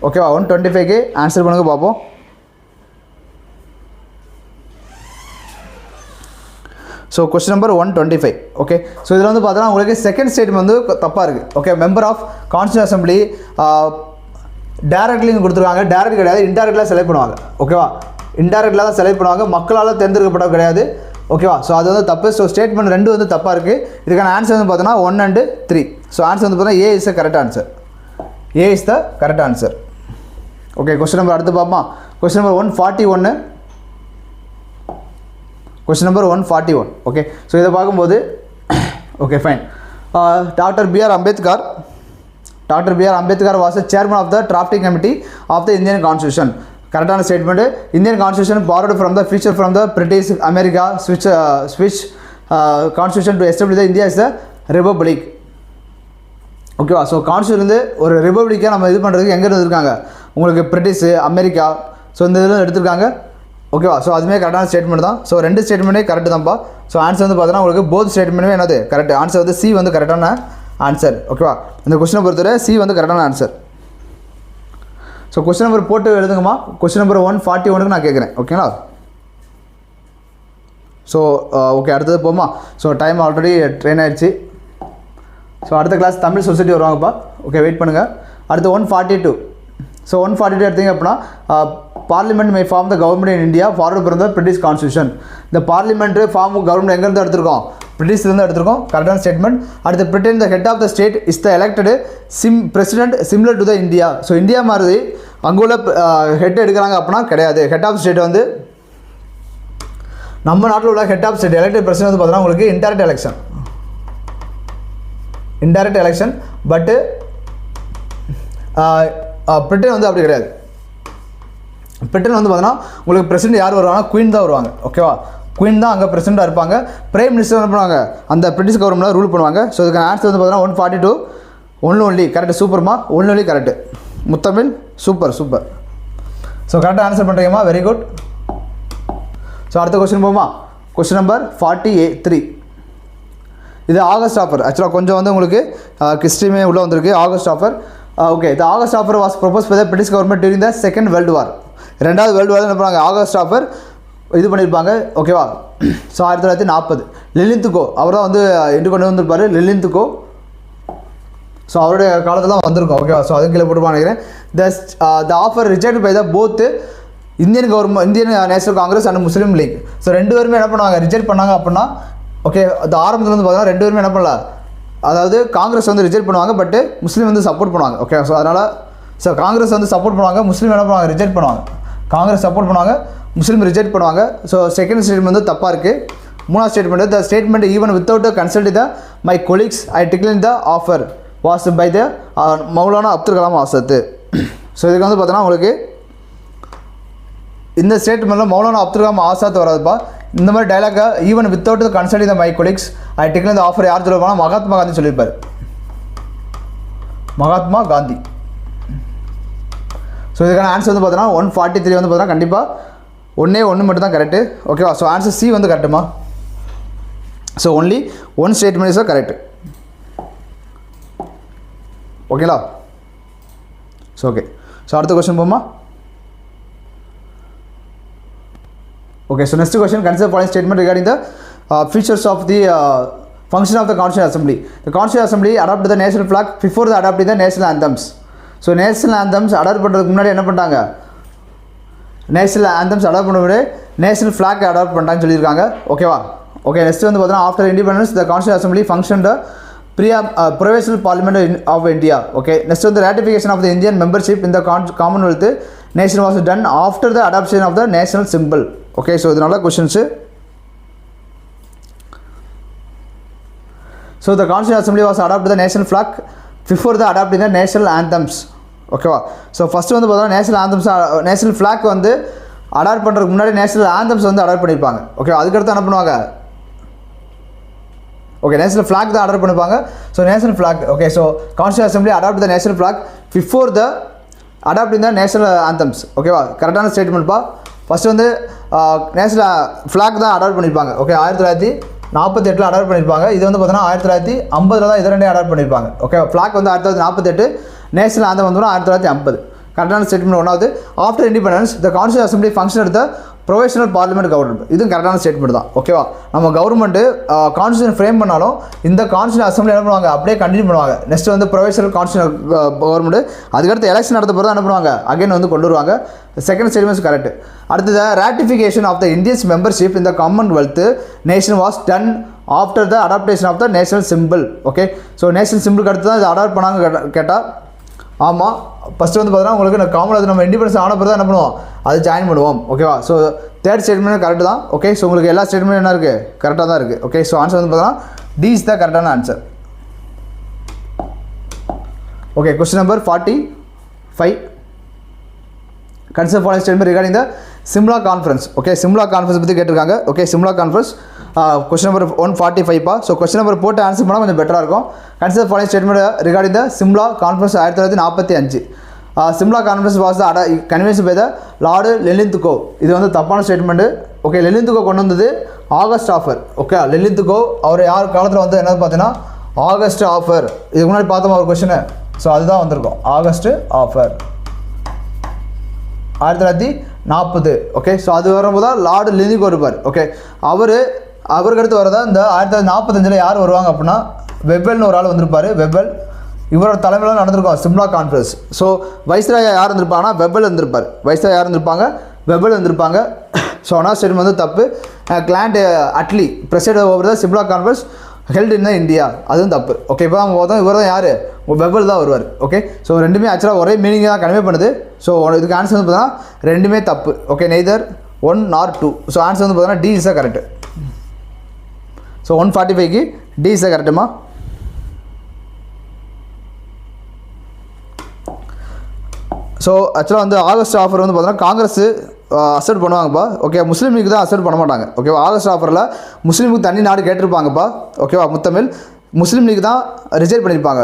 ஓகேவா 125க்கு answer பண்ணுங்கள் பார்ப்போம். So question number 125. Okay, so இதில் வந்து பார்த்தோன்னா உங்களுக்கு செகண்ட் ஸ்டேட்மெண்ட் வந்து தப்பாக இருக்குது. Okay, member of constitution assembly டைரக்ட்லின்னு கொடுத்துருக்காங்க. டைரக்ட் கிடையாது, இன்டைரக்டாக செலக்ட் பண்ணுவாங்க. ஓகேவா, இன்டைரக்டாக தான் செலக்ட் பண்ணுவாங்க, மக்களால் தேர்ந்தெடுக்கப்பட்டது கிடையாது. ஓகேவா, ஸோ அது வந்து தப்பு. ஸோ ஸ்டேட்மெண்ட் 2 வந்து தப்பாக இருக்குது. இதுக்கான ஆன்சர் வந்து பார்த்தோன்னா 1 and 3. ஸோ ஆன்சர் வந்து பார்த்தா A is the correct answer. A is the correct answer. Okay, question number அடுத்து பார்ப்போமா. Question number 141. Question number 141. Okay, so இதை பார்க்கும்போது okay fine. Doctor B.R. Ambedkar was the chairman of the drafting committee of the Indian Constitution. கரெக்டான statement. Indian constitution borrowed from the feature from the British America switch constitution to establish the India as a republic. ஓகேவா, so constitution வந்து ஒரு ரிபப்ளிக்காக நம்ம இது பண்ணுறதுக்கு எங்கே இருந்திருக்காங்க, உங்களுக்கு பிரிட்டிஷ் அமெரிக்கா, ஸோ இந்த இதில் எடுத்திருக்காங்க. ஓகேவா, ஸோ அதுவுமே கரெக்டான ஸ்டேட்மெண்ட் தான். ஸோ 2 ஸ்டேட்மெண்ட்டே கரெக்டு தான்ப்பா. ஸோ ஆன்சர் வந்து பார்த்தோன்னா உங்களுக்கு போத் ஸ்டேட்மெண்ட்டுமே என்னது கரெக்ட். ஆன்சர் வந்து C வந்து கரெக்டான ஆன்சர். ஓகேவா, இந்த கொஸ்டினை பொறுத்தவரை C வந்து கரெக்டான ஆன்சர். ஸோ கொஸ்டின் நம்பர் போட்டு எழுதுங்கம்மா. கொஸ்டின் நம்பர் 141 நான் கேட்குறேன். ஓகேங்களா, ஸோ ஓகே அடுத்தது போமா. ஸோ டைம் ஆல்ரெடி ட்ரெயின் ஆகிடுச்சு. ஸோ அடுத்த கிளாஸ் தமிழ் சொசைட்டி வருவாங்கப்பா. ஓகே, வெயிட் பண்ணுங்கள். அடுத்து 142. ஸோ 142 எடுத்தீங்க அப்படின்னா parliament may form the government in India forward from the British constitution. இந்த பார்லிமெண்ட்டு ஃபார்ம் கவர்மெண்ட் எங்கேருந்து எடுத்திருக்கோம், பிரிட்டிஷ்லேருந்து எடுத்திருக்கோம். கரெக்டான ஸ்டேட்மெண்ட். அடுத்து Britain the head of the state is the elected president similar to the India. So India மாதிரி அங்கே உள்ள ஹெட் எடுக்கிறாங்க அப்படின்னா கிடையாது. ஹெட் ஆஃப் ஸ்டேட் வந்து நம்ம நாட்டில் உள்ள head of state elected president வந்து பார்த்தீங்கன்னா உங்களுக்கு இன்டைரக்ட் எலெக்ஷன். பட்டு பிரிட்டன் வந்து அப்படி கிடையாது. பிரிட்டன் வந்து பார்த்தீங்கன்னா உங்களுக்கு பிரசிடென்ட் யார் வருவாங்க, குயின் தான் வருவாங்க. ஓகேவா, குயின் தான் அங்கே பிரசிடென்ட்டாக இருப்பாங்க. பிரைம் மினிஸ்டர் என்ன பண்ணுவாங்க, அந்த பிரிட்டிஷ் கவர்மெண்ட்டில் ரூல் பண்ணுவாங்க. ஸோ இதுக்கான ஆன்சர் வந்து பார்த்தீங்கன்னா 142. Only correct. சூப்பர்மா, ஒன்லி கரெக்டு. முத்தமிழ் சூப்பர். ஸோ கரெக்டாக ஆன்சர் பண்ணுறீங்கம்மா, வெரி குட். ஸோ அடுத்த கொஸ்டின் போமா. Question number 43. இது ஆகஸ்ட் ஆஃபர். ஆக்சுவலாக கொஞ்சம் வந்து உங்களுக்கு ஹிஸ்ட்ரியுமே உள்ளே வந்திருக்கு. August offer. Okay, the August offer was propose by the British government during the second world war. 2வது வேர்ல்டு வார் என்ன பண்ணுவாங்க, ஆகஸ்ட் ஆஃபர் இது பண்ணியிருப்பாங்க. ஓகேவா, ஸோ 1940 லிலின்த்துக்கோ அவர் தான் வந்து எட்டு கொண்டு வந்திருப்பார். லிலின்த்துக்கோ, ஸோ அவருடைய காலத்தில் தான் வந்திருக்கும். ஓகேவா, ஸோ அதுவும் கீழே போட்டு நினைக்கிறேன். The offer reject by the both Indian government, Indian National Congress and Muslim League. So 2 பேருமே என்ன பண்ணுவாங்க, ரிஜெக்ட் பண்ணாங்க அப்படின்னா. ஓகே, அது ஆரம்பத்தில் வந்து பார்த்தீங்கன்னா 2 பேருமே என்ன பண்ணல, அதாவது காங்கிரஸ் வந்து ரிஜெக்ட் பண்ணுவாங்க, பட்டு முஸ்லீம் வந்து சப்போர்ட் பண்ணுவாங்க. ஓகே, ஸோ அதனால் காங்கிரஸ் வந்து சப்போர்ட் பண்ணுவாங்க, முஸ்லீம் என்ன பண்ணுவாங்க, ரிஜெக்ட் பண்ணுவாங்க. காங்கிரஸ் சப்போர்ட் பண்ணுவாங்க, முஸ்லீம் ரிஜெக்ட் பண்ணுவாங்க. ஸோ செகண்ட் ஸ்டேட்மெண்ட் வந்து தப்பாக இருக்குது. 3வது statement, the statement even without consult the my colleagues I decline the offer was by the Maulana Abdul Kalam Azad. So இதுக்கு வந்து பார்த்தோன்னா உங்களுக்கு இந்த ஸ்டேட்மெண்ட்டில் மௌலானா அப்துல் கலாம் ஆசாத் வராதுப்பா. இந்த மாதிரி dialogue even without the consult the my colleagues I decline the offer யார் சொல்லுவாங்கன்னா மகாத்மா காந்தி சொல்லியிருப்பார். மகாத்மா காந்தி. ஸோ இதுக்கான ஆன்சர் வந்து பார்த்தோன்னா 143 வந்து பார்த்தோன்னா கண்டிப்பாக 1 மட்டும் தான் கரெக்டு. ஓகேவா, ஸோ ஆன்சர் C வந்து கரெக்டுமா. So only 1 statement is correct. ஓகேங்களா, ஸோ ஓகே. ஸோ அடுத்த கொஸ்டின் போமா. Okay, so next question, consider following statement regarding the features of the function of the Constitutional Assembly. The Constitutional Assembly adopted the national flag before the adopting the national anthems. So national anthems adopt பண்ணுறதுக்கு முன்னாடி என்ன பண்ணிட்டாங்க, national anthems adopt பண்ணும்போது national flag adapt பண்ணிட்டாங்கன்னு சொல்லியிருக்காங்க. ஓகேவா, okay. Next வந்து பார்த்தீங்கன்னா after independence the constitution assembly function the provincial parliament of India. Okay, next on the ratification of the Indian membership in the Commonwealth nation was done after the adoption of the national symbol. Okay, so இதனால questions. So the Constitutional Assembly was adopted the national flag before the adopting the national anthems. ஓகேவா, so first வந்து பார்த்தோன்னா national ஆந்தம்ஸ், national flag வந்து adapt பண்ணுறதுக்கு முன்னாடி national ஆந்தம்ஸ் வந்து adapt பண்ணியிருப்பாங்க. Okay, அதுக்கடுத்து என்ன பண்ணுவாங்க, ஓகே நேஷனல் ஃப்ளாக் தான் அடாப்ட் பண்ணிப்பாங்க. So national flag. Okay, so constitution assembly adopt the national flag before the adopting the national anthems. ஓகேவா, கரெக்டான ஸ்டேட்மெண்ட்ப்பா. ஃபஸ்ட்டு வந்து நேஷனல் ஃப்ளாக் தான் அடாப்ட் பண்ணியிருப்பாங்க. ஓகே, 1948 அடாப்ட் பண்ணியிருப்பாங்க. இது வந்து பார்த்தீங்கன்னா 1950 தான் இது ரெண்டே அடாப்ட் பண்ணியிருப்பாங்க. ஓகே, ஃப்ளாக் வந்து 1948, நேஷனல் ஆந்தம் வந்து 1950. கரெக்டான ஸ்டேட்மெண்ட். ஒன்றாவது, ஆஃப்டர் இண்டிபெண்டன்ஸ் த கான்ஸ்டியூஷன் அசம்பிளி ஃபங்க்ஷன் எடுத்த ப்ரொவிஷனல் பார்லிமெண்ட் கவர்மெண்ட். இதுவும் கரெக்டான ஸ்டேட்மெண்ட் தான். ஓகேவா? நம்ம கவர்மெண்ட்டு கான்ஸ்டியூஷன் ஃப்ரேம் பண்ணாலும் இந்த கான்ஸ்டியூஷன் அசம்பிளி என்ன பண்ணுவாங்க, அப்படியே கண்டினியூ பண்ணுவாங்க. நெக்ஸ்ட் வந்து ப்ரொவிஷனல் கான்ஸ்டியூஷன் கவர்மெண்ட். அதுக்கடுத்து எலெக்ஷன் நடத்த போகிறது என்ன பண்ணுவாங்க, அகைன் வந்து கொண்டு வருவாங்க. Second statement correct. அடுத்தது ratification of the Indians membership இந்த commonwealth nation was done after the adaptation of the national symbol. Okay, so national சிம்பிளுக்கு அடுத்து தான் இது அடாப்ட் பண்ணாங்க கேட்டால் ஆமாம். ஃபஸ்ட்டு வந்து பார்த்தீங்கன்னா உங்களுக்கு காமன்வெல்த் நம்ம இண்டிபெண்டன்ஸ் ஆன பிறகு தான் என்ன பண்ணுவோம், அது ஜாயின் பண்ணுவோம். ஓகேவா? ஸோ தேர்ட் ஸ்டேட்மெண்ட் கரெக்ட் தான். ஓகே, ஸோ உங்களுக்கு எல்லா ஸ்டேட்மெண்ட் என்ன இருக்குது, கரெக்டாக தான் இருக்குது. ஓகே, ஸோ ஆன்சர் வந்து பார்த்தீங்கன்னா டி இஸ் த கரெக்டான answer. Okay, question number 45. Consider following statement regarding the Simla conference. Okay, Simla conference பற்றி கேட்டிருக்காங்க. Okay, Simla conference question number 145 பா. ஸோ கொஸ்டின் நம்பர் போட்டு ஆன்சர் பண்ணால் கொஞ்சம் பெட்டராக இருக்கும். Consider following statement regarding the Simla conference 1945. Simla conference was the convention by the Lord Lilinthuko. இது வந்து தப்பான ஸ்டேட்மெண்ட்டு. ஓகே, லெலிந்துகோ கொண்டு வந்தது ஆகஸ்ட் ஆஃபர். ஓகே, லெலிந்துகோ அவர் யார் காலத்தில் வந்து என்னது பார்த்தீங்கன்னா ஆகஸ்ட் ஆஃபர். இதுக்கு முன்னாடி பார்த்தோம் ஒரு கொஸ்டின். ஸோ அதுதான் வந்திருக்கும் ஆகஸ்ட் ஆஃபர் 1940. ஓகே, ஸோ அது வரும்போது தான் லார்டு லிலிந்துகோ இருப்பார். ஓகே, அவருக்கு அடுத்து வரதான் இந்த 1945 யார் வருவாங்க அப்படின்னா வெப்பல்னு ஒரு ஆள் வந்திருப்பார். வெப்பல் இவரோட தலைமையில் நடந்திருக்கும் சிம்லா கான்ஃபரன்ஸ். ஸோ வைஸ்ராயா யார் இருந்திருப்பாங்கன்னா வெப்பல் இருந்திருப்பார். வைஸ்ராயா யார் இருந்திருப்பாங்க, வெப்பல் இருந்திருப்பாங்க. ஸோ ஆனால் ஸ்டேட்மெண்ட் வந்து தப்பு. Clement Attlee president over the Simla conference held in India, அதுவும் தப்பு. ஓகே, இப்போ தான் போதும் இவர் தான் யார், வெப்பல் தான் வருவார். ஓகே, ஸோ ரெண்டுமே ஆக்சுவலாக ஒரே மீனிங்காக தான் கன்வே பண்ணுது. ஸோ இதுக்கு ஆன்சர் வந்து பார்த்தீங்கன்னா ரெண்டுமே தப்பு. Okay, neither 1 nor 2. So answer வந்து பார்த்தீங்கன்னா D is the correct. So 145க்கு டி இஸ் த கரெக்டுமா? ஸோ ஆக்சுவலாக வந்து ஆகஸ்ட் ஆஃபர் வந்து பார்த்தீங்கன்னா காங்கிரஸ் அசெப்ட் பண்ணுவாங்கப்பா. ஓகே, முஸ்லீம் லீக் தான் அசெப்ட் பண்ண மாட்டாங்க. ஓகேவா? ஆகஸ்ட் ஆஃபரில் முஸ்லீமுக்கு தனி நாடு கேட்டிருப்பாங்கப்பா. ஓகேவா? முத்தமிழ் முஸ்லீம் லீக் தான் ரிஜெக்ட் பண்ணியிருப்பாங்க.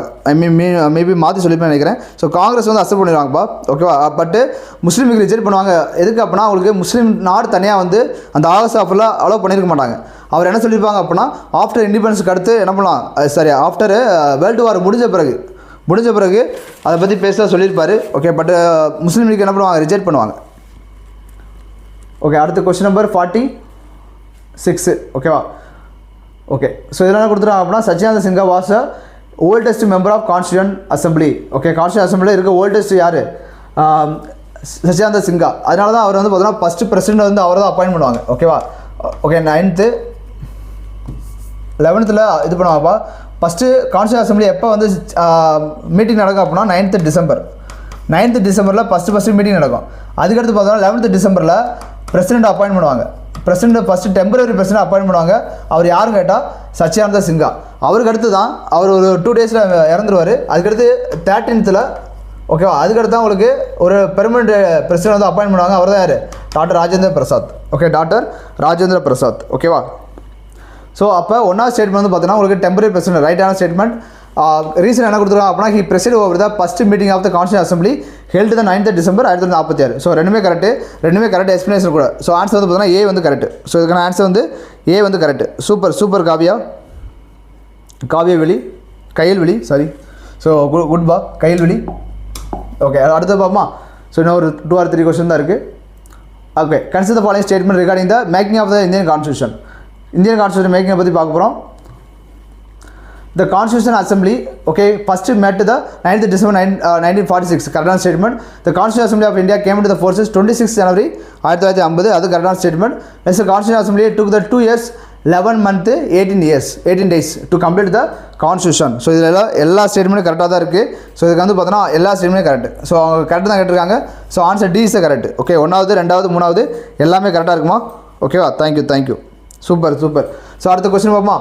மேபி மாற்றி சொல்லிப்பேன் நினைக்கிறேன். ஸோ காங்கிரஸ் வந்து அசெப்ட் பண்ணிடுவாங்கப்பா. ஓகேவா? பட்டு முஸ்லீம் லீக் ரிஜெக்ட் பண்ணுவாங்க. எதுக்கு அப்படின்னா அவங்களுக்கு முஸ்லீம் நாடு தனியாக வந்து அந்த ஆகஸ்ட் ஆஃபரில் அலோவ் பண்ணியிருக்க மாட்டாங்க. அவர் என்ன சொல்லியிருப்பாங்க அப்படின்னா ஆஃப்டர் இண்டிபெண்டன்ஸுக்கு அடுத்து என்ன பண்ணலாம், சரி ஆஃப்டர் வேர்ல்டு வார் முடிஞ்ச பிறகு அதை பற்றி பேச சொல்லியிருப்பார். ஓகே, பட் முஸ்லீம் லீக் என்ன பண்ணுவாங்க, ரிஜெக்ட் பண்ணுவாங்க. ஓகே, அடுத்த கொஸ்டின் நம்பர் 46. ஓகேவா? ஓகே, ஸோ இதெல்லாம் கொடுத்துருவாங்க அப்படின்னா Sachchidananda Sinha was oldest member of constitution assembly. Okay, constitution அசம்பிளியில் இருக்க ஓல்டஸ்ட் யார், சச்சிதானந்த சின்ஹா. அதனால தான் அவர் வந்து பார்த்தீங்கன்னா ஃபஸ்ட்டு பிரசிடென்ட் வந்து அவர் தான் அப்பாயின்ட் பண்ணுவாங்க. ஓகேவா? ஓகே, 9th 11th இது பண்ணுவாங்கப்பா. ஃபஸ்ட்டு கான்ஸ்டியூஷன் அசம்பிளி எப்போ வந்து மீட்டிங் நடக்கும் அப்படின்னா 9th December. 9th December first meeting நடக்கும். அதுக்கடுத்து பார்த்தோம்னா 11th December பிரசிடென்ட் அப்பாயின்ட் பண்ணுவாங்க. President first temporary president appoint பண்ணுவாங்க. அவர் யாருன்னு கேட்டால் சச்சிதானந்த சின்ஹா. அவருக்கு அடுத்து தான் அவர் ஒரு 2 daysல இறந்துருவார். அதுக்கடுத்து 13th ஓகேவா? அதுக்கடுத்து தான் உங்களுக்கு ஒரு பெர்மனெண்ட் பிரசிடென்ட் வந்து அப்பாயின்ட் பண்ணுவாங்க. அவர் தான் யார், doctor Rajendra Prasad. Okay, doctor Rajendra Prasad. ஓகேவா? ஸோ அப்போ ஒன்றாவது ஸ்டேட்மெண்ட் வந்து பார்த்தீங்கன்னா உங்களுக்கு டெம்பரரி பிரசிடென்ட் ரைட்டான ஸ்டேட்மெண்ட். ரீசன் என்ன கொடுத்துருக்காங்க அப்படின்னா he president over the first meeting of the constitution assembly held the 9th December 1946. So ரெண்டுமே கரெக்ட் எக்ஸ்பிளேஷன் கூட. ஸோ ஆன்சர் வந்து பார்த்தீங்கன்னா ஏ வந்து கரெக்ட். ஸோ இதுக்கான ஆன்சர் வந்து ஏ வந்து correct. Super Kaviyaveli Kayalveli sorry. So குட்பா கையல்வெளி. ஓகே, அடுத்த பாப்போமா? ஸோ இன்னும் ஒரு 2 or 3 கொஸ்டின் தான் இருக்குது. Okay, consider the following statement regarding the making of the Indian constitution. Indian constitution மேக்கிங்கை பற்றி பார்க்க போகிறோம். The Constitution Assembly, okay, first met the 9th December 1946. Correct statement. The Constitution Assembly of India came into the forces 26 January 1950. That's correct statement. Next, the Constitution Assembly took the 2 years, 11 months, 18 days to complete the Constitution. So, எல்லா ஸ்டேட்மெண்ட்டும் கரெக்டாக தான் இருக்குது. So இதுக்கு வந்து பார்த்தோன்னா எல்லா ஸ்டேட்மெண்ட்டும் correct. So அவங்க கரெக்டாக தான் கேட்டிருக்காங்க. So answer D is correct. Okay, 1வது 2வது 3வது எல்லாமே கரெக்டாக இருக்குமா? ஓகேவா? தேங்க்யூ. சூப்பர். ஸோ அடுத்த கொஸ்டின் பார்ப்போமா?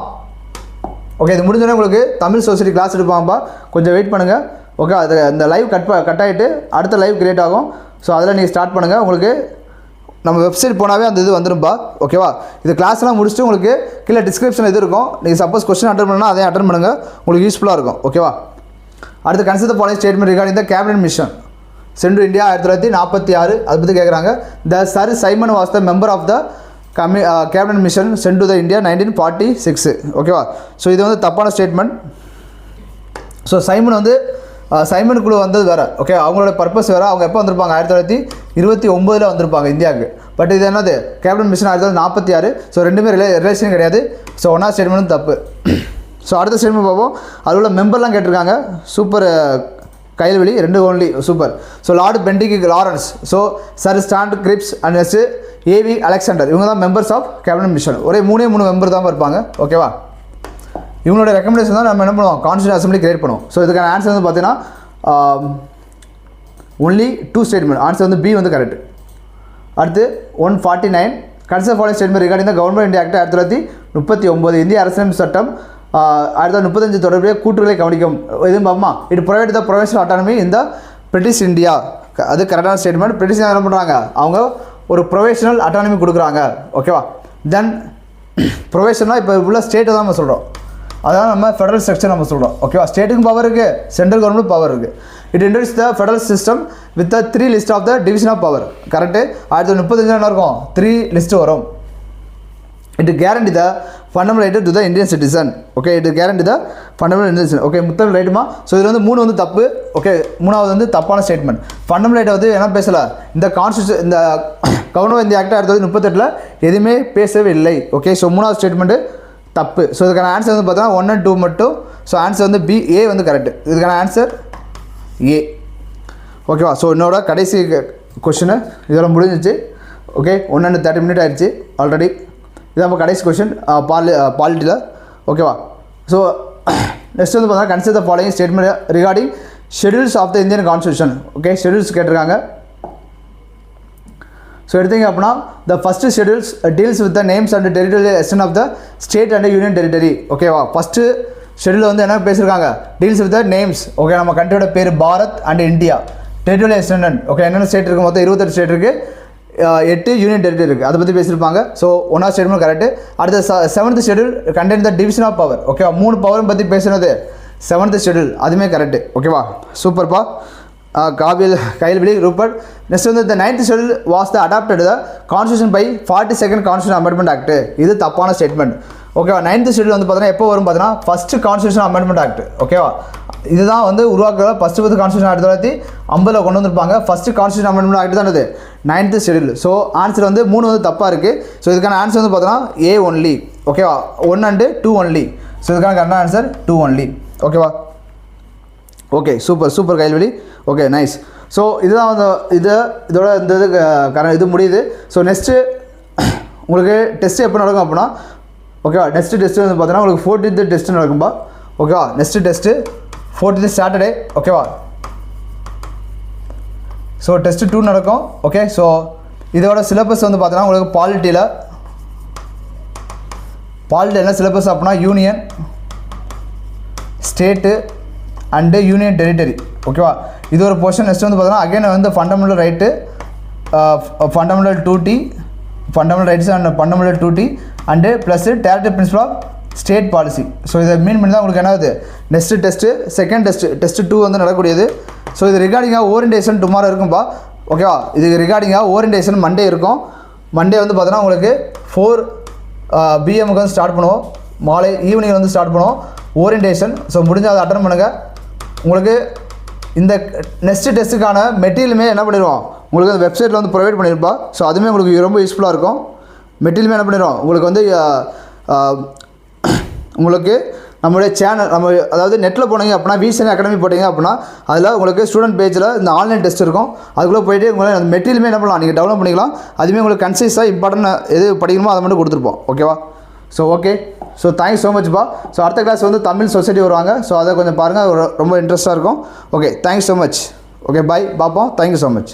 ஓகே, இது முடிஞ்சோடனே உங்களுக்கு தமிழ் சொசைட்டி கிளாஸ் எடுப்பாங்கப்பா. கொஞ்சம் வெயிட் பண்ணுங்கள். ஓகே, அது அந்த லைவ் கட் ஆகிட்டு அடுத்த லைவ் கிரியேட் ஆகும். ஸோ அதில் நீங்கள் ஸ்டார்ட் பண்ணுங்கள். உங்களுக்கு நம்ம வெப்சைட் போனாவே அந்த இது வந்துடும்பா. ஓகேவா? இது கிளாஸ்லாம் முடிச்சுட்டு உங்களுக்கு கீழே டிஸ்கிரிப்ஷன் இது இருக்கும். நீங்கள் சப்போஸ் கொஸ்டின் அட்டன் பண்ணால் அதையும் அட்டன் பண்ணுங்கள். உங்களுக்கு யூஸ்ஃபுல்லாக இருக்கும். ஓகேவா? அடுத்து consider following statement regarding the cabinet mission sent to India 1946. அதை பற்றி கேட்குறாங்க. The sir Simon was the member of the cabinet mission sent to the India 1946. ஓகேவா? ஸோ இது வந்து தப்பான ஸ்டேட்மெண்ட். ஸோ சைமன் குழு வந்தது வேறு. ஓகே, அவங்களோட பர்பஸ் வேறு. அவங்க எப்போ வந்திருப்பாங்க, 1929 வந்திருப்பாங்க இந்தியாவுக்கு. பட் இது என்னது கேபினட் மிஷன் 1946. ஸோ ரெண்டுமே ரிலேஷன் கிடையாது. ஸோ ஒன்றா ஸ்டேட்மெண்ட்டும் தப்பு. ஸோ அடுத்த ஸ்டேட்மெண்ட் பார்ப்போம். அதில் உள்ள மெம்பர்லாம் கேட்டிருக்காங்க. Super Kaylveli 2 only super. So lord Pethick Lawrence, so sir Stafford Cripps and next A V Alexander, இவங்க தான் மெம்பர்ஸ் ஆஃப் கேபினட் மிஷன். ஒரே 3 மெம்பர் தான் இருப்பாங்க. ஓகேவா? இவங்களோட ரெக்கமெண்டேஷன் தான் நம்ம என்ன பண்ணுவோம், கான்ஸ்டியூஷன் அசம்பிளி கிரியேட் பண்ணுவோம். ஸோ இதுக்கான ஆன்சர் வந்து பார்த்தீங்கன்னா ஒன்லி 2 ஸ்டேட்மெண்ட். ஆன்சர் வந்து பி வந்து கரெக்ட். அடுத்து 149 consider following statement regarding the government India act 1939 இந்திய அரசியலமைப்பு சட்டம் 1935 தொடர்புடைய கூற்றுகளை கவனிக்கும். எதுவும் பாப்போமா, it provide the provisional autonomy இந்த பிரிட்டிஷ் இந்தியா. அது கரெக்டான ஸ்டேட்மெண்ட். பிரிட்டிஷ் என்ன பண்ணுறாங்க, அவங்க ஒரு ப்ரொவிஷனல் அட்டானமி கொடுக்குறாங்க. ஓகேவா? தென் ப்ரொவிஷனலாக இப்போ உள்ள ஸ்டேட்டை தான் நம்ம சொல்கிறோம். அதான் நம்ம ஃபெடரல் ஸ்ட்ரக்சர் நம்ம சொல்கிறோம். ஓகேவா? ஸ்டேட்டுக்கும் பவர் இருக்குது, சென்ட்ரல் கவர்மெண்ட் பவர் இருக்குது. It introduce the federal system with the 3 list of the division of power. Correct. 1935 என்ன இருக்கும், 3 லிஸ்ட்டு வரும். It guarantee the fundamental right to the Indian citizen. Okay, it guarantee the fundamental Indian citizen. Okay, முத்தம் ரைட்டுமா? So இதில் வந்து 3 வந்து தப்பு. Okay, 3வது வந்து தப்பான ஸ்டேட்மெண்ட். ஃபண்டமெண்டல் ரைட்டை வந்து என்ன பேசலை, இந்த கான்ஸ்டியூஷன் இந்த கவர்மெண்ட் இந்த ஆக்ட் 1938 எதுவுமே பேசவே இல்லை. ஓகே, ஸோ 3வது ஸ்டேட்மெண்ட்டு தப்பு. ஸோ இதுக்கான ஆன்சர் வந்து பார்த்தீங்கன்னா 1 and 2 மட்டும். ஸோ ஆன்சர் வந்து பி, ஏ வந்து கரெக்டு. இதுக்கான ஆன்சர் ஏ. ஓகேவா? ஸோ என்னோட கடைசி கொஷினு இதெல்லாம் முடிஞ்சிச்சு. ஓகே, 1 and 30 minutes ஆயிடுச்சு ஆல்ரெடி. இது நம்ம கடைசி கொஷின் பாலிட்டியில். ஓகேவா? ஸோ நெக்ஸ்ட் வந்து பார்த்தீங்கன்னா consider the following statement regarding schedules of the Indian constitution. Okay, schedules கேட்டிருக்காங்க. ஸோ எடுத்தீங்க அப்படின்னா the first schedules deals with the names and territorial extent of the state and union territory. ஓகேவா? First schedule வந்து என்ன பேசியிருக்காங்க, deals with the names. Okay, நம்ம கண்ட்ரியோட பேர் Bharat and India. Territorial extent, okay, என்னென்ன ஸ்டேட் இருக்குது, மொத்தம் 28 ஸ்டேட் இருக்குது, 8 யூனியன் டெரிட்டரி இருக்குது. அதை பற்றி பேசியிருப்பாங்க. ஸோ 1வது ஸ்டேட்மெண்ட் கரெக்டு. அடுத்த 7th schedule contain the division of power. ஓகேவா? 3 பவரும் பற்றி பேசுனது 7th ஷெடியூல், அதுவுமே கரெக்டு. ஓகேவா? சூப்பர்ப்பா. கைல்வெளி ரூபர்ட். நெக்ஸ்ட் வந்து the 9th schedule was the adopted the constitution by 42nd constitution amendment act. இது தப்பான ஸ்டேட்மெண்ட். ஓகேவா? 9th ஷெடியூல் வந்து பார்த்தீங்கன்னா எப்போ வரும் பார்த்தீங்கன்னா ஃபஸ்ட்டு கான்ஸ்டியூஷன் அமெண்ட்மெண்ட் ஆக்ட். ஓகேவா? இதுதான் வந்து உருவாக்குற ஃபஸ்ட்டு கான்ஸ்டியூஷன் 1950 கொண்டு வந்திருப்பாங்க. ஃபஸ்ட்டு கான்ஸ்டியூஷன் அமெண்ட்மெண்ட் ஆக்ட் தான் இது 9th ஷெடியூல். ஸோ ஆன்சர் வந்து 3 வந்து தப்பாக இருக்குது. ஸோ இதுக்கான ஆன்சர் வந்து பார்த்தீங்கன்னா ஏ ஒன்லி. ஓகேவா? 1 and 2 only. ஸோ இதுக்கான கரெக்டான ஆன்சர் 2 only. ஓகேவா? Okay, super Kaylveli. Okay, nice. So இதுதான் வந்து இதோட இந்த இது முடியுது. ஸோ நெக்ஸ்ட்டு உங்களுக்கு டெஸ்ட்டு எப்போ நடக்கும் அப்படின்னா, ஓகேவா, நெக்ஸ்ட்டு டெஸ்ட்டு வந்து பார்த்தீங்கன்னா உங்களுக்கு 14th டெஸ்ட்டு நடக்கும்பா. ஓகேவா? Next test 14th Saturday. ஓகேவா? ஸோ டெஸ்ட்டு 2 நடக்கும். ஓகே, ஸோ இதோட சிலபஸ் வந்து பார்த்தீங்கன்னா உங்களுக்கு பாலிட்டியில் என்ன சிலபஸ் அப்படின்னா union, state and union territory. ஓகேவா? இது ஒரு போர்ஷன். நெக்ஸ்ட் வந்து பார்த்தீங்கன்னா அகைன் வந்து fundamental right, fundamental 2T, fundamental rights and fundamental 2T and plus directive principal of state policy. So இதை மீன் பண்ணி தான் உங்களுக்கு என்ன ஆகுது, நெக்ஸ்ட்டு டெஸ்ட்டு செகண்ட் டெஸ்ட்டு 2 வந்து நடக்கூடியது. ஸோ இது ரிகார்டிங்காக ஓரியன்டேஷன் டுமாரோ இருக்கும்பா. ஓகேவா? இது ரிகார்டிங்காக ஓரியன்டேஷன் மண்டே இருக்கும். மண்டே வந்து பார்த்தீங்கன்னா உங்களுக்கு 4 PM வந்து ஸ்டார்ட் பண்ணுவோம், மாலை ஈவினிங் வந்து ஸ்டார்ட் பண்ணுவோம் ஓரியன்டேஷன். ஸோ முடிஞ்சால் அதை அட்டன் பண்ணுங்கள். உங்களுக்கு இந்த நெக்ஸ்ட் டெஸ்ட்டுக்கான மெட்டீரியலுமே என்ன பண்ணிடுவோம், உங்களுக்கு அந்த வெப்சைட்டில் வந்து ப்ரொவைட் பண்ணியிருப்பா. ஸோ அதுவுமே உங்களுக்கு ரொம்ப யூஸ்ஃபுல்லாக இருக்கும். மெட்டீரியலுமே என்ன பண்ணிடுவோம் உங்களுக்கு வந்து உங்களுக்கு நம்மளுடைய சேனல் அதாவது நெட்டில் போனீங்க அப்படின்னா விசன் அகாடமி போட்டிங்க அப்படின்னா அதில் உங்களுக்கு ஸ்டூடெண்ட் பேஜில் இந்த ஆன்லைன் டெஸ்ட் இருக்கும். அதுக்குள்ளே போய்ட்டு உங்களுக்கு அந்த மெட்டீரியலுமே என்ன பண்ணலாம், நீங்கள் டவுன்லோட் பண்ணிக்கலாம். அதுவுமே உங்களுக்கு கன்சைஸாக இம்பார்ட்டன்ட் எது படிக்கணுமோ அதை மட்டும் கொடுத்துருப்போம். ஓகேவா? So okay, so thanks so மச்ப்பா. ஸோ அடுத்த கிளாஸ் வந்து தமிழ் சொசைட்டி வருவாங்க. ஸோ அதை கொஞ்சம் பாருங்கள், ரொம்ப இன்ட்ரெஸ்ட்டாக இருக்கும். Okay, thanks so much. Okay, bye, பார்ப்போம். Thank you so much.